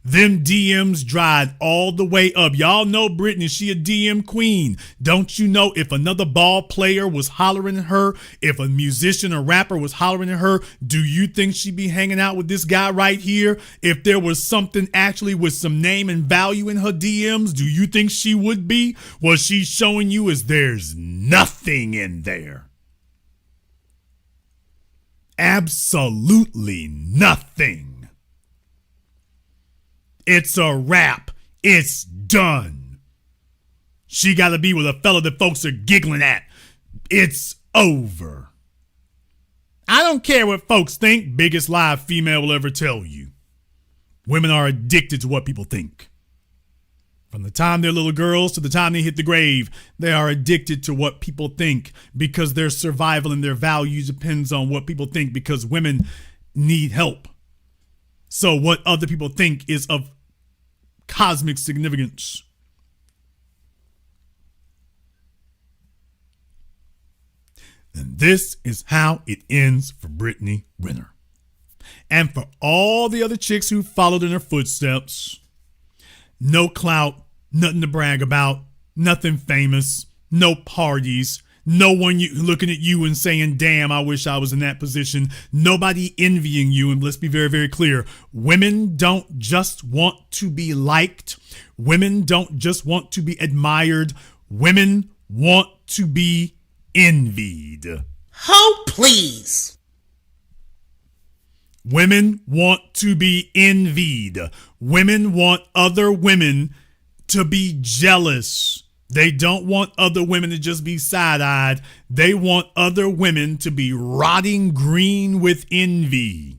Speaker 1: Them DMs dried all the way up. Y'all know Brittany, she a DM queen. Don't you know if another ball player was hollering at her, if a musician or rapper was hollering at her, do you think she'd be hanging out with this guy right here? If there was something actually with some name and value in her DMs, do you think she would be? What she's showing you is there's nothing in there. Absolutely nothing. It's a wrap. It's done. She got to be with a fella that folks are giggling at. It's over. I don't care what folks think. Biggest lie a female will ever tell you. Women are addicted to what people think. From the time they're little girls to the time they hit the grave, they are addicted to what people think because their survival and their value depends on what people think because women need help. So what other people think is of cosmic significance. And this is how it ends for Brittany Renner. And for all the other chicks who followed in her footsteps, no clout, nothing to brag about, nothing famous, no parties, no one looking at you and saying, damn, I wish I was in that position. Nobody envying you. And let's be very, very clear. Women don't just want to be liked. Women don't just want to be admired. Women want to be envied.
Speaker 13: Oh, please.
Speaker 1: Women want to be envied. Women want other women to be jealous. They don't want other women to just be side-eyed. They want other women to be rotting green with envy.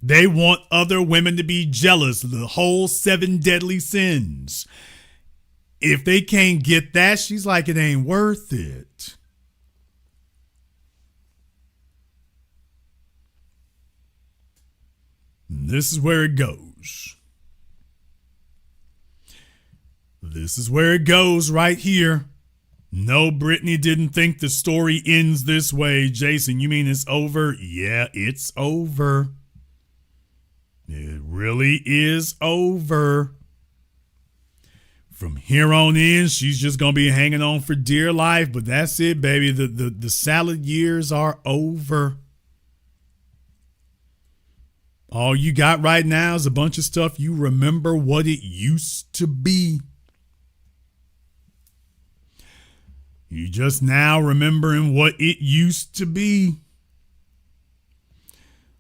Speaker 1: They want other women to be jealous. The whole 7 deadly sins. If they can't get that, she's like, it ain't worth it. And this is where it goes. This is where it goes right here. No, Brittany didn't think the story ends this way. Jason, you mean it's over? Yeah, it's over. It really is over. From here on in, she's just going to be hanging on for dear life. But that's it, baby. The salad years are over. All you got right now is a bunch of stuff you remember what it used to be. You just now remembering what it used to be.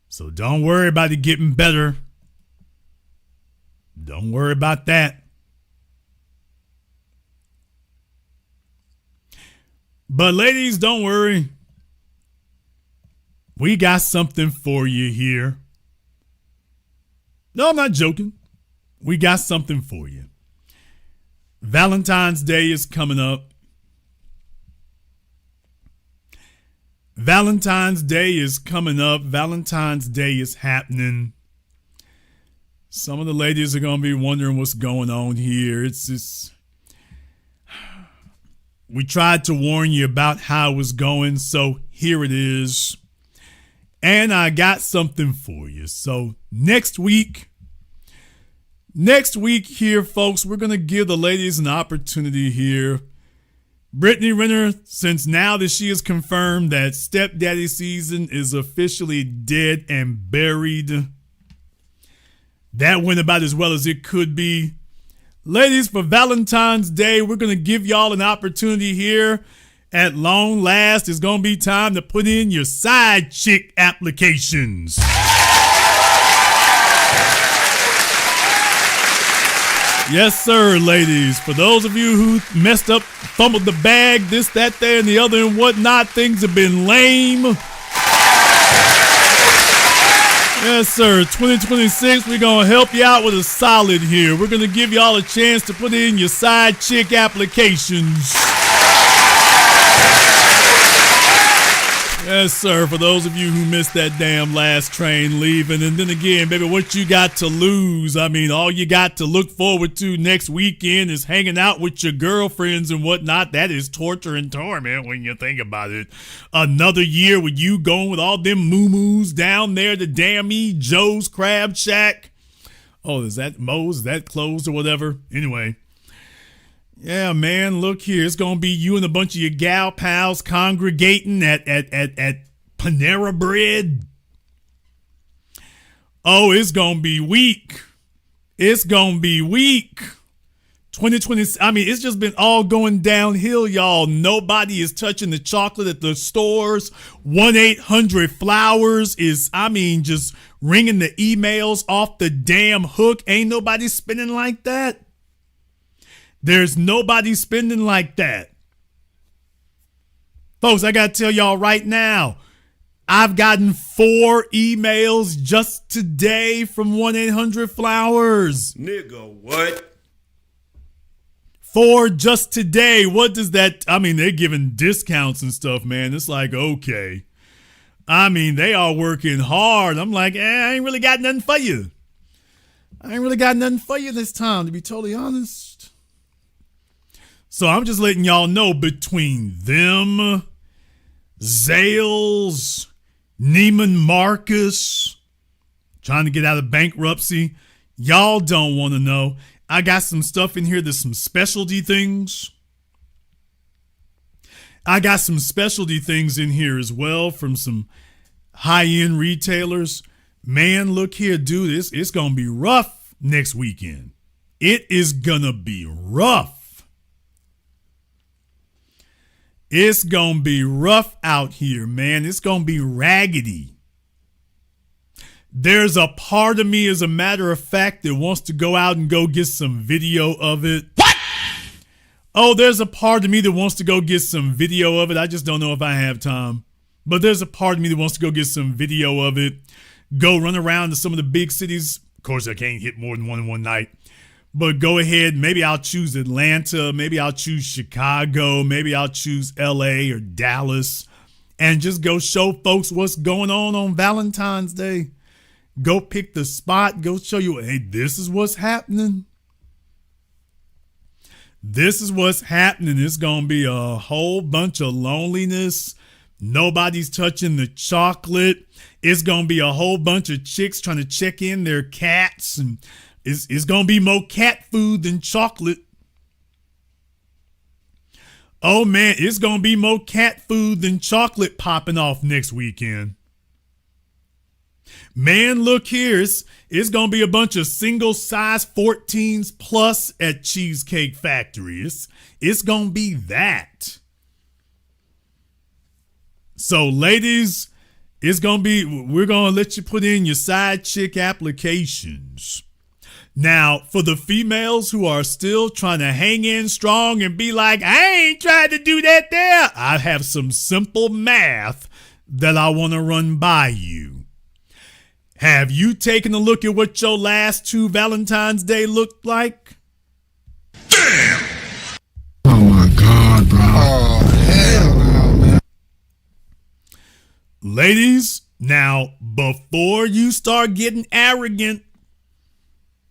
Speaker 1: So don't worry about it getting better. Don't worry about that. But ladies, don't worry. We got something for you here. No, I'm not joking. We got something for you. Valentine's Day is coming up. Valentine's Day is coming up. Valentine's Day is happening. Some of the ladies are going to be wondering what's going on here. We tried to warn you about how it was going, so here it is. And I got something for you. So next week here, folks, we're going to give the ladies an opportunity here. Brittany Renner, since now that she has confirmed that Stepdaddy season is officially dead and buried, that went about as well as it could be. Ladies, for Valentine's Day, we're going to give y'all an opportunity here. At long last, it's going to be time to put in your side chick applications. Yes, sir, ladies. For those of you who messed up, fumbled the bag, this, that, there, and the other, and whatnot, things have been lame. Yes, sir. 2026, we're going to help you out with a solid here. We're going to give y'all a chance to put in your side chick applications. Yes, sir. For those of you who missed that damn last train leaving. And then again, baby, what you got to lose? I mean, all you got to look forward to next weekend is hanging out with your girlfriends and whatnot. That is torture and torment when you think about it. Another year with you going with all them moo-moos down there to damn me, Joe's Crab Shack. Oh, is that Moe's? Is that closed or whatever? Anyway. Yeah, man, look here. It's going to be you and a bunch of your gal pals congregating at Panera Bread. Oh, it's going to be weak. It's going to be weak. 2020, I mean, it's just been all going downhill, y'all. Nobody is touching the chocolate at the stores. 1-800-Flowers is, I mean, just ringing the emails off the damn hook. Ain't nobody spending like that. There's nobody spending like that. Folks, I got to tell y'all right now, I've gotten 4 emails just today from 1-800-Flowers.
Speaker 3: Nigga, what?
Speaker 1: 4 just today. What does that, I mean, they're giving discounts and stuff, man. It's like, okay. I mean, they are working hard. I'm like, I ain't really got nothing for you. I ain't really got nothing for you this time, to be totally honest. So I'm just letting y'all know, between them, Zales, Neiman Marcus, trying to get out of bankruptcy, y'all don't want to know. I got some stuff in here that's some specialty things. I got some specialty things in here as well from some high-end retailers. Man, look here, dude, it's going to be rough next weekend. It is going to be rough. It's going to be rough out here, man. It's going to be raggedy. There's a part of me, as a matter of fact, that wants to go out and go get some video of it. What? Oh, there's a part of me that wants to go get some video of it. I just don't know if I have time. But there's a part of me that wants to go get some video of it. Go run around to some of the big cities. Of course, I can't hit more than one in one night. But go ahead, maybe I'll choose Atlanta, maybe I'll choose Chicago, maybe I'll choose LA or Dallas, and just go show folks what's going on Valentine's Day. Go pick the spot, go show you, hey, this is what's happening. This is what's happening. It's going to be a whole bunch of loneliness. Nobody's touching the chocolate. It's going to be a whole bunch of chicks trying to check in their cats, and it's going to be more cat food than chocolate. Oh, man, it's going to be more cat food than chocolate popping off next weekend. Man, look here. It's going to be a bunch of single-size 14s plus at Cheesecake Factory. It's going to be that. So, ladies, we're going to let you put in your side chick applications. Now, for the females who are still trying to hang in strong and be like, I ain't trying to do that there, I have some simple math that I want to run by you. Have you taken a look at what your last 2 Valentine's Day looked like?
Speaker 3: Damn!
Speaker 12: Oh my God, bro. Oh, hell no, man.
Speaker 1: Ladies, now, before you start getting arrogant,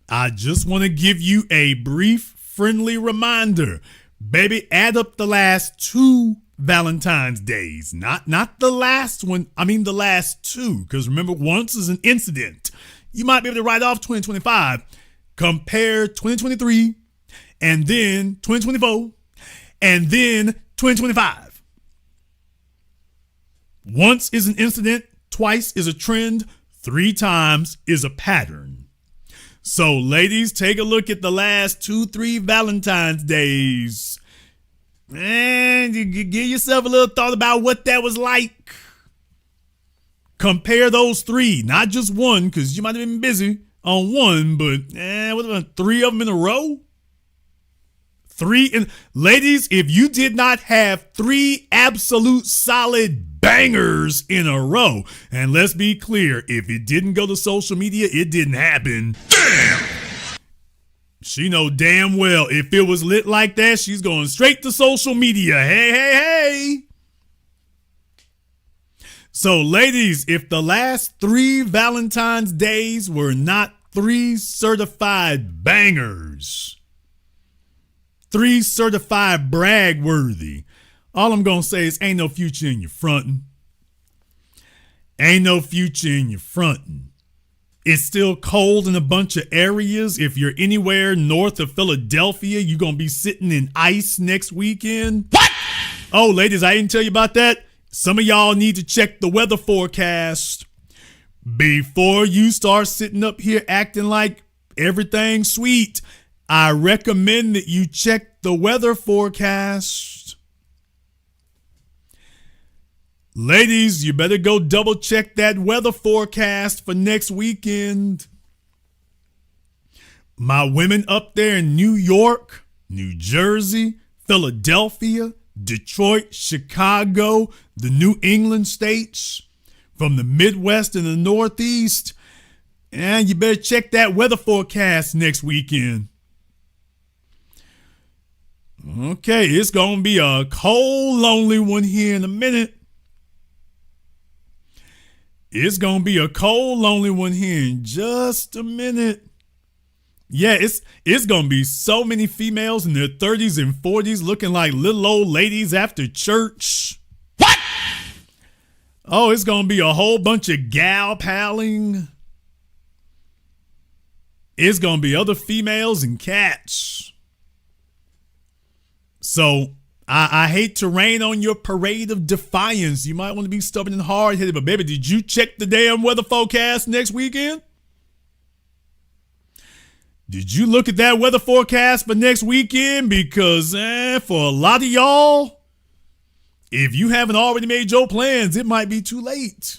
Speaker 1: I just want to give you a brief, friendly reminder. Baby, add up the last 2 Valentine's Days. Not the last one. I mean the last 2. Because remember, once is an incident. You might be able to write off 2025. Compare 2023 and then 2024 and then 2025. Once is an incident. Twice is a trend. 3 times is a pattern. So, ladies, take a look at the last 2-3 Valentine's Days. And you give yourself a little thought about what that was like. Compare those 3, not just one, because you might have been busy on one, but what about 3 of them in a row? 3, and ladies, if you did not have 3 absolute solid bangers in a row, and let's be clear, if it didn't go to social media, it didn't happen.
Speaker 3: Damn!
Speaker 1: She know damn well if it was lit like that, she's going straight to social media. Hey. So, ladies, if the last 3 Valentine's days were not 3 certified bangers, 3 certified brag worthy, all I'm going to say is ain't no future in your frontin'. Ain't no future in your frontin'. It's still cold in a bunch of areas. If you're anywhere north of Philadelphia, you're going to be sitting in ice next weekend. What? Oh, ladies, I didn't tell you about that. Some of y'all need to check the weather forecast before you start sitting up here acting like everything's sweet. I recommend that you check the weather forecast. Ladies, you better go double check that weather forecast for next weekend. My women up there in New York, New Jersey, Philadelphia, Detroit, Chicago, the New England states, from the Midwest and the Northeast, and you better check that weather forecast next weekend. Okay, it's going to be a cold, lonely one here in a minute. It's going to be a cold, lonely one here in just a minute. Yeah, it's going to be so many females in their 30s and 40s looking like little old ladies after church. What? Oh, it's going to be a whole bunch of gal palling. It's going to be other females and cats. So I hate to rain on your parade of defiance. You might want to be stubborn and hard-headed, but baby, did you check the damn weather forecast next weekend? Did you look at that weather forecast for next weekend? Because for a lot of y'all, if you haven't already made your plans, it might be too late.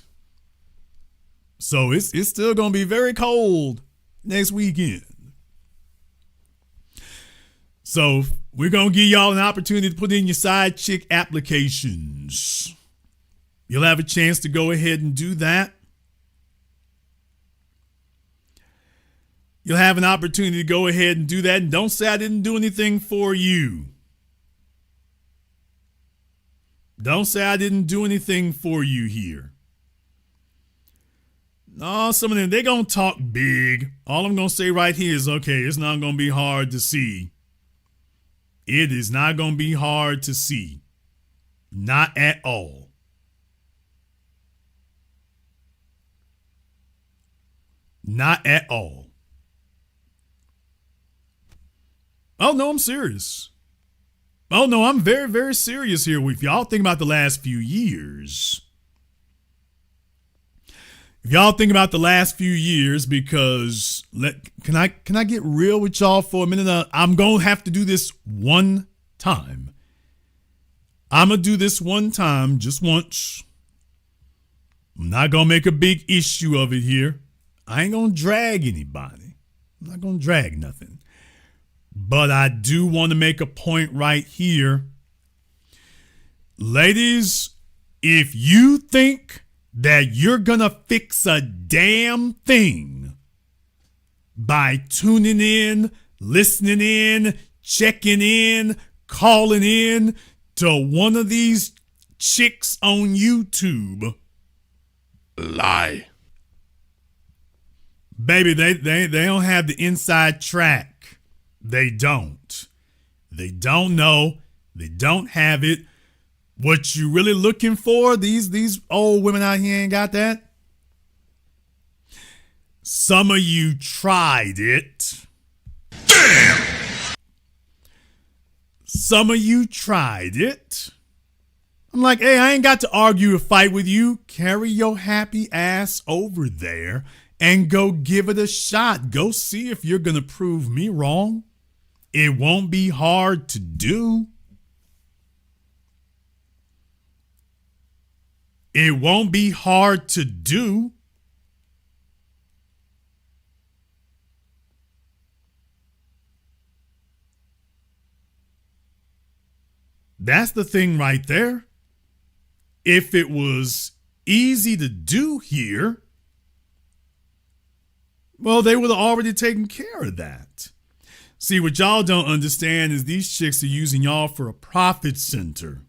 Speaker 1: So it's still going to be very cold next weekend. So we're going to give y'all an opportunity to put in your side chick applications. You'll have a chance to go ahead and do that. You'll have an opportunity to go ahead and do that. And don't say I didn't do anything for you. Don't say I didn't do anything for you here. No, some of them, they're going to talk big. All I'm going to say right here is, okay, it's not going to be hard to see. It is not going to be hard to see. Not at all. Not at all. Oh, no, I'm serious. Oh, no, I'm very, very serious here with y'all. Think about the last few years. If y'all think about the last few years, because can I get real with y'all for a minute? I'm going to have to do this one time. I'm going to do this one time, just once. I'm not going to make a big issue of it here. I ain't going to drag anybody. I'm not going to drag nothing. But I do want to make a point right here. Ladies, if you think that you're going to fix a damn thing by tuning in, listening in, checking in, calling in to one of these chicks on YouTube, lie. Baby, they don't have the inside track. They don't. They don't know. They don't have it. What you really looking for, these old women out here ain't got that. Some of you tried it. Damn! Some of you tried it. I'm like, hey, I ain't got to argue or fight with you. Carry your happy ass over there and go give it a shot. Go see if you're going to prove me wrong. It won't be hard to do. It won't be hard to do. That's the thing right there. If it was easy to do here, well, they would have already taken care of that. See, what y'all don't understand is these chicks are using y'all for a profit center.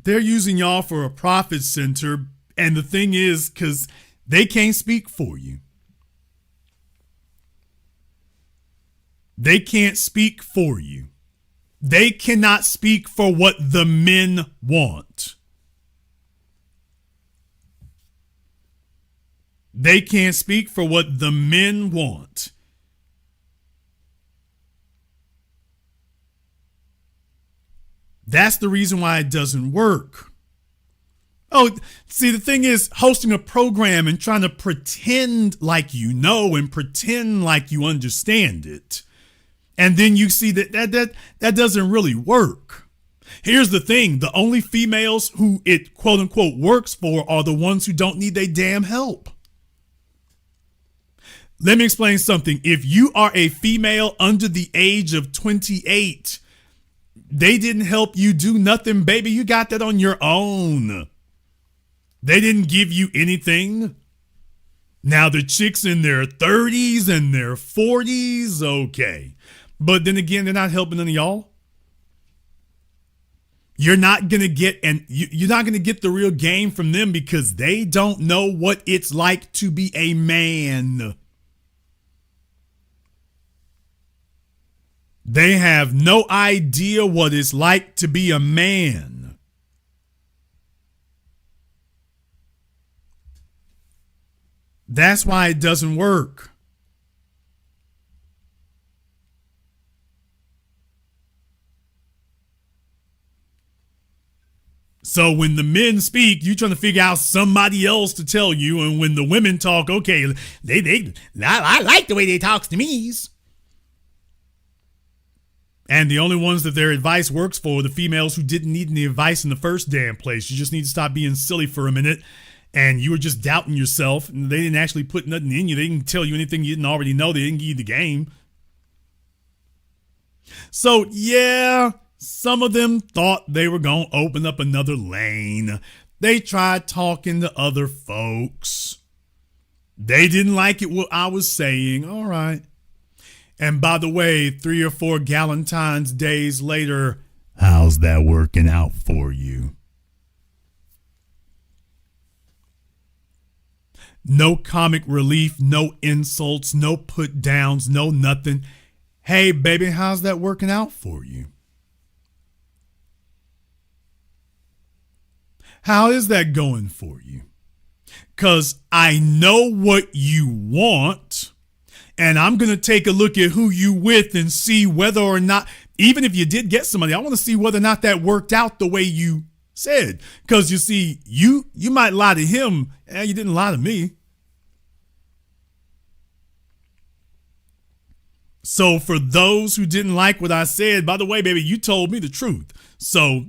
Speaker 1: They're using y'all for a profit center. And the thing is, because they can't speak for you. They can't speak for you. They cannot speak for what the men want. They can't speak for what the men want. That's the reason why it doesn't work. Oh, see, the thing is, hosting a program and trying to pretend like you know and pretend like you understand it. And then you see that doesn't really work. Here's the thing. The only females who it quote unquote works for are the ones who don't need their damn help. Let me explain something. If you are a female under the age of 28, they didn't help you do nothing, baby. You got that on your own. They didn't give you anything. Now the chicks in their 30s and their 40s, okay. But then again, they're not helping none of y'all. You're not gonna get you're not gonna get the real game from them because they don't know what it's like to be a man. They have no idea what it's like to be a man. That's why it doesn't work. So when the men speak, you're trying to figure out somebody else to tell you. And when the women talk, okay, I like the way they talks to me. And the only ones that their advice works for are the females who didn't need any advice in the first damn place. You just need to stop being silly for a minute. And you were just doubting yourself. And they didn't actually put nothing in you. They didn't tell you anything you didn't already know. They didn't give you the game. So, yeah, some of them thought they were going to open up another lane. They tried talking to other folks. They didn't like it what I was saying. All right. And by the way, 3 or 4 Valentine's days later, how's that working out for you? No comic relief, no insults, no put downs, no nothing. Hey, baby, how's that working out for you? How is that going for you? Because I know what you want. And I'm going to take a look at who you with and see whether or not, even if you did get somebody, I want to see whether or not that worked out the way you said. Because you see, you might lie to him, and you didn't lie to me. So for those who didn't like what I said, by the way, baby, you told me the truth. So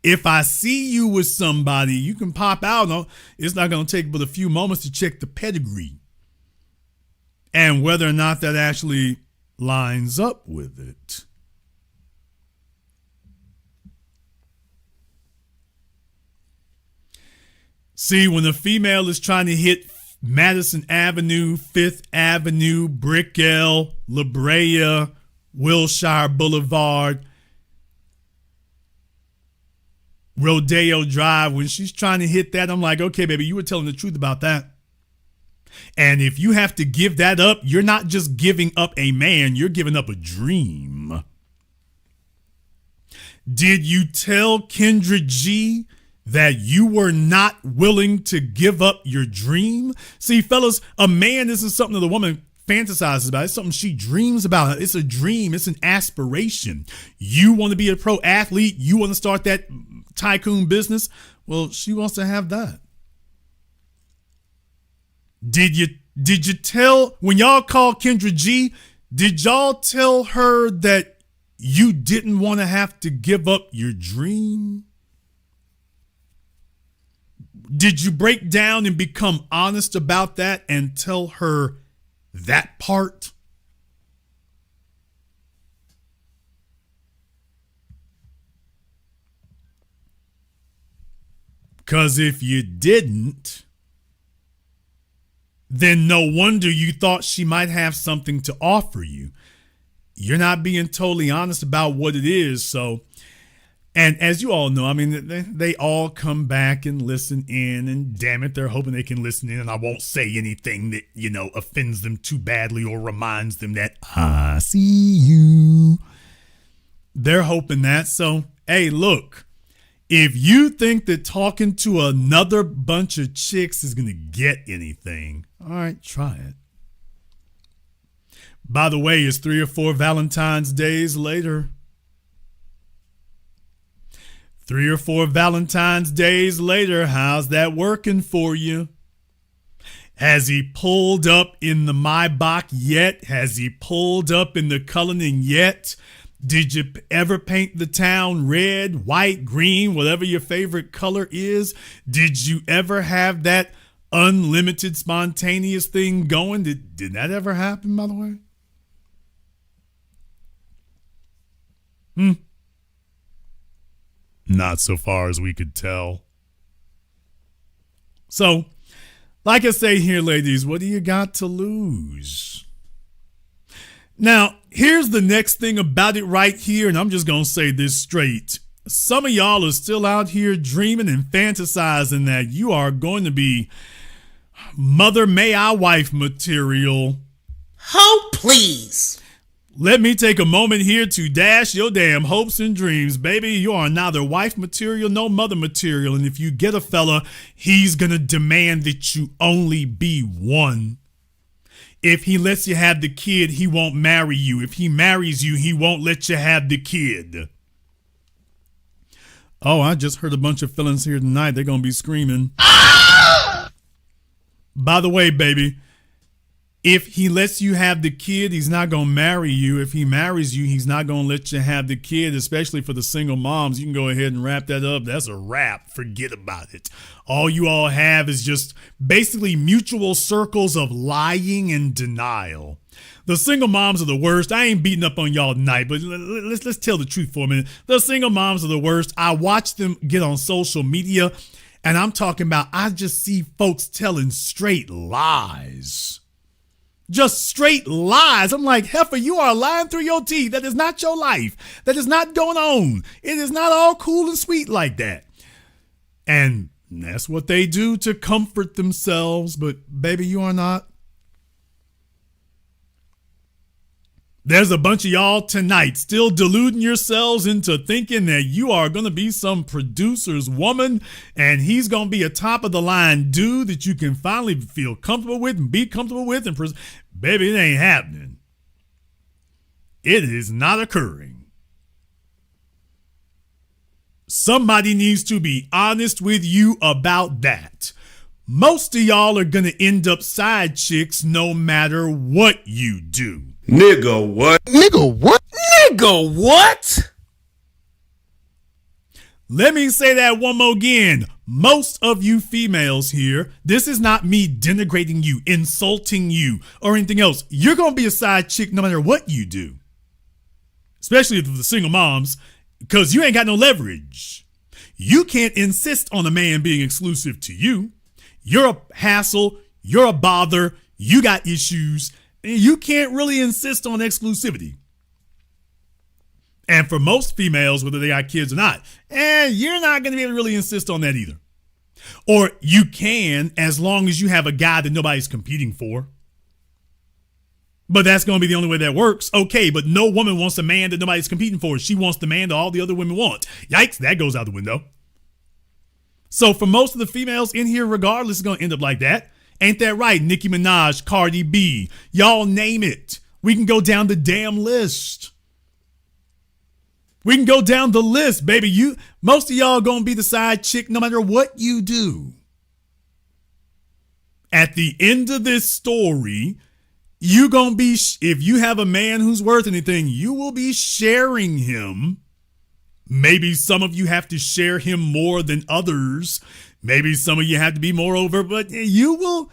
Speaker 1: if I see you with somebody, you can pop out. It's not going to take but a few moments to check the pedigree. And whether or not that actually lines up with it. See, when a female is trying to hit Madison Avenue, 5th Avenue, Brickell, La Brea, Wilshire Boulevard, Rodeo Drive, when she's trying to hit that, I'm like, okay, baby, you were telling the truth about that. And if you have to give that up, you're not just giving up a man, you're giving up a dream. Did you tell Kendra G that you were not willing to give up your dream? See, fellas, a man isn't something that a woman fantasizes about. It's something she dreams about. It's a dream. It's an aspiration. You want to be a pro athlete. You want to start that tycoon business. Well, she wants to have that. Did you tell, when y'all called Kendra G, did y'all tell her that you didn't want to have to give up your dream? Did you break down and become honest about that and tell her that part? Because if you didn't, then no wonder you thought she might have something to offer you. You're not being totally honest about what it is. So, And as you all know, I mean, they all come back and listen in, and damn it, they're hoping they can listen in, and I won't say anything that, offends them too badly or reminds them that I see you. They're hoping that. So, hey, look, if you think that talking to another bunch of chicks is going to get anything, all right, try it. By the way, it's 3 or 4 Valentine's days later. 3 or 4 Valentine's days later, how's that working for you? Has he pulled up in the Maybach yet? Has he pulled up in the Cullinan yet? Did you ever paint the town red, white, green, whatever your favorite color is? Did you ever have that unlimited spontaneous thing going? Did that ever happen, by the way? Not so far as we could tell. So, like I say here, ladies, what do you got to lose? Now, here's the next thing about it right here, and I'm just going to say this straight. Some of y'all are still out here dreaming and fantasizing that you are going to be mother may I wife material.
Speaker 13: Oh, please.
Speaker 1: Let me take a moment here to dash your damn hopes and dreams. Baby, you are neither wife material, no mother material. And if you get a fella, he's going to demand that you only be one. If he lets you have the kid, he won't marry you. If he marries you, he won't let you have the kid. Oh, I just heard a bunch of fellas here tonight. They're going to be screaming. By the way, baby, if he lets you have the kid, he's not going to marry you. If he marries you, he's not going to let you have the kid, especially for the single moms. You can go ahead and wrap that up. That's a wrap. Forget about it. All you all have is just basically mutual circles of lying and denial. The single moms are the worst. I ain't beating up on y'all tonight, but let's tell the truth for a minute. The single moms are the worst. I watch them get on social media, and I'm talking about I just see folks telling straight lies. Just straight lies. I'm like, heifer, you are lying through your teeth. That is not your life. That is not going on. It is not all cool and sweet like that. And that's what they do to comfort themselves. But baby, you are not. There's a bunch of y'all tonight still deluding yourselves into thinking that you are going to be some producer's woman and he's going to be a top of the line dude that you can finally feel comfortable with and be comfortable with. And baby, it ain't happening. It is not occurring. Somebody needs to be honest with you about that. Most of y'all are going to end up side chicks no matter what you do.
Speaker 3: Nigga, what?
Speaker 13: Nigga, what? Nigga, what?
Speaker 1: Let me say that one more again. Most of you females here, this is not me denigrating you, insulting you, or anything else. You're going to be a side chick no matter what you do. Especially for the single moms, because you ain't got no leverage. You can't insist on a man being exclusive to you. You're a hassle. You're a bother. You got issues. You can't really insist on exclusivity. And for most females, whether they got kids or not, you're not going to be able to really insist on that either. Or you can, as long as you have a guy that nobody's competing for. But that's going to be the only way that works. Okay, but no woman wants a man that nobody's competing for. She wants the man that all the other women want. Yikes, that goes out the window. So for most of the females in here, regardless, it's going to end up like that. Ain't that right? Nicki Minaj, Cardi B, y'all name it. We can go down the damn list. We can go down the list, baby. Most of y'all gonna be the side chick no matter what you do. At the end of this story, you gonna be, if you have a man who's worth anything, you will be sharing him. Maybe some of you have to share him more than others. Maybe some of you have to be more over, but you will,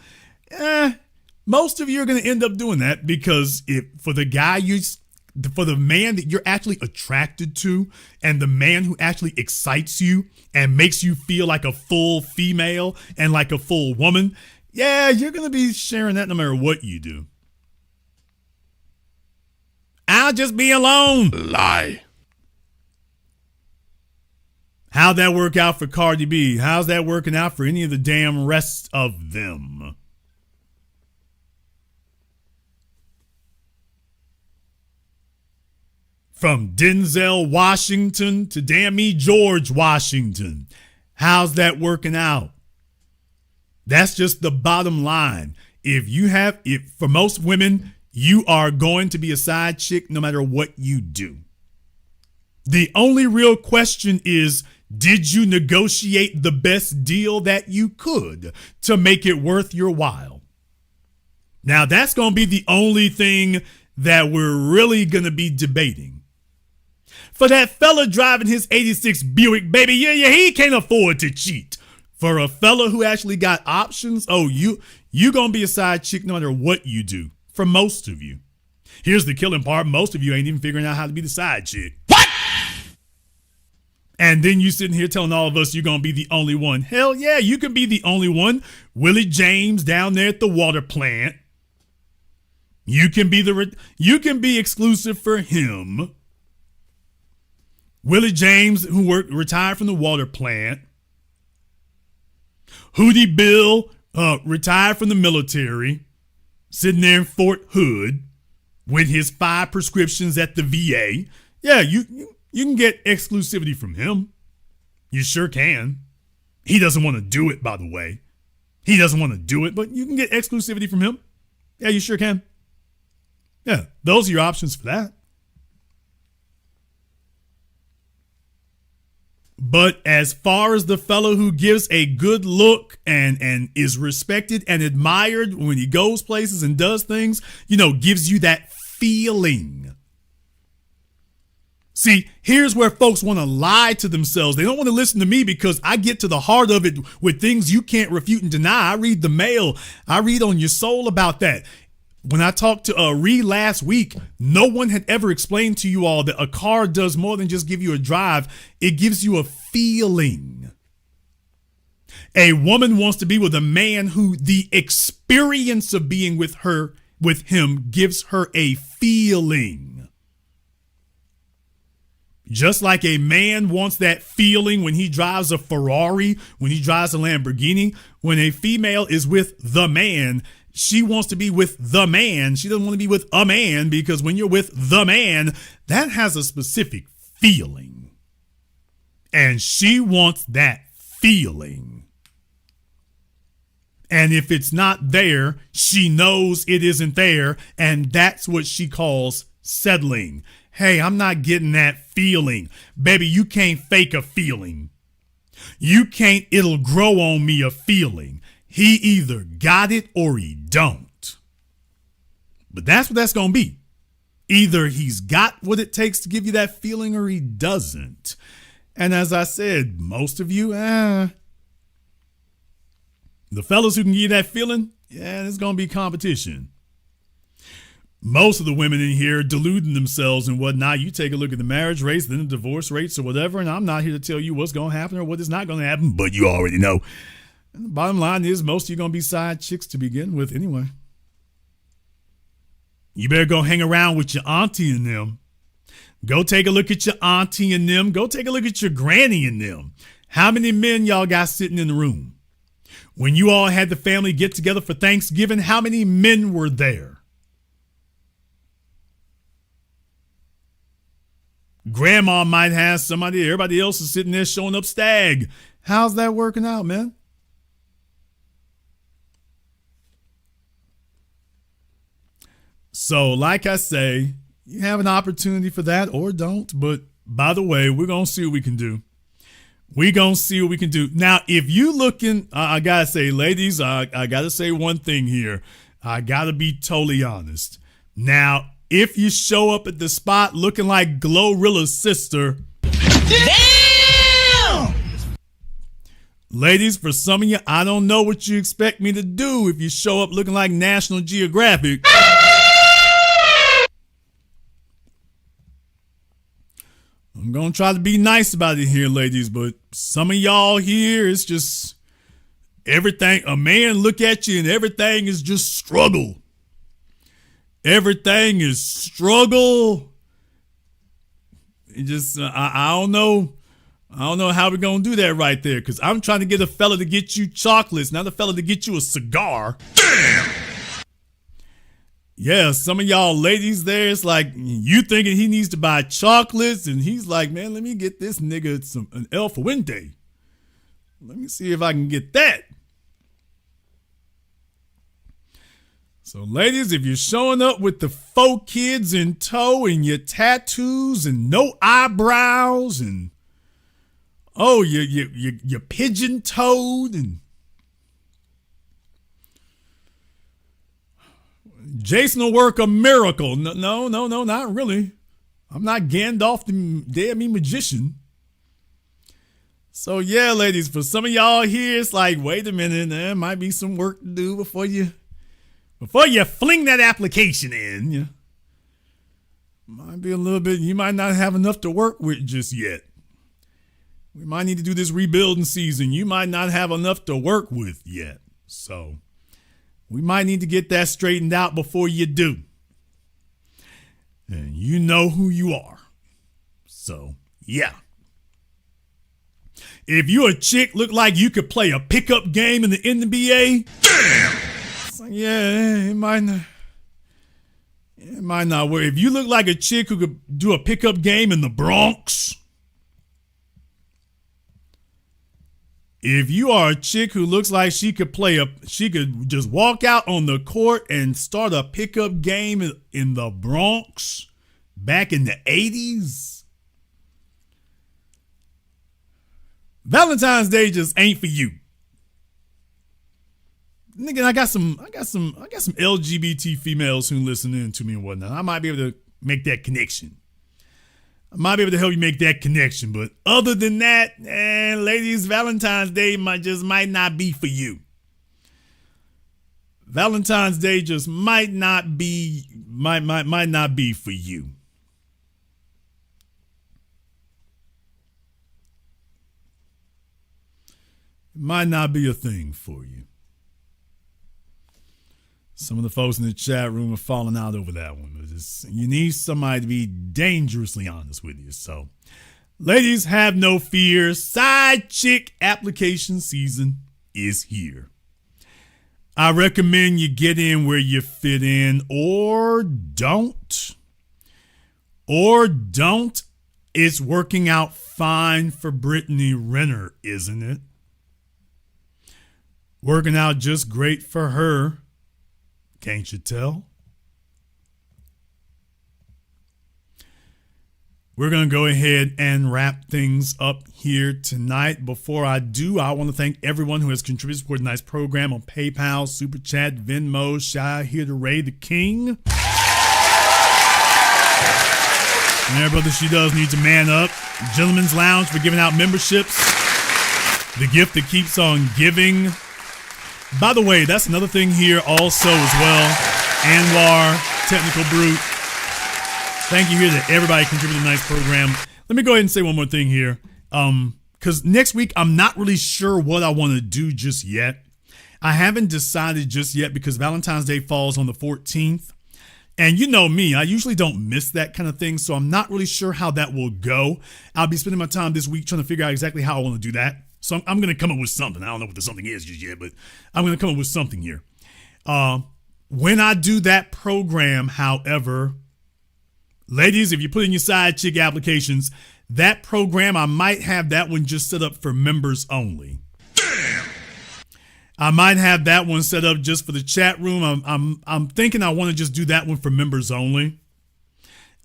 Speaker 1: most of you are going to end up doing that because for the man that you're actually attracted to and the man who actually excites you and makes you feel like a full female and like a full woman, you're going to be sharing that no matter what you do. I'll just be alone.
Speaker 3: Lie.
Speaker 1: How'd that work out for Cardi B? How's that working out for any of the damn rest of them? From Denzel Washington to damn me George Washington. How's that working out? That's just the bottom line. If for most women, you are going to be a side chick no matter what you do. The only real question is, did you negotiate the best deal that you could to make it worth your while? Now, that's going to be the only thing that we're really going to be debating. For that fella driving his 86 Buick, baby, yeah, he can't afford to cheat. For a fella who actually got options, you going to be a side chick no matter what you do. For most of you. Here's the killing part. Most of you ain't even figuring out how to be the side chick. What? And then you sitting here telling all of us you're going to be the only one. Hell yeah, you can be the only one. Willie James down there at the water plant. You can be exclusive for him. Willie James, who retired from the water plant. Hootie Bill, retired from the military, sitting there in Fort Hood with his 5 prescriptions at the VA. Yeah, you can get exclusivity from him. You sure can. He doesn't want to do it, by the way. He doesn't want to do it, but you can get exclusivity from him. Yeah, you sure can. Yeah, those are your options for that. But as far as the fellow who gives a good look and is respected and admired when he goes places and does things, gives you that feeling. See, here's where folks want to lie to themselves. They don't want to listen to me because I get to the heart of it with things you can't refute and deny. I read the mail. I read on your soul about that. When I talked to Ree last week, no one had ever explained to you all that a car does more than just give you a drive. It gives you a feeling. A woman wants to be with a man who the experience of being with him gives her a feeling. Just like a man wants that feeling when he drives a Ferrari, when he drives a Lamborghini, when a female is with the man, she wants to be with the man. She doesn't want to be with a man because when you're with the man, that has a specific feeling. And she wants that feeling. And if it's not there, she knows it isn't there. And that's what she calls settling. Hey, I'm not getting that feeling. Baby, you can't fake a feeling. It'll grow on me a feeling. He either got it or he don't. But that's what that's going to be. Either he's got what it takes to give you that feeling or he doesn't. And as I said, most of you, the fellas who can give you that feeling, there's going to be competition. Most of the women in here deluding themselves and whatnot. You take a look at the marriage rates, then the divorce rates or whatever, and I'm not here to tell you what's going to happen or what is not going to happen, but you already know. And the bottom line is most of you going to be side chicks to begin with anyway. You better go hang around with your auntie and them. Go take a look at your auntie and them. Go take a look at your granny and them. How many men y'all got sitting in the room? When you all had the family get together for Thanksgiving, how many men were there? Grandma might have somebody. Everybody else is sitting there showing up stag. How's that working out, man? So, like I say, you have an opportunity for that or don't. But by the way, we're going to see what we can do. We're going to see what we can do. Now, if you looking, I got to say, ladies, I got to say one thing here. I got to be totally honest. Now, if you show up at the spot looking like Glorilla's sister. Damn! Ladies, for some of you, I don't know what you expect me to do if you show up looking like National Geographic. I'm going to try to be nice about it here, ladies, but some of y'all here, it's just everything. A man look at you and everything is just struggle. Everything is struggle. It just, I don't know. I don't know how we're going to do that right there, because I'm trying to get a fella to get you chocolates, not a fella to get you a cigar.
Speaker 3: Damn!
Speaker 1: Yeah, some of y'all ladies there, it's like you thinking he needs to buy chocolates, and he's like, man, let me get this nigga an El Fuente. Let me see if I can get that. So, ladies, if you're showing up with the 4 kids in tow and your tattoos and no eyebrows and you're pigeon-toed and Jason will work a miracle. No, not really. I'm not Gandalf the damn magician. So yeah, ladies, for some of y'all here, it's like, wait a minute, there might be some work to do before you fling that application in. You might be a little bit, you might not have enough to work with just yet. We might need to do this rebuilding season. You might not have enough to work with yet. So we might need to get that straightened out before you do. And you know who you are. So, yeah. If you a chick look like you could play a pickup game in the NBA,
Speaker 3: damn!
Speaker 1: It's like, yeah, it might not work. If you look like a chick who could do a pickup game in the Bronx, if you are a chick who looks like she could just walk out on the court and start a pickup game in the Bronx back in the 80s, Valentine's Day just ain't for you. Nigga, I got some LGBT females who listen in to me and whatnot. I might be able to make that connection. I might be able to help you make that connection. But other than that, ladies, Valentine's Day might not be for you. Valentine's Day just might not be for you. It might not be a thing for you. Some of the folks in the chat room are falling out over that one. You need somebody to be dangerously honest with you. So, ladies, have no fear. Side chick application season is here. I recommend you get in where you fit in, or don't. Or don't. It's working out fine for Brittany Renner, isn't it? Working out just great for her. Can't you tell? We're going to go ahead and wrap things up here tonight. Before I do, I want to thank everyone who has contributed to tonight's program on PayPal, Super Chat, Venmo. Shout out here to Ray the King. And everybody, she does need to man up. Gentlemen's Lounge for giving out memberships. The gift that keeps on giving. By the way, that's another thing here also as well. Anwar, Technical Brute. Thank you here to everybody contributing to tonight's program. Let me go ahead and say one more thing here. Because next week, I'm not really sure what I want to do just yet. I haven't decided just yet because Valentine's Day falls on the 14th. And you know me, I usually don't miss that kind of thing. So I'm not really sure how that will go. I'll be spending my time this week trying to figure out exactly how I want to do that. So I'm going to come up with something. I don't know what the something is just yet, but I'm going to come up with something here. When I do that program, however, ladies, if you put in your side chick applications, that program, I might have that one just set up for members only.
Speaker 3: Damn!
Speaker 1: I might have that one set up just for the chat room. I'm thinking I want to just do that one for members only.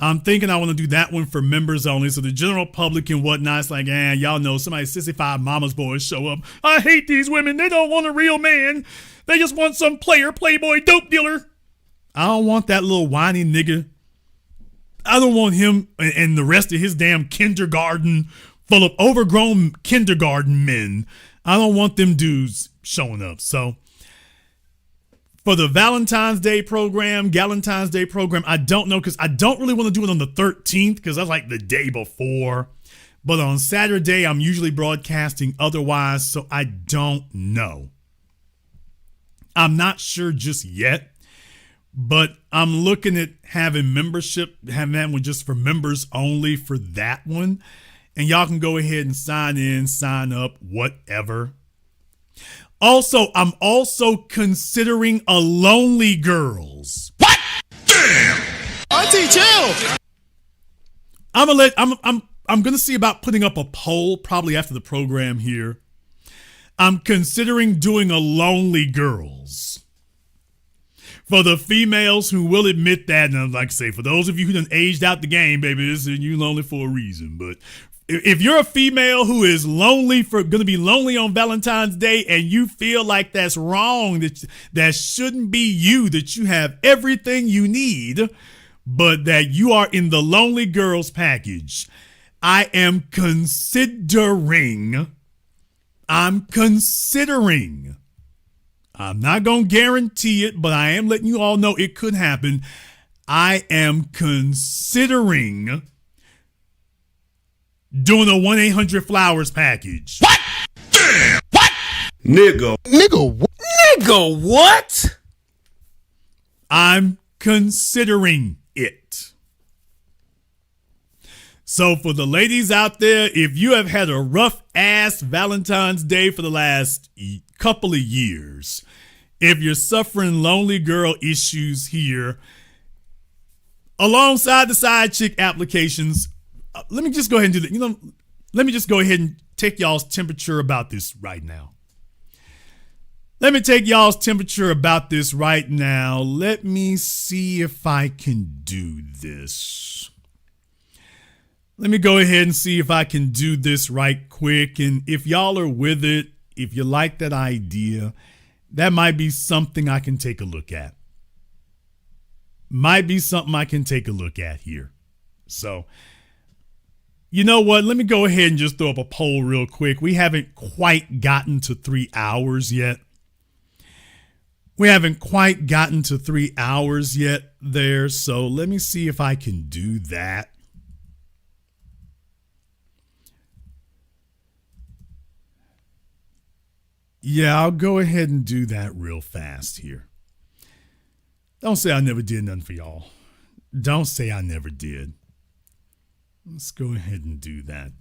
Speaker 1: I'm thinking I want to do that one for members only. So the general public and whatnot, it's like, y'all know somebody 65 mama's boys show up. I hate these women. They don't want a real man. They just want some player, playboy, dope dealer. I don't want that little whiny nigga. I don't want him and the rest of his damn kindergarten full of overgrown kindergarten men. I don't want them dudes showing up. So for the Valentine's Day program, I don't know, because I don't really want to do it on the 13th because that's like the day before. But on Saturday, I'm usually broadcasting otherwise, so I don't know. I'm not sure just yet, but I'm looking at having that one just for members only for that one. and y'all can go ahead and sign in, sign up, whatever. Also, I'm also considering a Lonely Girls.
Speaker 3: What? Damn!
Speaker 4: Auntie, chill.
Speaker 1: I'm gonna see about putting up a poll probably after the program here. I'm considering doing a Lonely Girls. For the females who will admit that, and like I say, for those of you who done aged out the game, baby, you lonely for a reason. But if you're a female who is lonely gonna be lonely on Valentine's Day, and you feel like that's wrong, that shouldn't be you, that you have everything you need, but that you are in the Lonely Girls package, I'm considering. I'm not going to guarantee it, but I am letting you all know it could happen. I am considering doing a 1-800-Flowers package.
Speaker 3: What? Damn! What?
Speaker 13: Nigga, what?
Speaker 1: I'm considering it. So for the ladies out there, if you have had a rough ass Valentine's Day for the last couple of years, if you're suffering lonely girl issues here, alongside the side chick applications, let me just go ahead and do that. Let me just go ahead and take y'all's temperature about this right now. Let me take y'all's temperature about this right now. Let me see if I can do this. Let me go ahead and see if I can do this right quick. And if y'all are with it, if you like that idea, that might be something I can take a look at. Might be something I can take a look at here. So, you know what? Let me go ahead and just throw up a poll real quick. We haven't quite gotten to 3 hours yet. We haven't quite gotten to 3 hours yet there. So let me see if I can do that. Yeah, I'll go ahead and do that real fast here. Don't say I never did nothing for y'all. Don't say I never did. Let's go ahead and do that.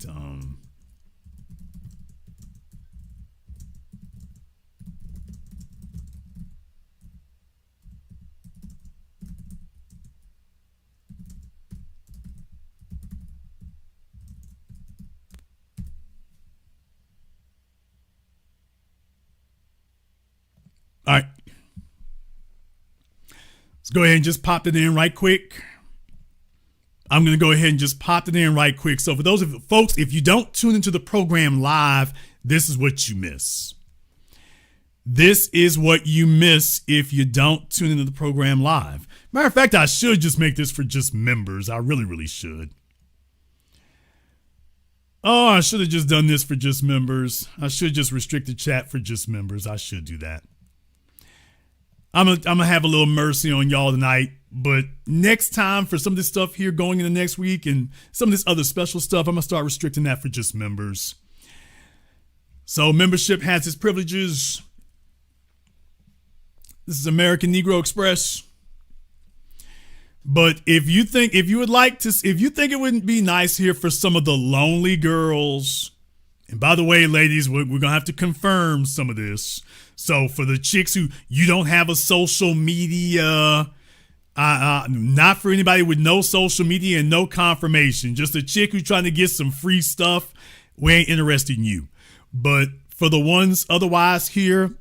Speaker 1: All right. Let's go ahead and just pop it in right quick. I'm going to go ahead and just pop it in right quick. So for those of you folks, if you don't tune into the program live, this is what you miss. This is what you miss if you don't tune into the program live. Matter of fact, I should just make this for just members. I really, really should. Oh, I should have just done this for just members. I should just restrict the chat for just members. I should do that. I'm gonna have a little mercy on y'all tonight, but next time for some of this stuff here going into next week and some of this other special stuff, I'm gonna start restricting that for just members. So membership has its privileges. This is American Negro Express. But if you think it wouldn't be nice here for some of the lonely girls, and by the way, ladies, we're gonna have to confirm some of this. So for the chicks who you don't have a social media, not for anybody with no social media and no confirmation, just a chick who's trying to get some free stuff, we ain't interested in you. But for the ones otherwise here,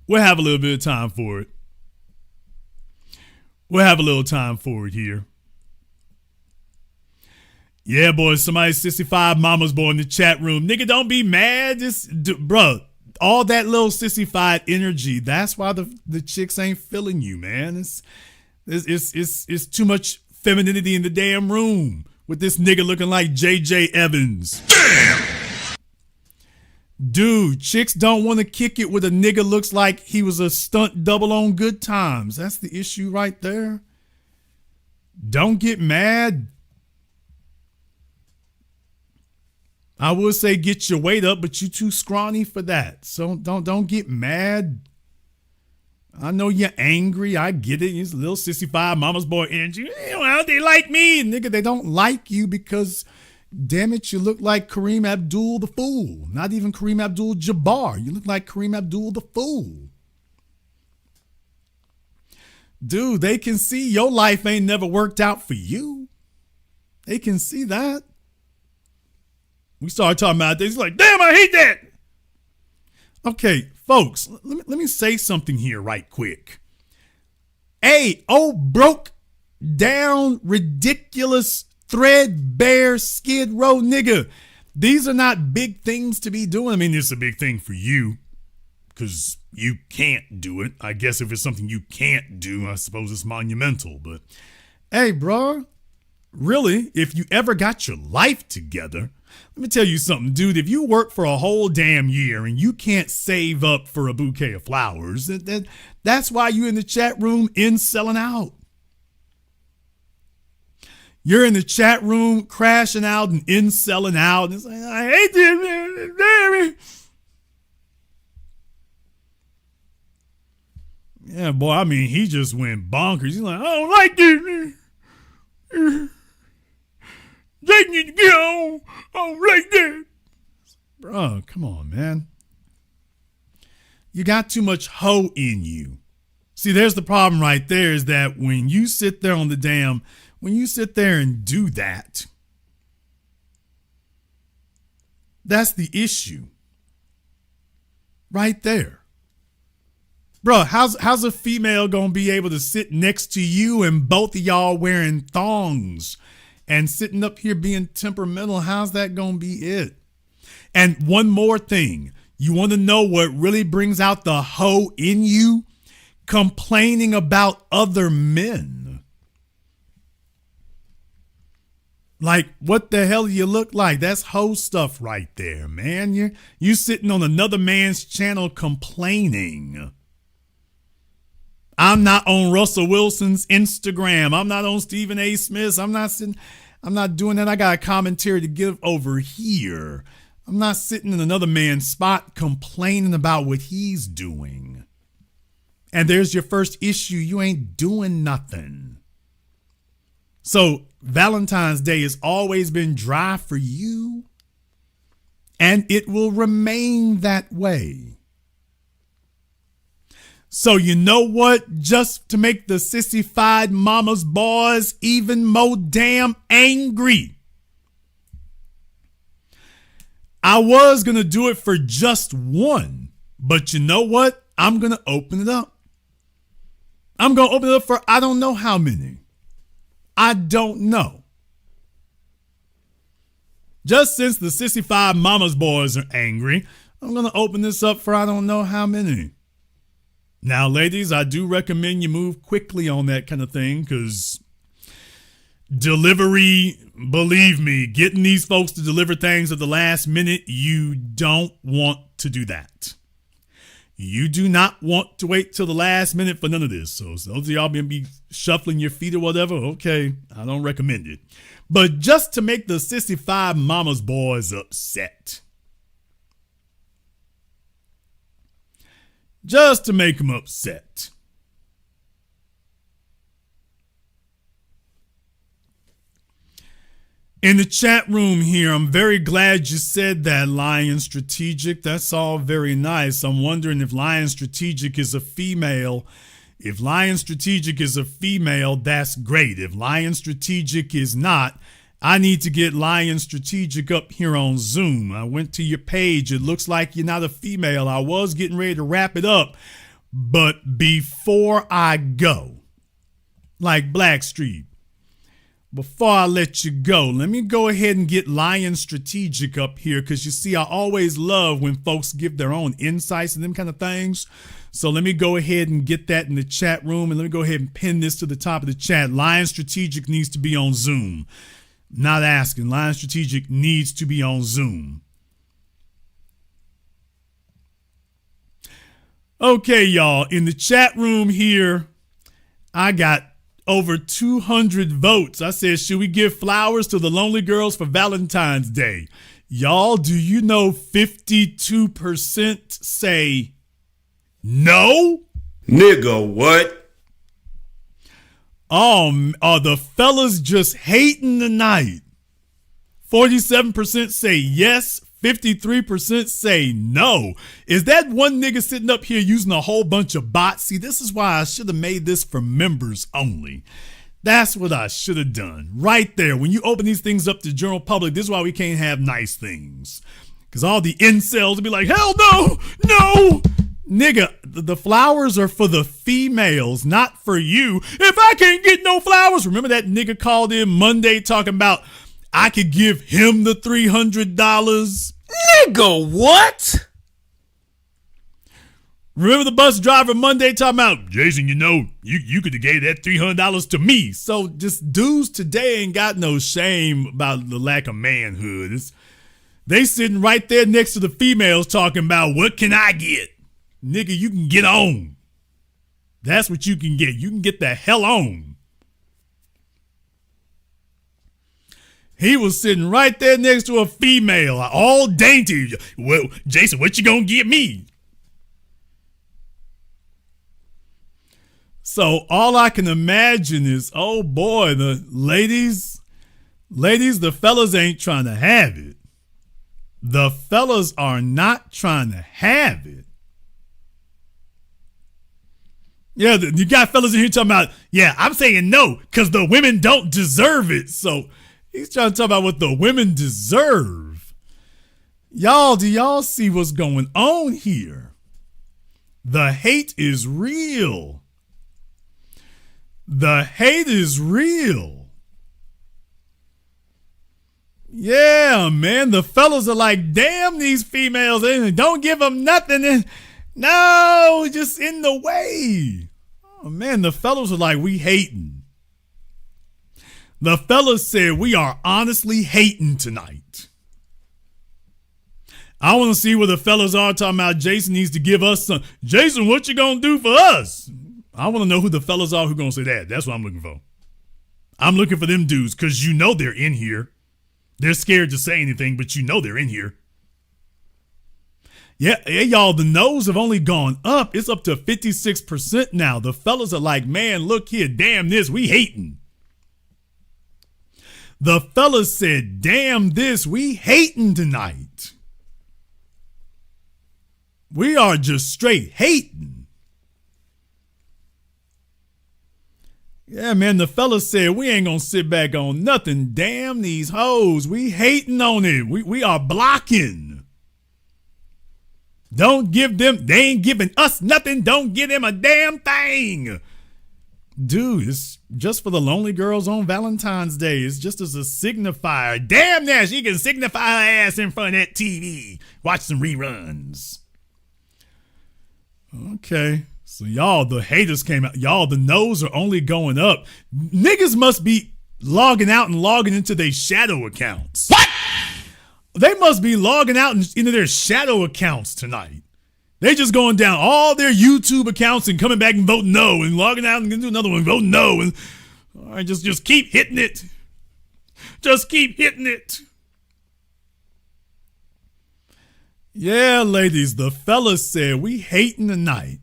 Speaker 1: we'll have a little bit of time for it. We'll have a little time for it here. Yeah, boys, somebody 65 mama's boy in the chat room. Nigga, don't be mad. Bruh. All that little sissified energy. That's why the chicks ain't feeling you, man. It's too much femininity in the damn room with this nigga looking like J.J. Evans.
Speaker 3: Damn!
Speaker 1: Dude, chicks don't want to kick it with a nigga looks like he was a stunt double on Good Times. That's the issue right there. Don't get mad. I would say get your weight up, but you too scrawny for that. So don't get mad. I know you're angry. I get it. It's a little 65 mama's boy energy. Well, they like me. Nigga, they don't like you because Damn it, you look like Kareem Abdul the Fool. Not even Kareem Abdul-Jabbar. You look like Kareem Abdul the Fool. Dude, they can see your life ain't never worked out for you. They can see that. We started talking about this. He's like, damn, I hate that. Okay, folks, let me say something here right quick. Hey, broke down, ridiculous, threadbare, skid row nigga. These are not big things to be doing. I mean, it's a big thing for you because you can't do it. I guess if it's something you can't do, I suppose it's monumental. But hey, bro, really, if you ever got your life together, let me tell you something, dude. If you work for a whole damn year and you can't save up for a bouquet of flowers, that's why you in the chat room selling out. You're in the chat room crashing out and selling out. And it's like, I hate this, man. Damn. Yeah, boy, I mean, he just went bonkers. He's like, I don't like this, man. They need to get on. I don't like that. Bro, come on, man. You got too much hoe in you. See, there's the problem right there is that when you sit there when you sit there and do that, that's the issue. Right there. Bro, how's a female gonna be able to sit next to you and both of y'all wearing thongs and sitting up here being temperamental? How's that gonna be it? And one more thing, you want to know what really brings out the hoe in you? Complaining about other men. Like, what the hell do you look like? That's hoe stuff right there, man. You sitting on another man's channel complaining. I'm not on Russell Wilson's Instagram. I'm not on Stephen A. Smith's. I'm not doing that. I got a commentary to give over here. I'm not sitting in another man's spot complaining about what he's doing. And there's your first issue. You ain't doing nothing. So Valentine's Day has always been dry for you, and it will remain that way. So you know what? Just to make the sissified mama's boys even more damn angry, I was going to do it for just one, but you know what? I'm going to open it up. I'm going to open it up for I don't know how many. I don't know. Just since the sissified mama's boys are angry, I'm going to open this up for I don't know how many. Now, ladies, I do recommend you move quickly on that kind of thing because delivery, believe me, getting these folks to deliver things at the last minute, you don't want to do that. You do not want to wait till the last minute for none of this. So those of y'all be shuffling your feet or whatever, okay, I don't recommend it. But just to make the sissified mama's boys upset. Just to make them upset. In the chat room here, I'm very glad you said that, Lion Strategic. That's all very nice. I'm wondering if Lion Strategic is a female. If Lion Strategic is a female, that's great. If Lion Strategic is not, I need to get Lion Strategic up here on Zoom. I went to your page. It looks like you're not a female. I was getting ready to wrap it up. But before I go, like Blackstreet, before I let you go, let me go ahead and get Lion Strategic up here because you see, I always love when folks give their own insights and them kind of things. So let me go ahead and get that in the chat room and let me go ahead and pin this to the top of the chat. Lion Strategic needs to be on Zoom. Not asking. Lion Strategic needs to be on Zoom. Okay, y'all. In the chat room here, I got over 200 votes. I said, should we give flowers to the lonely girls for Valentine's Day? Y'all, do you know 52% say no?
Speaker 13: Nigga, what?
Speaker 1: Are the fellas just hating tonight? 47% say yes. 53% say no. Is that one nigga sitting up here using a whole bunch of bots? See, this is why I should have made this for members only. That's what I should have done. Right there. When you open these things up to general public, this is why we can't have nice things. Because all the incels will be like, hell no, no. Nigga, the flowers are for the females, not for you. If I can't get no flowers, remember that nigga called in Monday talking about I could give him the $300.
Speaker 13: Nigga, what?
Speaker 1: Remember the bus driver Monday talking about, Jason, you know, you could have gave that $300 to me. So just dudes today ain't got no shame about the lack of manhood. They sitting right there next to the females talking about, what can I get? Nigga, you can get on. That's what you can get. You can get the hell on. He was sitting right there next to a female, all dainty. Well, Jason, what you gonna get me? So all I can imagine is, oh boy, the ladies, the fellas ain't trying to have it. The fellas are not trying to have it. Yeah, you got fellas in here talking about, yeah, I'm saying no because the women don't deserve it. So he's trying to talk about what the women deserve. Y'all, do y'all see what's going on here? The hate is real. The hate is real. Yeah, man, the fellas are like, damn these females, don't give them nothing. No, just in the way. Oh, man, the fellas are like, we hating. The fellas said, we are honestly hating tonight. I want to see where the fellas are talking about Jason needs to give us some. Jason, what you going to do for us? I want to know who the fellas are who going to say that. That's what I'm looking for. I'm looking for them dudes because you know they're in here. They're scared to say anything, but you know they're in here. Yeah, y'all, the no's have only gone up. It's up to 56% now. The fellas are like, man, look here, damn this, we hating. The fellas said, damn this, we hating tonight. We are just straight hating. Yeah, man, the fellas said, we ain't gonna sit back on nothing. Damn these hoes, we hating on it. We are blocking. Don't give them, they ain't giving us nothing. Don't give them a damn thing. Dude, it's just for the lonely girls on Valentine's Day. It's just as a signifier. Damn that, she can signify her ass in front of that TV. Watch some reruns. Okay, so y'all, the haters came out. Y'all, the no's are only going up. Niggas must be logging out and logging into their shadow accounts. What? They must be logging out into their shadow accounts tonight. They just going down all their YouTube accounts and coming back and voting no and logging out and do another one, voting no. And all right, just keep hitting it. Just keep hitting it. Yeah, ladies, the fellas said we hating tonight.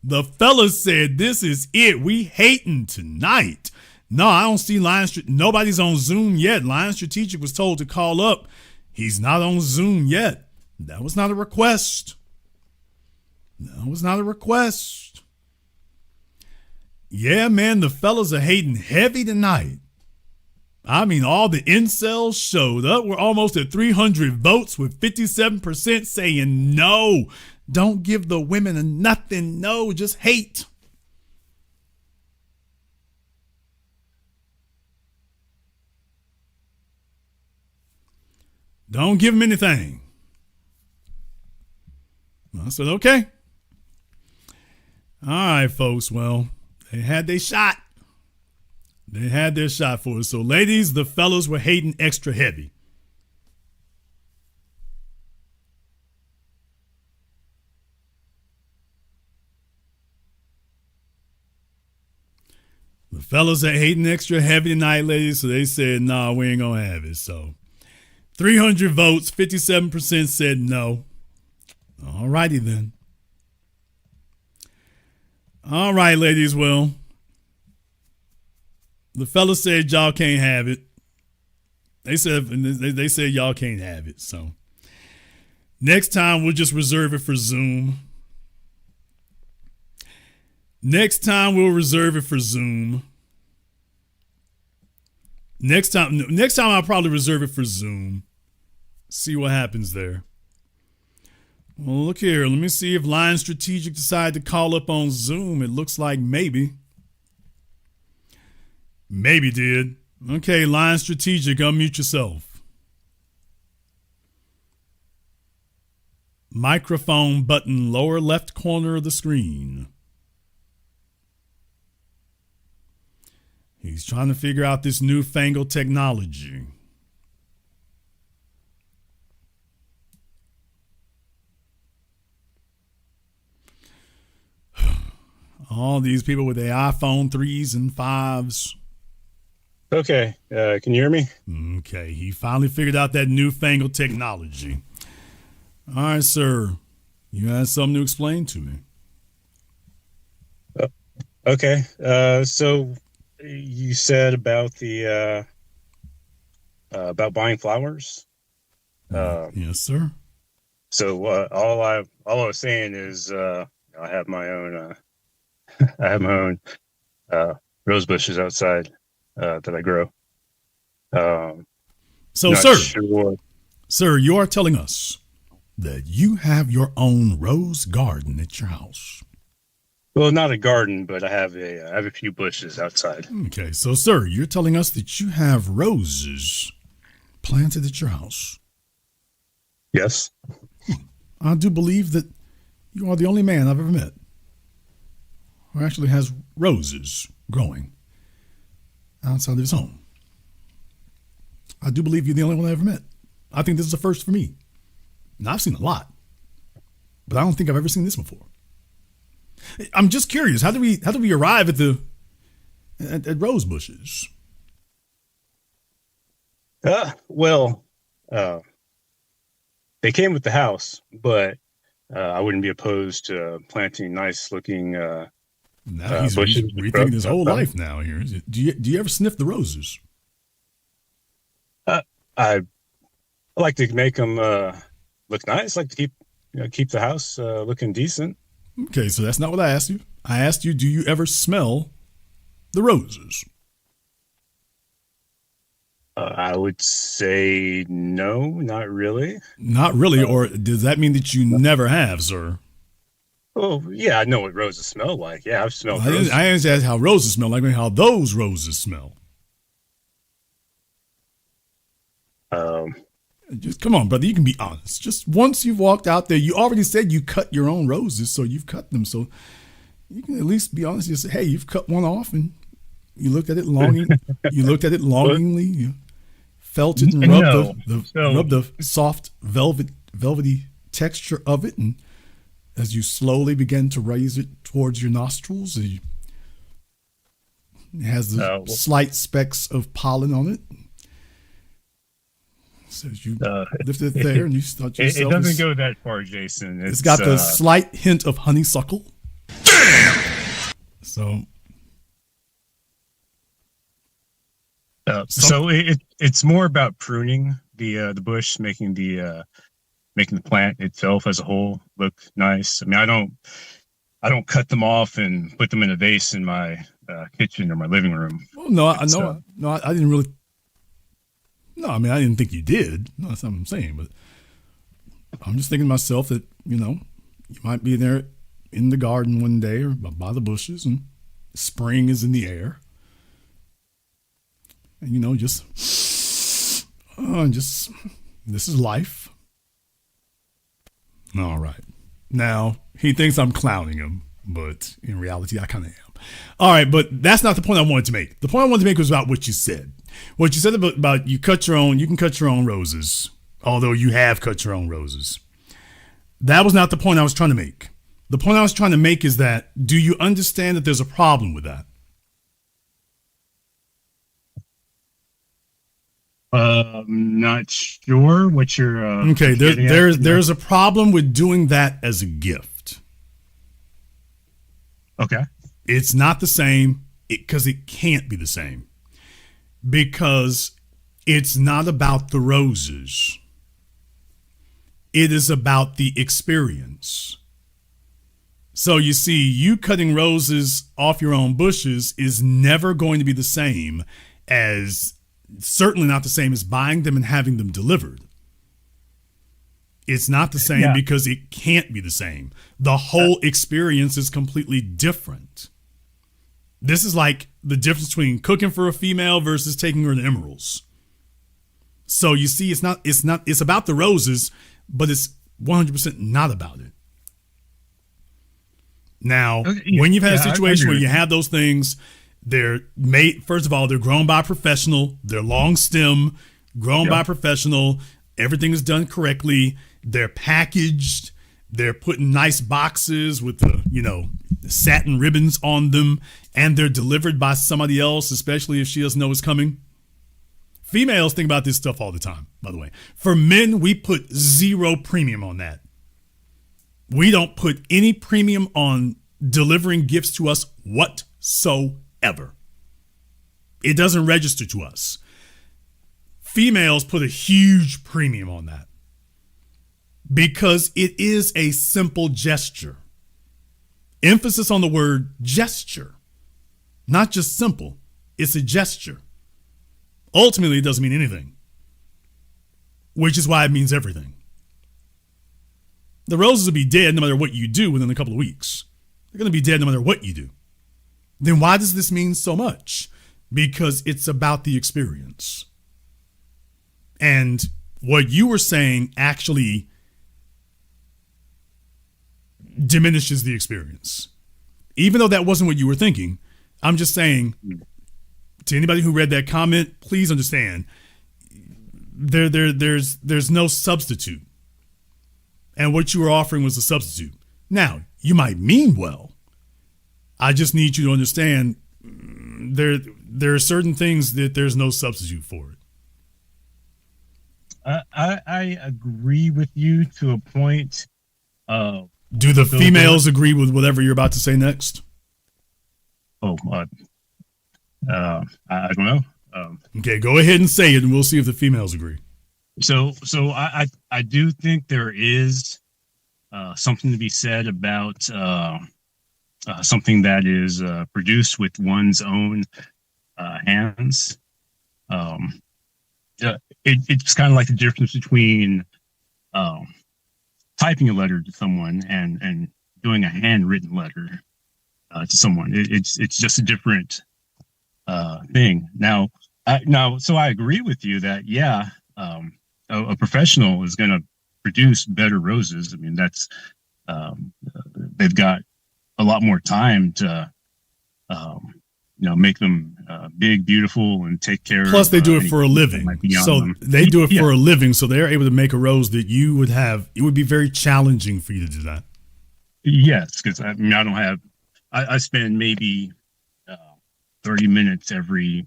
Speaker 1: The fellas said this is it. We hating tonight. No, I don't see Lion Street. Nobody's on Zoom yet. Lion Strategic was told to call up. He's not on Zoom yet. That was not a request. That was not a request. Yeah, man, the fellas are hating heavy tonight. I mean, all the incels showed up. We're almost at 300 votes with 57% saying no. Don't give the women nothing. No, just hate. Don't give them anything. I said, okay. All right, folks. Well, they had their shot. They had their shot for us. So, ladies, the fellas were hating extra heavy. The fellas are hating extra heavy tonight, ladies. So they said, nah, we ain't going to have it. So 300 votes, 57% said no. All righty then. All right, ladies. Well, the fella said y'all can't have it. They said y'all can't have it. So next time we'll just reserve it for Zoom. Next time we'll reserve it for Zoom. Next time I'll probably reserve it for Zoom. See what happens there. Well, look here. Let me see if Line Strategic decide to call up on Zoom. It looks like maybe. Maybe did. Okay, Line Strategic, unmute yourself. Microphone button, lower left corner of the screen. He's trying to figure out this newfangled technology. All these people with their iPhone 3s and 5s.
Speaker 14: Okay, can you hear me?
Speaker 1: Okay, he finally figured out that newfangled technology. All right, sir. You had something to explain to me.
Speaker 14: Okay, so you said about the about buying flowers.
Speaker 1: Yes, sir.
Speaker 14: So all I was saying is I have my own I have my own rose bushes outside that I grow.
Speaker 1: So, sir, you are telling us that you have your own rose garden at your house.
Speaker 14: Well, not a garden, but I have a few bushes outside.
Speaker 1: Okay, so sir, you're telling us that you have roses planted at your house.
Speaker 14: Yes.
Speaker 1: I do believe that you are the only man I've ever met who actually has roses growing outside of his home. I do believe you're the only one I ever met. I think this is a first for me. Now, I've seen a lot, but I don't think I've ever seen this before. I'm just curious. How do we arrive at rose bushes?
Speaker 14: They came with the house, but I wouldn't be opposed to planting nice looking
Speaker 1: now he's
Speaker 14: bushes.
Speaker 1: rethinking his whole life now here. Do you ever sniff the roses?
Speaker 14: I like to make them look nice. I like to keep the house looking decent.
Speaker 1: Okay, so that's not what I asked you. I asked you, do you ever smell the roses?
Speaker 14: I would say no, not really.
Speaker 1: Not really, or does that mean that you never have, sir?
Speaker 14: Oh, yeah, I know what roses smell like. Yeah, I've smelled roses.
Speaker 1: I didn't ask how roses smell, like how those roses smell. Just come on, brother. You can be honest. Just once you've walked out there, you already said you cut your own roses, so you've cut them. So you can at least be honest. You say, "Hey, you've cut one off," and you looked at it longing. You looked at it longingly. You felt it and rubbed the soft velvety texture of it, and as you slowly began to raise it towards your nostrils, it has the slight specks of pollen on it. So you lift it there and you start yourself.
Speaker 14: It doesn't go that far, Jason.
Speaker 1: It's got the slight hint of honeysuckle.
Speaker 3: Damn!
Speaker 1: So
Speaker 14: it's more about pruning the bush, making the plant itself as a whole look nice. I mean, I don't cut them off and put them in a vase in my kitchen or my living room.
Speaker 1: Well, no, I didn't really. No, I mean, I didn't think you did. No, that's not what I'm saying. But I'm just thinking to myself that, you might be there in the garden one day or by the bushes and spring is in the air. And, just this is life. All right. Now, he thinks I'm clowning him, but in reality, I kind of am. All right, but that's not the point I wanted to make. The point I wanted to make was about what you said. What you said about you can cut your own roses, although you have cut your own roses. That was not the point I was trying to make. The point I was trying to make is that, do you understand that there's a problem with that?
Speaker 14: I'm not sure what you're.
Speaker 1: Okay, there's a problem with doing that as a gift.
Speaker 14: Okay.
Speaker 1: It's not the same because it can't be the same. Because It's not about the roses. It is about the experience. So you see, you cutting roses off your own bushes is never going to be the same as, certainly not the same as buying them and having them delivered. It's not the same because it can't be the same. The whole experience is completely different. This is like the difference between cooking for a female versus taking her to Emeralds. So you see, it's about the roses, but it's 100% not about it. Now, when you've had a situation where you have those things, they're made, first of all, they're grown by a professional, they're long stem, grown by a professional, everything is done correctly, they're packaged, they're put in nice boxes with the, satin ribbons on them, and they're delivered by somebody else, especially if she doesn't know it's coming. Females think about this stuff all the time, by the way. For men, we put zero premium on that. We don't put any premium on delivering gifts to us whatsoever. It doesn't register to us. Females put a huge premium on that because it is a simple gesture. Emphasis on the word gesture, not just simple. It's a gesture. Ultimately, it doesn't mean anything, which is why it means everything. The roses will be dead no matter what you do within a couple of weeks. They're going to be dead no matter what you do. Then why does this mean so much? Because it's about the experience. And what you were saying actually diminishes the experience. Even though that wasn't what you were thinking, I'm just saying, to anybody who read that comment, please understand, there's no substitute. And what you were offering was a substitute. Now, you might mean well. I just need you to understand there are certain things that there's no substitute for it.
Speaker 14: I agree with you to a point.
Speaker 1: Do the females agree with whatever you're about to say next?
Speaker 14: I don't know.
Speaker 1: Okay, go ahead and say it, and we'll see if the females agree.
Speaker 14: So I do think there is something to be said about something that is produced with one's own hands. It's kind of like the difference between typing a letter to someone and doing a handwritten letter to someone. It's just a different thing. Now, so I agree with you that a professional is going to produce better roses. I mean, that's they've got a lot more time to make them big, beautiful, and take care.
Speaker 1: Plus, they do it for a living. So they do it for a living. So they're able to make a rose that you would have. It would be very challenging for you to do that.
Speaker 14: Yes, because I don't have. I spend maybe 30 minutes every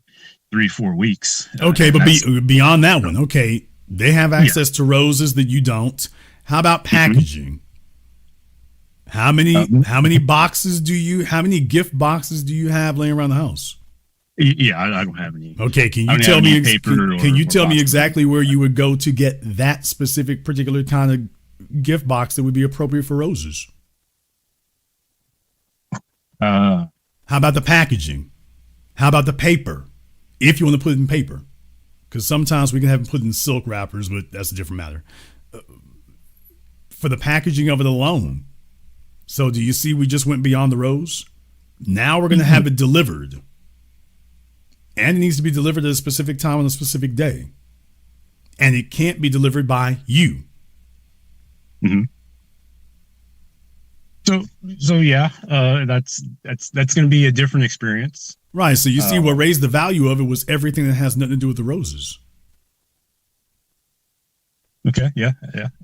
Speaker 14: 3-4 weeks.
Speaker 1: Okay, but beyond that one, okay, they have access to roses that you don't. How about packaging? How many boxes how many gift boxes do you have laying around the house?
Speaker 14: Yeah, I don't have any.
Speaker 1: Okay, can you tell me exactly where you would go to get that specific particular kind of gift box that would be appropriate for roses? How about the packaging? How about the paper? If you want to put it in paper, because sometimes we can have it put in silk wrappers, but that's a different matter. For the packaging of it alone. So do you see we just went beyond the rose? Now we're going to have it delivered. And it needs to be delivered at a specific time on a specific day. And it can't be delivered by you.
Speaker 14: Mm-hmm. So yeah, that's going to be a different experience.
Speaker 1: Right. So you see what raised the value of it was everything that has nothing to do with the roses.
Speaker 14: Okay. Yeah.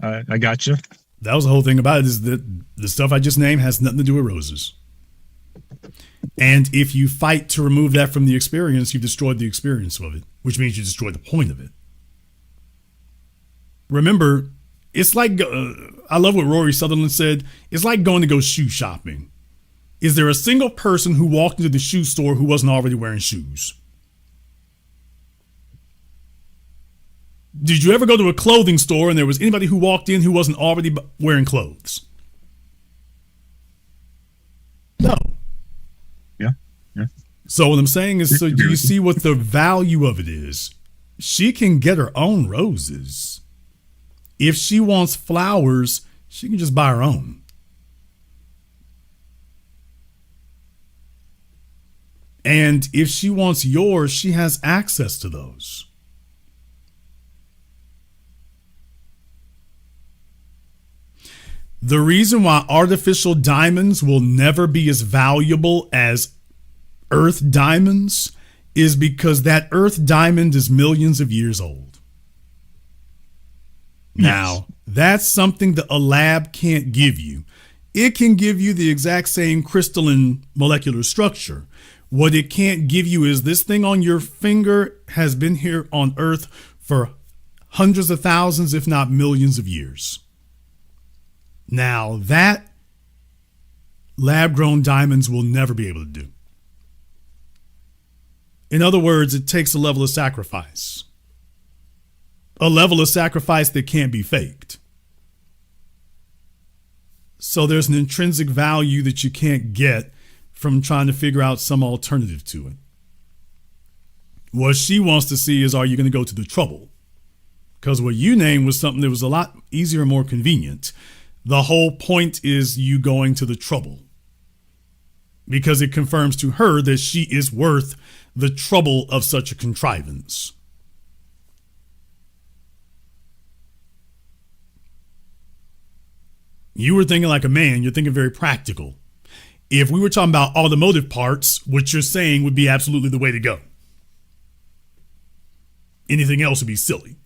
Speaker 14: I got you.
Speaker 1: That was the whole thing about it, is that the stuff I just named has nothing to do with roses. And if you fight to remove that from the experience, you've destroyed the experience of it, which means you destroyed the point of it. Remember, it's like, I love what Rory Sutherland said. It's like going to go shoe shopping. Is there a single person who walked into the shoe store who wasn't already wearing shoes? Did you ever go to a clothing store and there was anybody who walked in who wasn't already wearing clothes? No.
Speaker 14: Yeah.
Speaker 1: So what I'm saying is, so do you see what the value of it is? She can get her own roses. If she wants flowers, she can just buy her own. And if she wants yours, she has access to those. The reason why artificial diamonds will never be as valuable as Earth diamonds is because that Earth diamond is millions of years old. Now, that's something that a lab can't give you. It can give you the exact same crystalline molecular structure. What it can't give you is this thing on your finger has been here on Earth for hundreds of thousands, if not millions of years. Now, that lab-grown diamonds will never be able to do. In other words, it takes a level of sacrifice. A level of sacrifice that can't be faked. So there's an intrinsic value that you can't get from trying to figure out some alternative to it. What she wants to see is, are you going to go to the trouble? Because what you named was something that was a lot easier and more convenient. The whole point is you going to the trouble. Because it confirms to her that she is worth the trouble of such a contrivance. You were thinking like a man. You're thinking very practical. If we were talking about automotive parts, what you're saying would be absolutely the way to go. Anything else would be silly.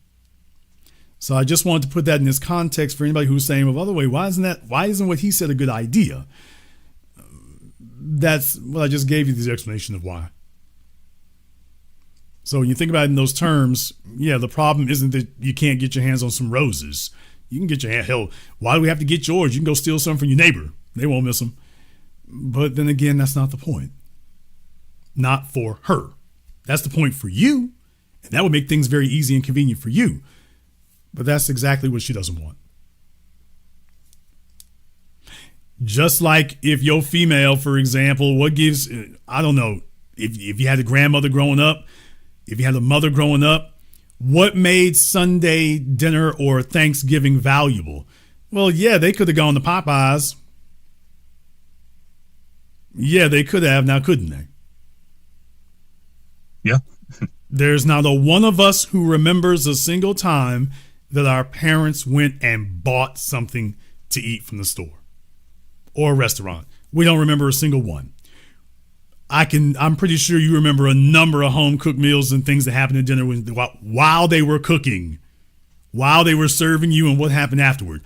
Speaker 1: So I just wanted to put that in this context for anybody who's saying, well, by the way, why isn't what he said a good idea? That's, well, I just gave you the explanation of why. So when you think about it in those terms, yeah, the problem isn't that you can't get your hands on some roses. You can get your hand, hell, why do we have to get yours? You can go steal some from your neighbor. They won't miss them. But then again, that's not the point. Not for her. That's the point for you. And that would make things very easy and convenient for you. But that's exactly what she doesn't want. Just like if your female, for example, what gives, I don't know, if you had a grandmother growing up, if you had a mother growing up, what made Sunday dinner or Thanksgiving valuable? Well, yeah, they could have gone to Popeyes. Yeah, they could have. Now, couldn't they?
Speaker 14: Yeah.
Speaker 1: There's not a one of us who remembers a single time that our parents went and bought something to eat from the store or a restaurant. We don't remember a single one. I'm pretty sure you remember a number of home cooked meals and things that happened at dinner while they were cooking, while they were serving you, and what happened afterward.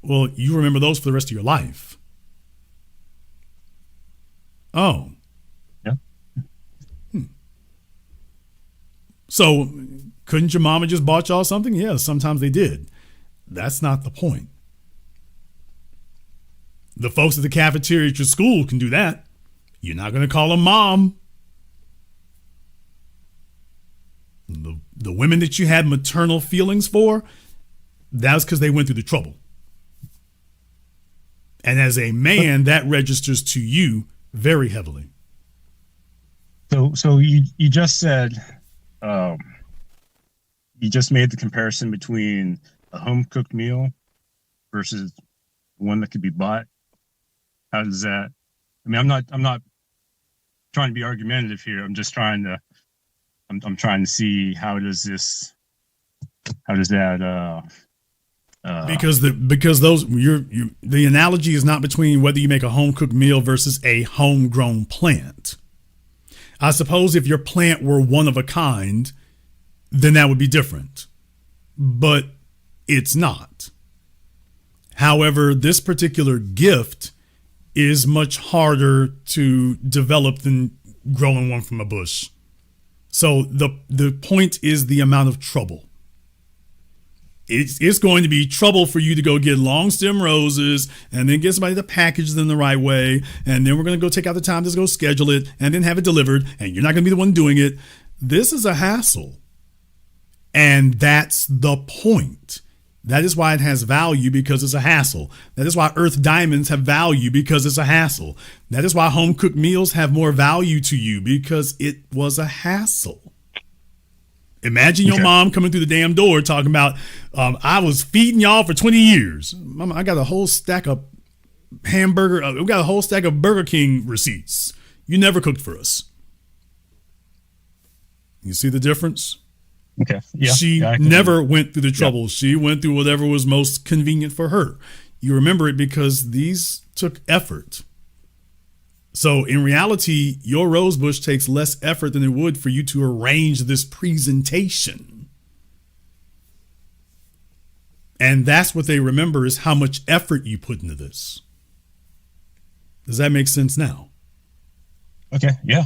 Speaker 1: Well, you remember those for the rest of your life. Oh.
Speaker 14: Yeah.
Speaker 1: So couldn't your mama just bought y'all something? Yeah, sometimes they did. That's not the point. The folks at the cafeteria at your school can do that. You're not going to call them mom. The women that you had maternal feelings for, that's because they went through the trouble. And as a man, that registers to you very heavily.
Speaker 14: So you just said, you just made the comparison between a home cooked meal versus one that could be bought. How does that? I mean, I'm not trying to be argumentative here. I'm just trying to. I'm trying to see how does that. Because the analogy is not between whether you make a home cooked meal versus a homegrown plant.
Speaker 1: I suppose if your plant were one of a kind, then that would be different. But it's not. However, this particular gift is much harder to develop than growing one from a bush. So the point is the amount of trouble. It's going to be trouble for you to go get long stem roses and then get somebody to package them the right way. And then we're going to go take out the time to go schedule it and then have it delivered. And you're not going to be the one doing it. This is a hassle. And that's the point. That is why it has value, because it's a hassle. That is why Earth diamonds have value, because it's a hassle. That is why home cooked meals have more value to you, because it was a hassle. Imagine your mom coming through the damn door talking about, I was feeding y'all for 20 years. Mama, I got a whole stack of we got a whole stack of Burger King receipts. You never cooked for us. You see the difference?
Speaker 14: Okay. Yeah.
Speaker 1: She never went through the trouble. Yeah. She went through whatever was most convenient for her. You remember it because these took effort. So in reality, your rose bush takes less effort than it would for you to arrange this presentation. And that's what they remember, is how much effort you put into this. Does that make sense now?
Speaker 14: Okay. Yeah.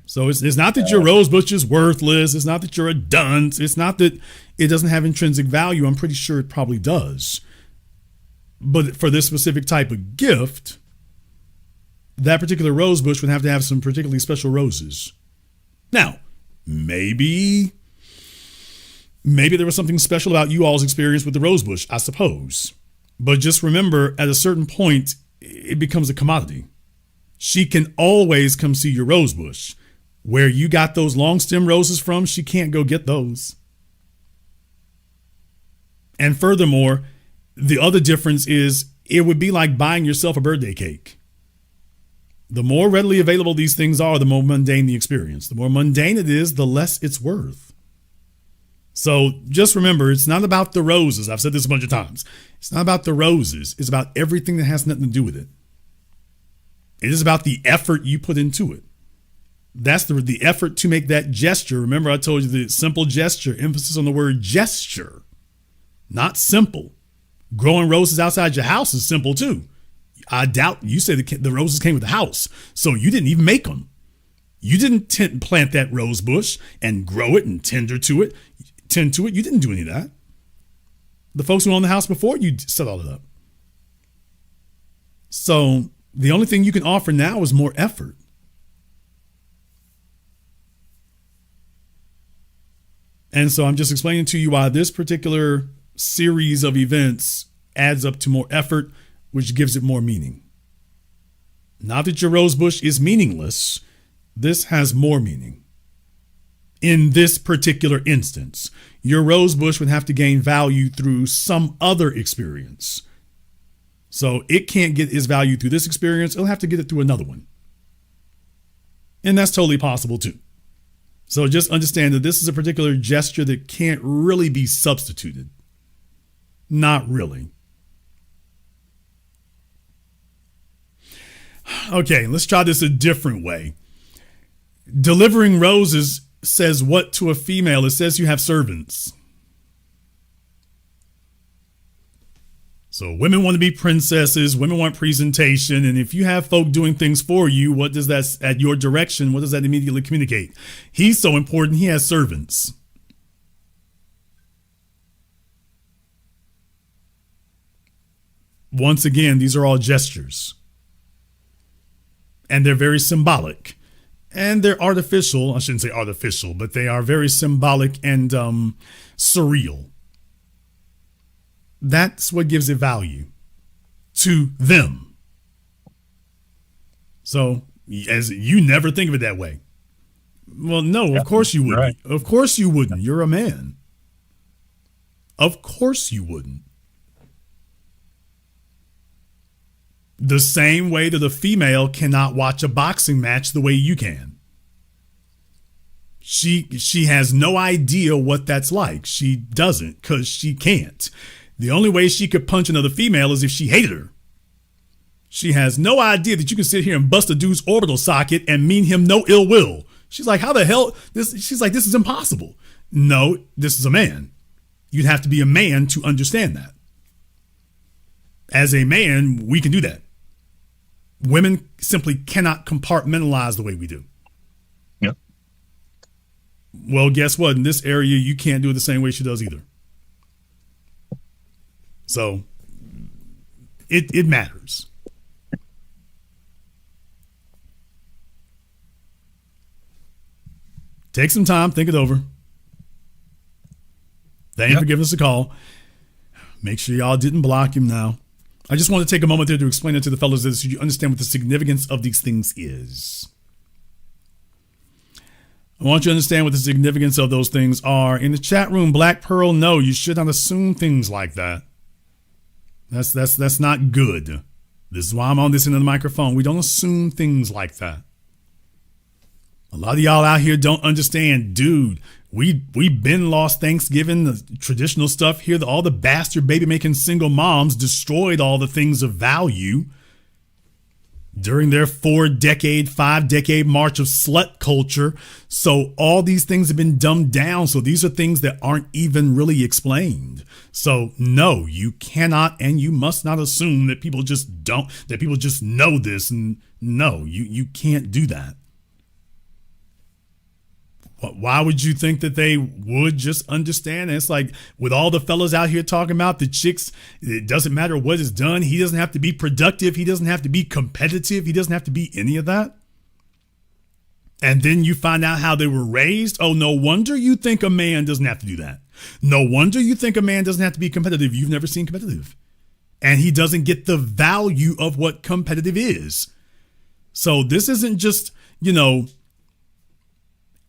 Speaker 1: So it's not that your rose bush is worthless. It's not that you're a dunce. It's not that it doesn't have intrinsic value. I'm pretty sure it probably does. But for this specific type of gift, that particular rose bush would have to have some particularly special roses. Now, maybe there was something special about you all's experience with the rose bush, I suppose. But just remember, at a certain point, it becomes a commodity. She can always come see your rose bush. Where you got those long stem roses from, she can't go get those. And furthermore, the other difference is it would be like buying yourself a birthday cake. The more readily available these things are, the more mundane the experience. The more mundane it is, the less it's worth. So just remember, it's not about the roses. I've said this a bunch of times. It's not about the roses. It's about everything that has nothing to do with it. It is about the effort you put into it. That's the effort to make that gesture. Remember, I told you the simple gesture, emphasis on the word gesture, not simple. Growing roses outside your house is simple too. I doubt you say the roses came with the house, so you didn't even make them. You didn't plant that rose bush and grow it and tend to it. You didn't do any of that. The folks who owned the house before you set all it up. So the only thing you can offer now is more effort. And so I'm just explaining to you why this particular series of events adds up to more effort, which gives it more meaning. Not that your rose bush is meaningless. This has more meaning. In this particular instance, your rose bush would have to gain value through some other experience. So it can't get its value through this experience. It'll have to get it through another one. And that's totally possible too. So just understand that this is a particular gesture that can't really be substituted. Not really. Okay, let's try this a different way. Delivering roses says what to a female? It says you have servants. So women want to be princesses, women want presentation, and if you have folk doing things for you, what does that, at your direction, what does that immediately communicate? He's so important, he has servants. Once again, these are all gestures. And they're very symbolic. And they're artificial. I shouldn't say artificial, but they are very symbolic and surreal. That's what gives it value to them. So, as you never think of it that way. Well, no, of course you wouldn't. Right. Of course you wouldn't. You're a man. Of course you wouldn't. The same way that a female cannot watch a boxing match the way you can. She has no idea what that's like. She doesn't, because she can't. The only way she could punch another female is if she hated her. She has no idea that you can sit here and bust a dude's orbital socket and mean him no ill will. She's like, how the hell? She's like, this is impossible. No, this is a man. You'd have to be a man to understand that. As a man, we can do that. Women simply cannot compartmentalize the way we do.
Speaker 14: Yep.
Speaker 1: Well, guess what? In this area, you can't do it the same way she does either. So it matters. Take some time, think it over. Thank you for giving us a call. Make sure y'all didn't block him now. I just want to take a moment there to explain it to the fellas so you understand what the significance of these things is. I want you to understand what the significance of those things are. In the chat room, Black Pearl, no, you should not assume things like that. That's not good. This is why I'm on this end of the microphone. We don't assume things like that. A lot of y'all out here don't understand, dude. We've been lost Thanksgiving, the traditional stuff here. All the bastard baby making single moms destroyed all the things of value during their 4-decade, 5-decade march of slut culture. So all these things have been dumbed down. So these are things that aren't even really explained. So no, you cannot and you must not assume that people just know this. And no, you can't do that. Why would you think that they would just understand? And it's like with all the fellas out here talking about the chicks, it doesn't matter what is done. He doesn't have to be productive. He doesn't have to be competitive. He doesn't have to be any of that. And then you find out how they were raised. Oh, no wonder you think a man doesn't have to do that. No wonder you think a man doesn't have to be competitive. You've never seen competitive. And he doesn't get the value of what competitive is. So this isn't just,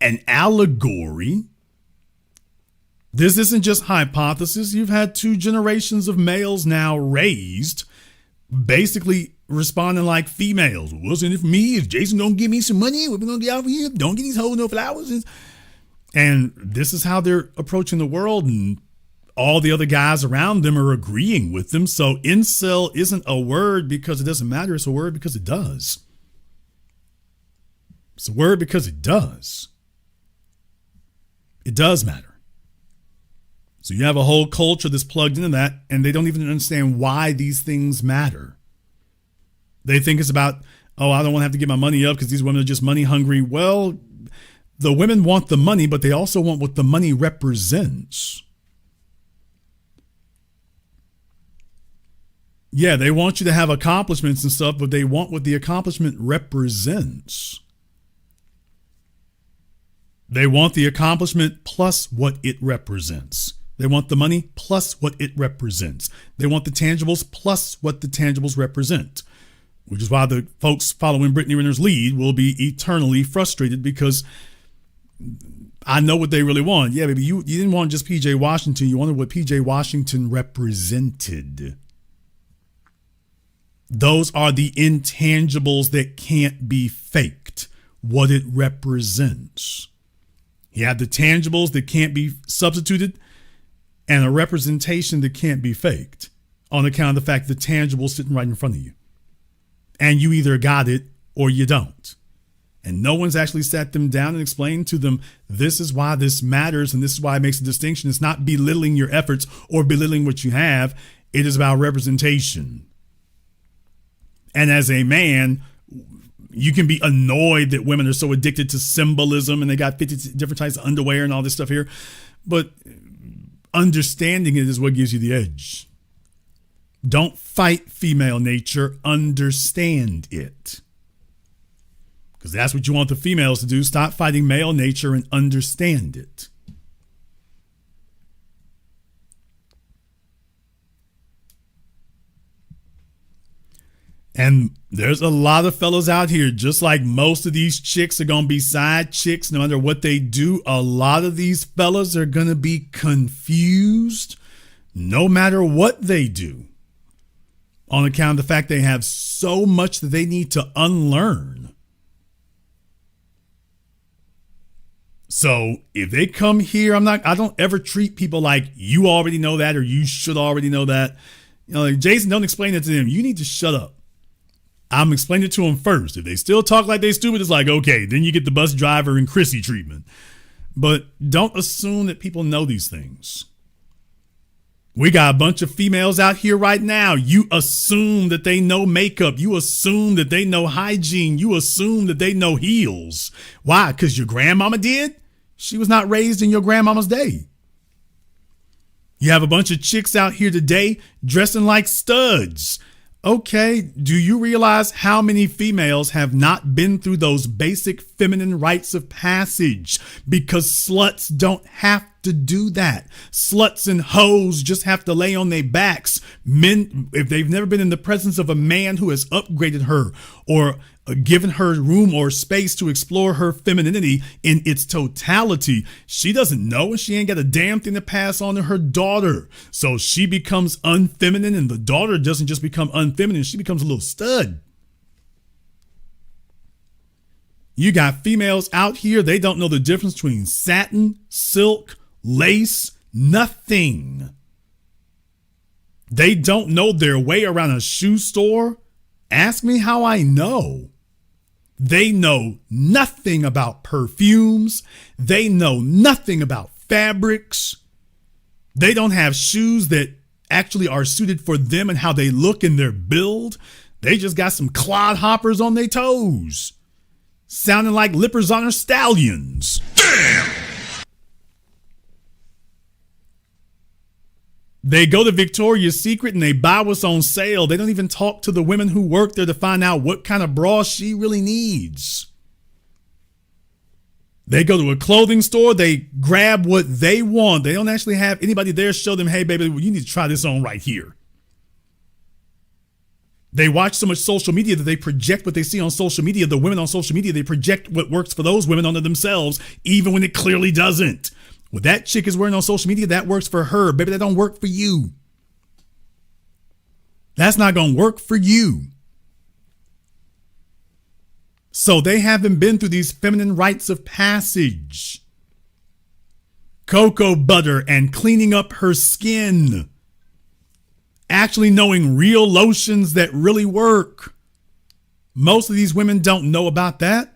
Speaker 1: an allegory. This isn't just hypothesis. You've had 2 generations of males now raised basically responding like females. What's in it for me? If Jason don't give me some money, what we gonna get out of here? Don't get these hoes no flowers. And this is how they're approaching the world, and all the other guys around them are agreeing with them. So incel isn't a word because it doesn't matter. It's a word because it does. It's a word because it does. It does matter. So you have a whole culture that's plugged into that, and they don't even understand why these things matter. They think it's about, I don't want to have to get my money up because these women are just money hungry. Well, the women want the money, but they also want what the money represents. Yeah, they want you to have accomplishments and stuff, but they want what the accomplishment represents. They want the accomplishment plus what it represents. They want the money plus what it represents. They want the tangibles plus what the tangibles represent, which is why the folks following Brittany Renner's lead will be eternally frustrated because I know what they really want. Yeah, baby, you didn't want just PJ Washington. You wanted what PJ Washington represented. Those are the intangibles that can't be faked, what it represents. You have the tangibles that can't be substituted and a representation that can't be faked on account of the fact that the tangible is sitting right in front of you. And you either got it or you don't. And no one's actually sat them down and explained to them, this is why this matters and this is why it makes a distinction. It's not belittling your efforts or belittling what you have. It is about representation. And as a man, you can be annoyed that women are so addicted to symbolism and they got 50 different types of underwear and all this stuff here. But understanding it is what gives you the edge. Don't fight female nature. Understand it. Because that's what you want the females to do. Stop fighting male nature and understand it. And there's a lot of fellas out here, just like most of these chicks are going to be side chicks, no matter what they do. A lot of these fellas are going to be confused no matter what they do on account of the fact they have so much that they need to unlearn. So if they come here, I don't ever treat people like you already know that or you should already know that. Like Jason, don't explain it to them. You need to shut up. I'm explaining it to them first. If they still talk like they stupid, it's like, okay, then you get the bus driver and Chrissy treatment. But don't assume that people know these things. We got a bunch of females out here right now. You assume that they know makeup. You assume that they know hygiene. You assume that they know heels. Why? Because your grandmama did? She was not raised in your grandmama's day. You have a bunch of chicks out here today dressing like studs. Okay, do you realize how many females have not been through those basic feminine rites of passage? Because sluts don't have to do that. Sluts and hoes just have to lay on their backs. Men, if they've never been in the presence of a man who has upgraded her or given her room or space to explore her femininity in its totality, she doesn't know, and she ain't got a damn thing to pass on to her daughter. So she becomes unfeminine, and the daughter doesn't just become unfeminine, she becomes a little stud. You got females out here, they don't know the difference between satin, silk, lace, nothing. They don't know their way around a shoe store. Ask me how I know. They know nothing about perfumes. They know nothing about fabrics. They don't have shoes that actually are suited for them and how they look in their build. They just got some clod hoppers on their toes, sounding like lippers on their stallions.
Speaker 3: Damn!
Speaker 1: They go to Victoria's Secret and they buy what's on sale. They don't even talk to the women who work there to find out what kind of bra she really needs. They go to a clothing store. They grab what they want. They don't actually have anybody there show them, hey, baby, you need to try this on right here. They watch so much social media that they project what they see on social media. The women on social media, they project what works for those women onto themselves, even when it clearly doesn't. What that chick is wearing on social media, that works for her. Baby, that don't work for you. That's not going to work for you. So they haven't been through these feminine rites of passage. Cocoa butter and cleaning up her skin. Actually knowing real lotions that really work. Most of these women don't know about that.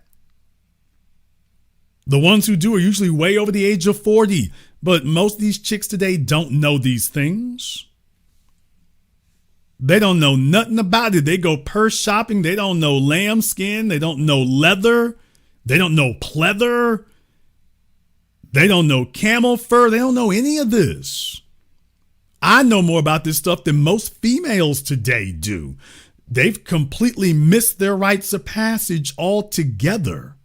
Speaker 1: The ones who do are usually way over the age of 40, but most of these chicks today don't know these things. They don't know nothing about it. They go purse shopping. They don't know lambskin. They don't know leather. They don't know pleather. They don't know camel fur. They don't know any of this. I know more about this stuff than most females today do. They've completely missed their rites of passage altogether.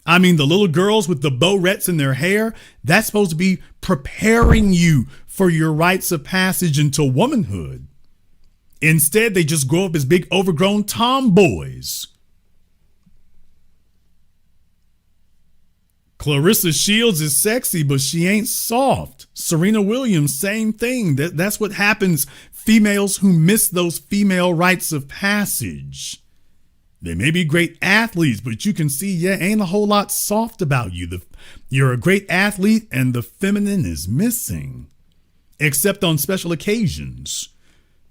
Speaker 1: I mean, the little girls with the bowettes in their hair, that's supposed to be preparing you for your rites of passage into womanhood. Instead, they just grow up as big overgrown tomboys. Clarissa Shields is sexy, but she ain't soft. Serena Williams, same thing. That's what happens. Females who miss those female rites of passage. They may be great athletes, but you can see, ain't a whole lot soft about you. You're a great athlete and the feminine is missing, except on special occasions.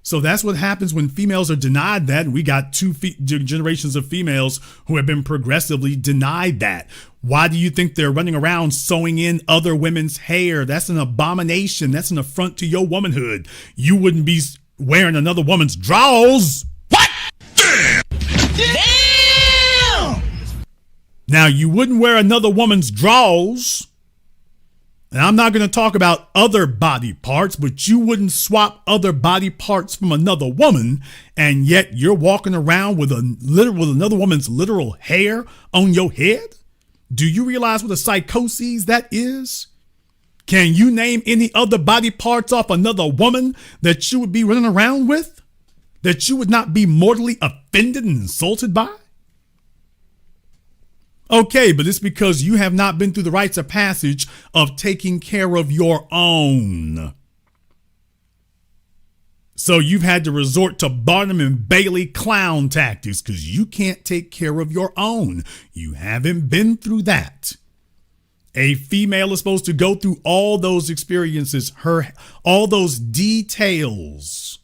Speaker 1: So that's what happens when females are denied that. And we got two generations of females who have been progressively denied that. Why do you think they're running around sewing in other women's hair? That's an abomination. That's an affront to your womanhood. You wouldn't be wearing another woman's drawers.
Speaker 3: What? Damn! Damn!
Speaker 1: Now, you wouldn't wear another woman's drawers. And I'm not going to talk about other body parts, but you wouldn't swap other body parts from another woman, and yet you're walking around with another woman's literal hair on your head? Do you realize what a psychosis that is? Can you name any other body parts off another woman that you would be running around with? That you would not be mortally offended and insulted by? Okay, but it's because you have not been through the rites of passage of taking care of your own. So you've had to resort to Barnum and Bailey clown tactics because you can't take care of your own. You haven't been through that. A female is supposed to go through all those experiences, all those details.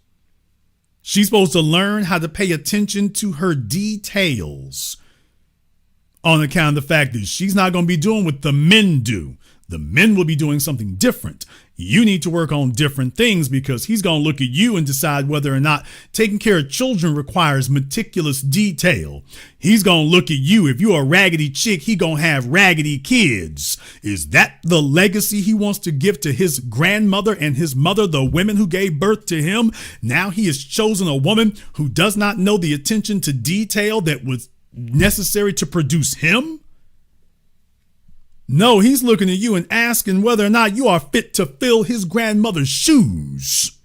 Speaker 1: She's supposed to learn how to pay attention to her details on account of the fact that she's not going to be doing what the men do. The men will be doing something different. You need to work on different things because he's going to look at you and decide whether or not taking care of children requires meticulous detail. He's going to look at you. If you're a raggedy chick, he going to have raggedy kids. Is that the legacy he wants to give to his grandmother and his mother, the women who gave birth to him? Now he has chosen a woman who does not know the attention to detail that was necessary to produce him? No, he's looking at you and asking whether or not you are fit to fill his grandmother's shoes.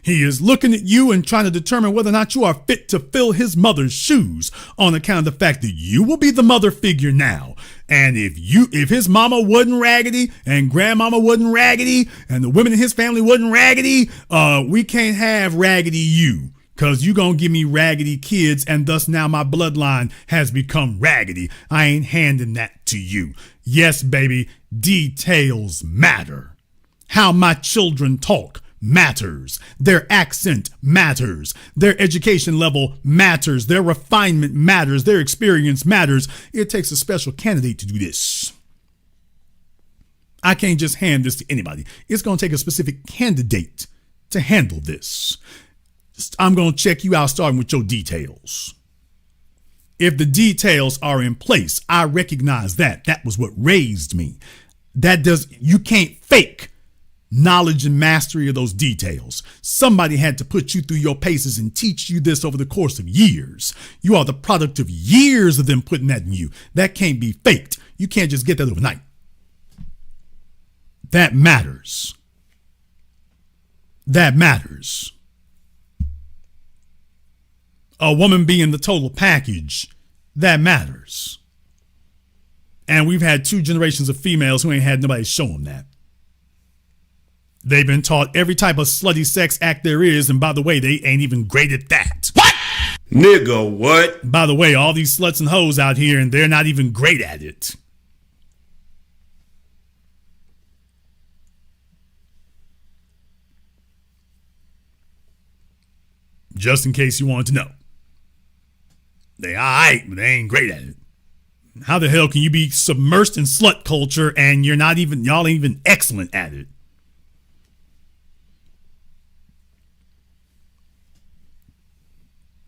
Speaker 1: He is looking at you and trying to determine whether or not you are fit to fill his mother's shoes on account of the fact that you will be the mother figure now. And if his mama wasn't raggedy and grandmama wasn't raggedy and the women in his family wasn't raggedy, we can't have raggedy you. Cause you gonna give me raggedy kids and thus now my bloodline has become raggedy. I ain't handing that to you. Yes, baby, details matter. How my children talk matters. Their accent matters. Their education level matters. Their refinement matters. Their experience matters. It takes a special candidate to do this. I can't just hand this to anybody. It's going to take a specific candidate to handle this. I'm going to check you out starting with your details. If the details are in place, I recognize that. That was what raised me. You can't fake knowledge and mastery of those details. Somebody had to put you through your paces and teach you this over the course of years. You are the product of years of them putting that in you. That can't be faked. You can't just get that overnight. That matters. That matters. A woman being the total package, that matters. And we've had 2 generations of females who ain't had nobody show them that. They've been taught every type of slutty sex act there is, and by the way, they ain't even great at that.
Speaker 3: What? Nigga, what?
Speaker 1: By the way, all these sluts and hoes out here, and they're not even great at it. Just in case you wanted to know. They alright, but they ain't great at it. How the hell can you be submersed in slut culture and y'all ain't even excellent at it?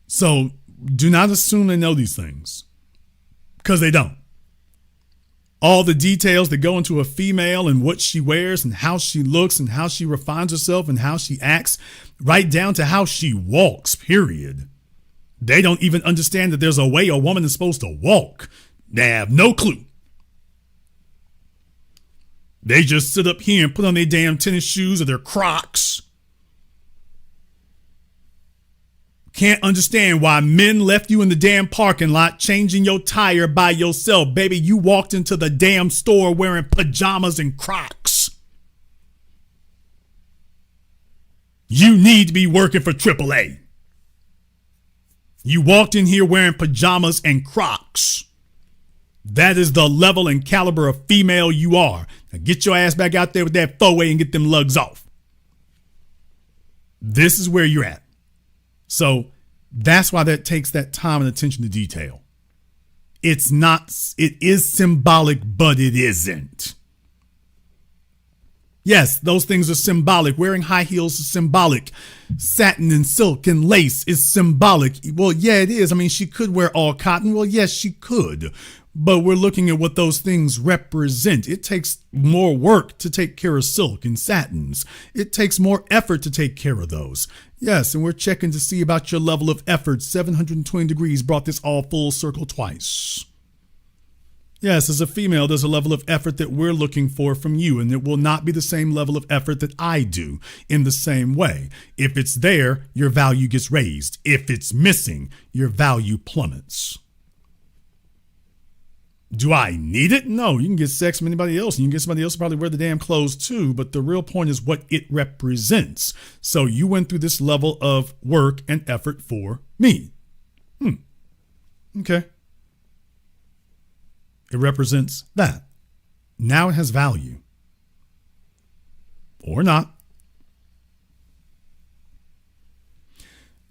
Speaker 1: So do not assume they know these things, because they don't. All the details that go into a female and what she wears and how she looks and how she refines herself and how she acts, right down to how she walks, period. They don't even understand that there's a way a woman is supposed to walk. They have no clue. They just sit up here and put on their damn tennis shoes or their Crocs. Can't understand why men left you in the damn parking lot changing your tire by yourself. Baby, you walked into the damn store wearing pajamas and Crocs. You need to be working for AAA. You walked in here wearing pajamas and Crocs. That is the level and caliber of female you are. Now get your ass back out there with that 4-way and get them lugs off. This is where you're at. So that's why that takes that time and attention to detail. It is symbolic, but it isn't. Yes, those things are symbolic. Wearing high heels is symbolic. Satin and silk and lace is symbolic. Well, yeah, it is. I mean, she could wear all cotton. Well, yes, she could. But we're looking at what those things represent. It takes more work to take care of silk and satins. It takes more effort to take care of those. Yes, and we're checking to see about your level of effort. 720 degrees brought this all full circle twice. Yes, as a female, there's a level of effort that we're looking for from you, and it will not be the same level of effort that I do in the same way. If it's there, your value gets raised. If it's missing, your value plummets. Do I need it? No, you can get sex from anybody else, and you can get somebody else to probably wear the damn clothes too, but the real point is what it represents. So you went through this level of work and effort for me. Okay. It represents that. Now it has value. Or not.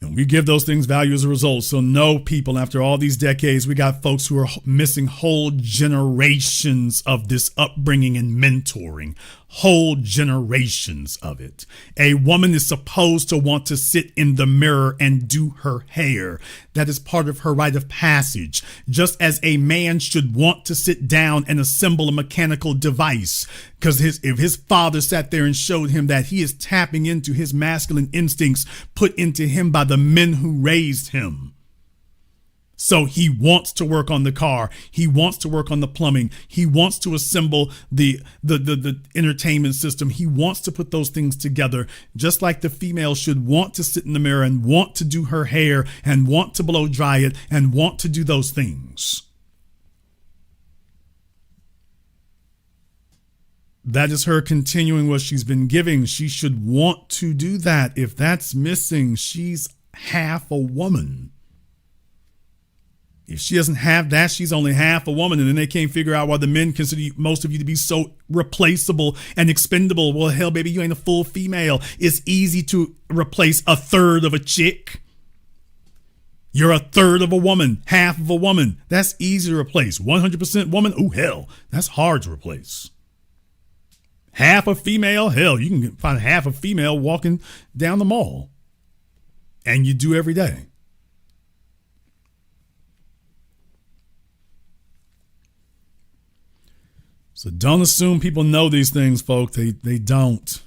Speaker 1: And we give those things value as a result. So no, people, after all these decades, we got folks who are missing whole generations of this upbringing and mentoring. Whole generations of it. A woman is supposed to want to sit in the mirror and do her hair. That is part of her rite of passage. Just as a man should want to sit down and assemble a mechanical device. Because if his father sat there and showed him that, he is tapping into his masculine instincts put into him by the men who raised him. So he wants to work on the car. He wants to work on the plumbing. He wants to assemble the entertainment system. He wants to put those things together, just like the female should want to sit in the mirror and want to do her hair and want to blow dry it and want to do those things. That is her continuing what she's been giving. She should want to do that. If that's missing, she's half a woman. If she doesn't have that, she's only half a woman. And then they can't figure out why the men consider most of you to be so replaceable and expendable. Well, hell, baby, you ain't a full female. It's easy to replace a third of a chick. You're a third of a woman, half of a woman. That's easy to replace. 100% woman, oh, hell, that's hard to replace. Half a female, hell, you can find half a female walking down the mall. And you do every day. So don't assume people know these things, folks. They don't.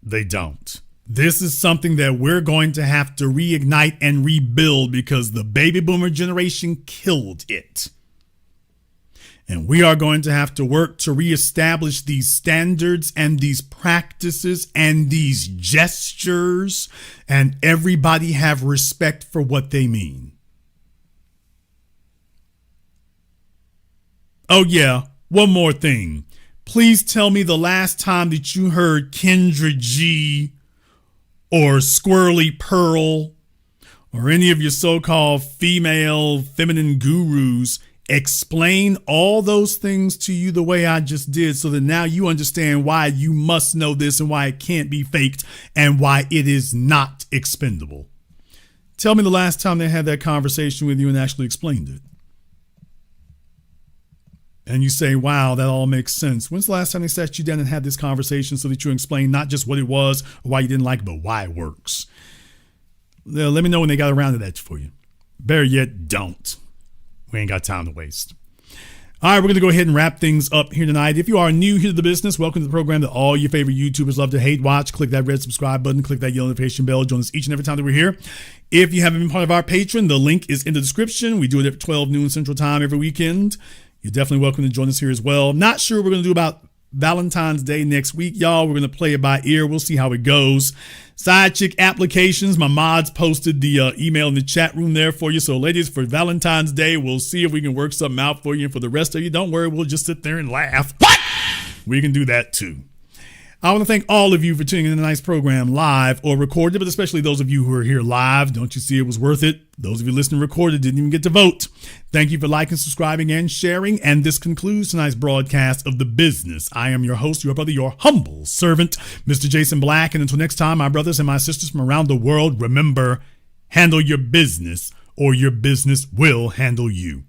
Speaker 1: They don't. This is something that we're going to have to reignite and rebuild because the baby boomer generation killed it. And we are going to have to work to reestablish these standards and these practices and these gestures, and everybody have respect for what they mean. Oh, yeah. One more thing. Please tell me the last time that you heard Kendra G or Squirrely Pearl or any of your so-called female feminine gurus explain all those things to you the way I just did, so that now you understand why you must know this and why it can't be faked and why it is not expendable. Tell me the last time they had that conversation with you and actually explained it. And you say, wow, that all makes sense. When's the last time they sat you down and had this conversation so that you explain not just what it was or why you didn't like it, but why it works? Let me know when they got around to that for you. Better yet, don't. We ain't got time to waste. All right, we're going to go ahead and wrap things up here tonight. If you are new here to the business, welcome to the program that all your favorite YouTubers love to hate watch. Click that red subscribe button. Click that yellow notification bell. Join us each and every time that we're here. If you haven't been part of our Patreon, the link is in the description. We do it at 12 noon Central Time every weekend. You're definitely welcome to join us here as well. Not sure what we're going to do about Valentine's Day next week, y'all. We're going to play it by ear. We'll see how it goes. Side chick applications. My mods posted the email in the chat room there for you. So, ladies, for Valentine's Day, we'll see if we can work something out for you. And for the rest of you, don't worry. We'll just sit there and laugh. What? We can do that, too. I want to thank all of you for tuning in to tonight's program live or recorded, but especially those of you who are here live. Don't you see it was worth it? Those of you listening recorded didn't even get to vote. Thank you for liking, subscribing, and sharing. And this concludes tonight's broadcast of The Business. I am your host, your brother, your humble servant, Mr. Jason Black. And until next time, my brothers and my sisters from around the world, remember, handle your business or your business will handle you.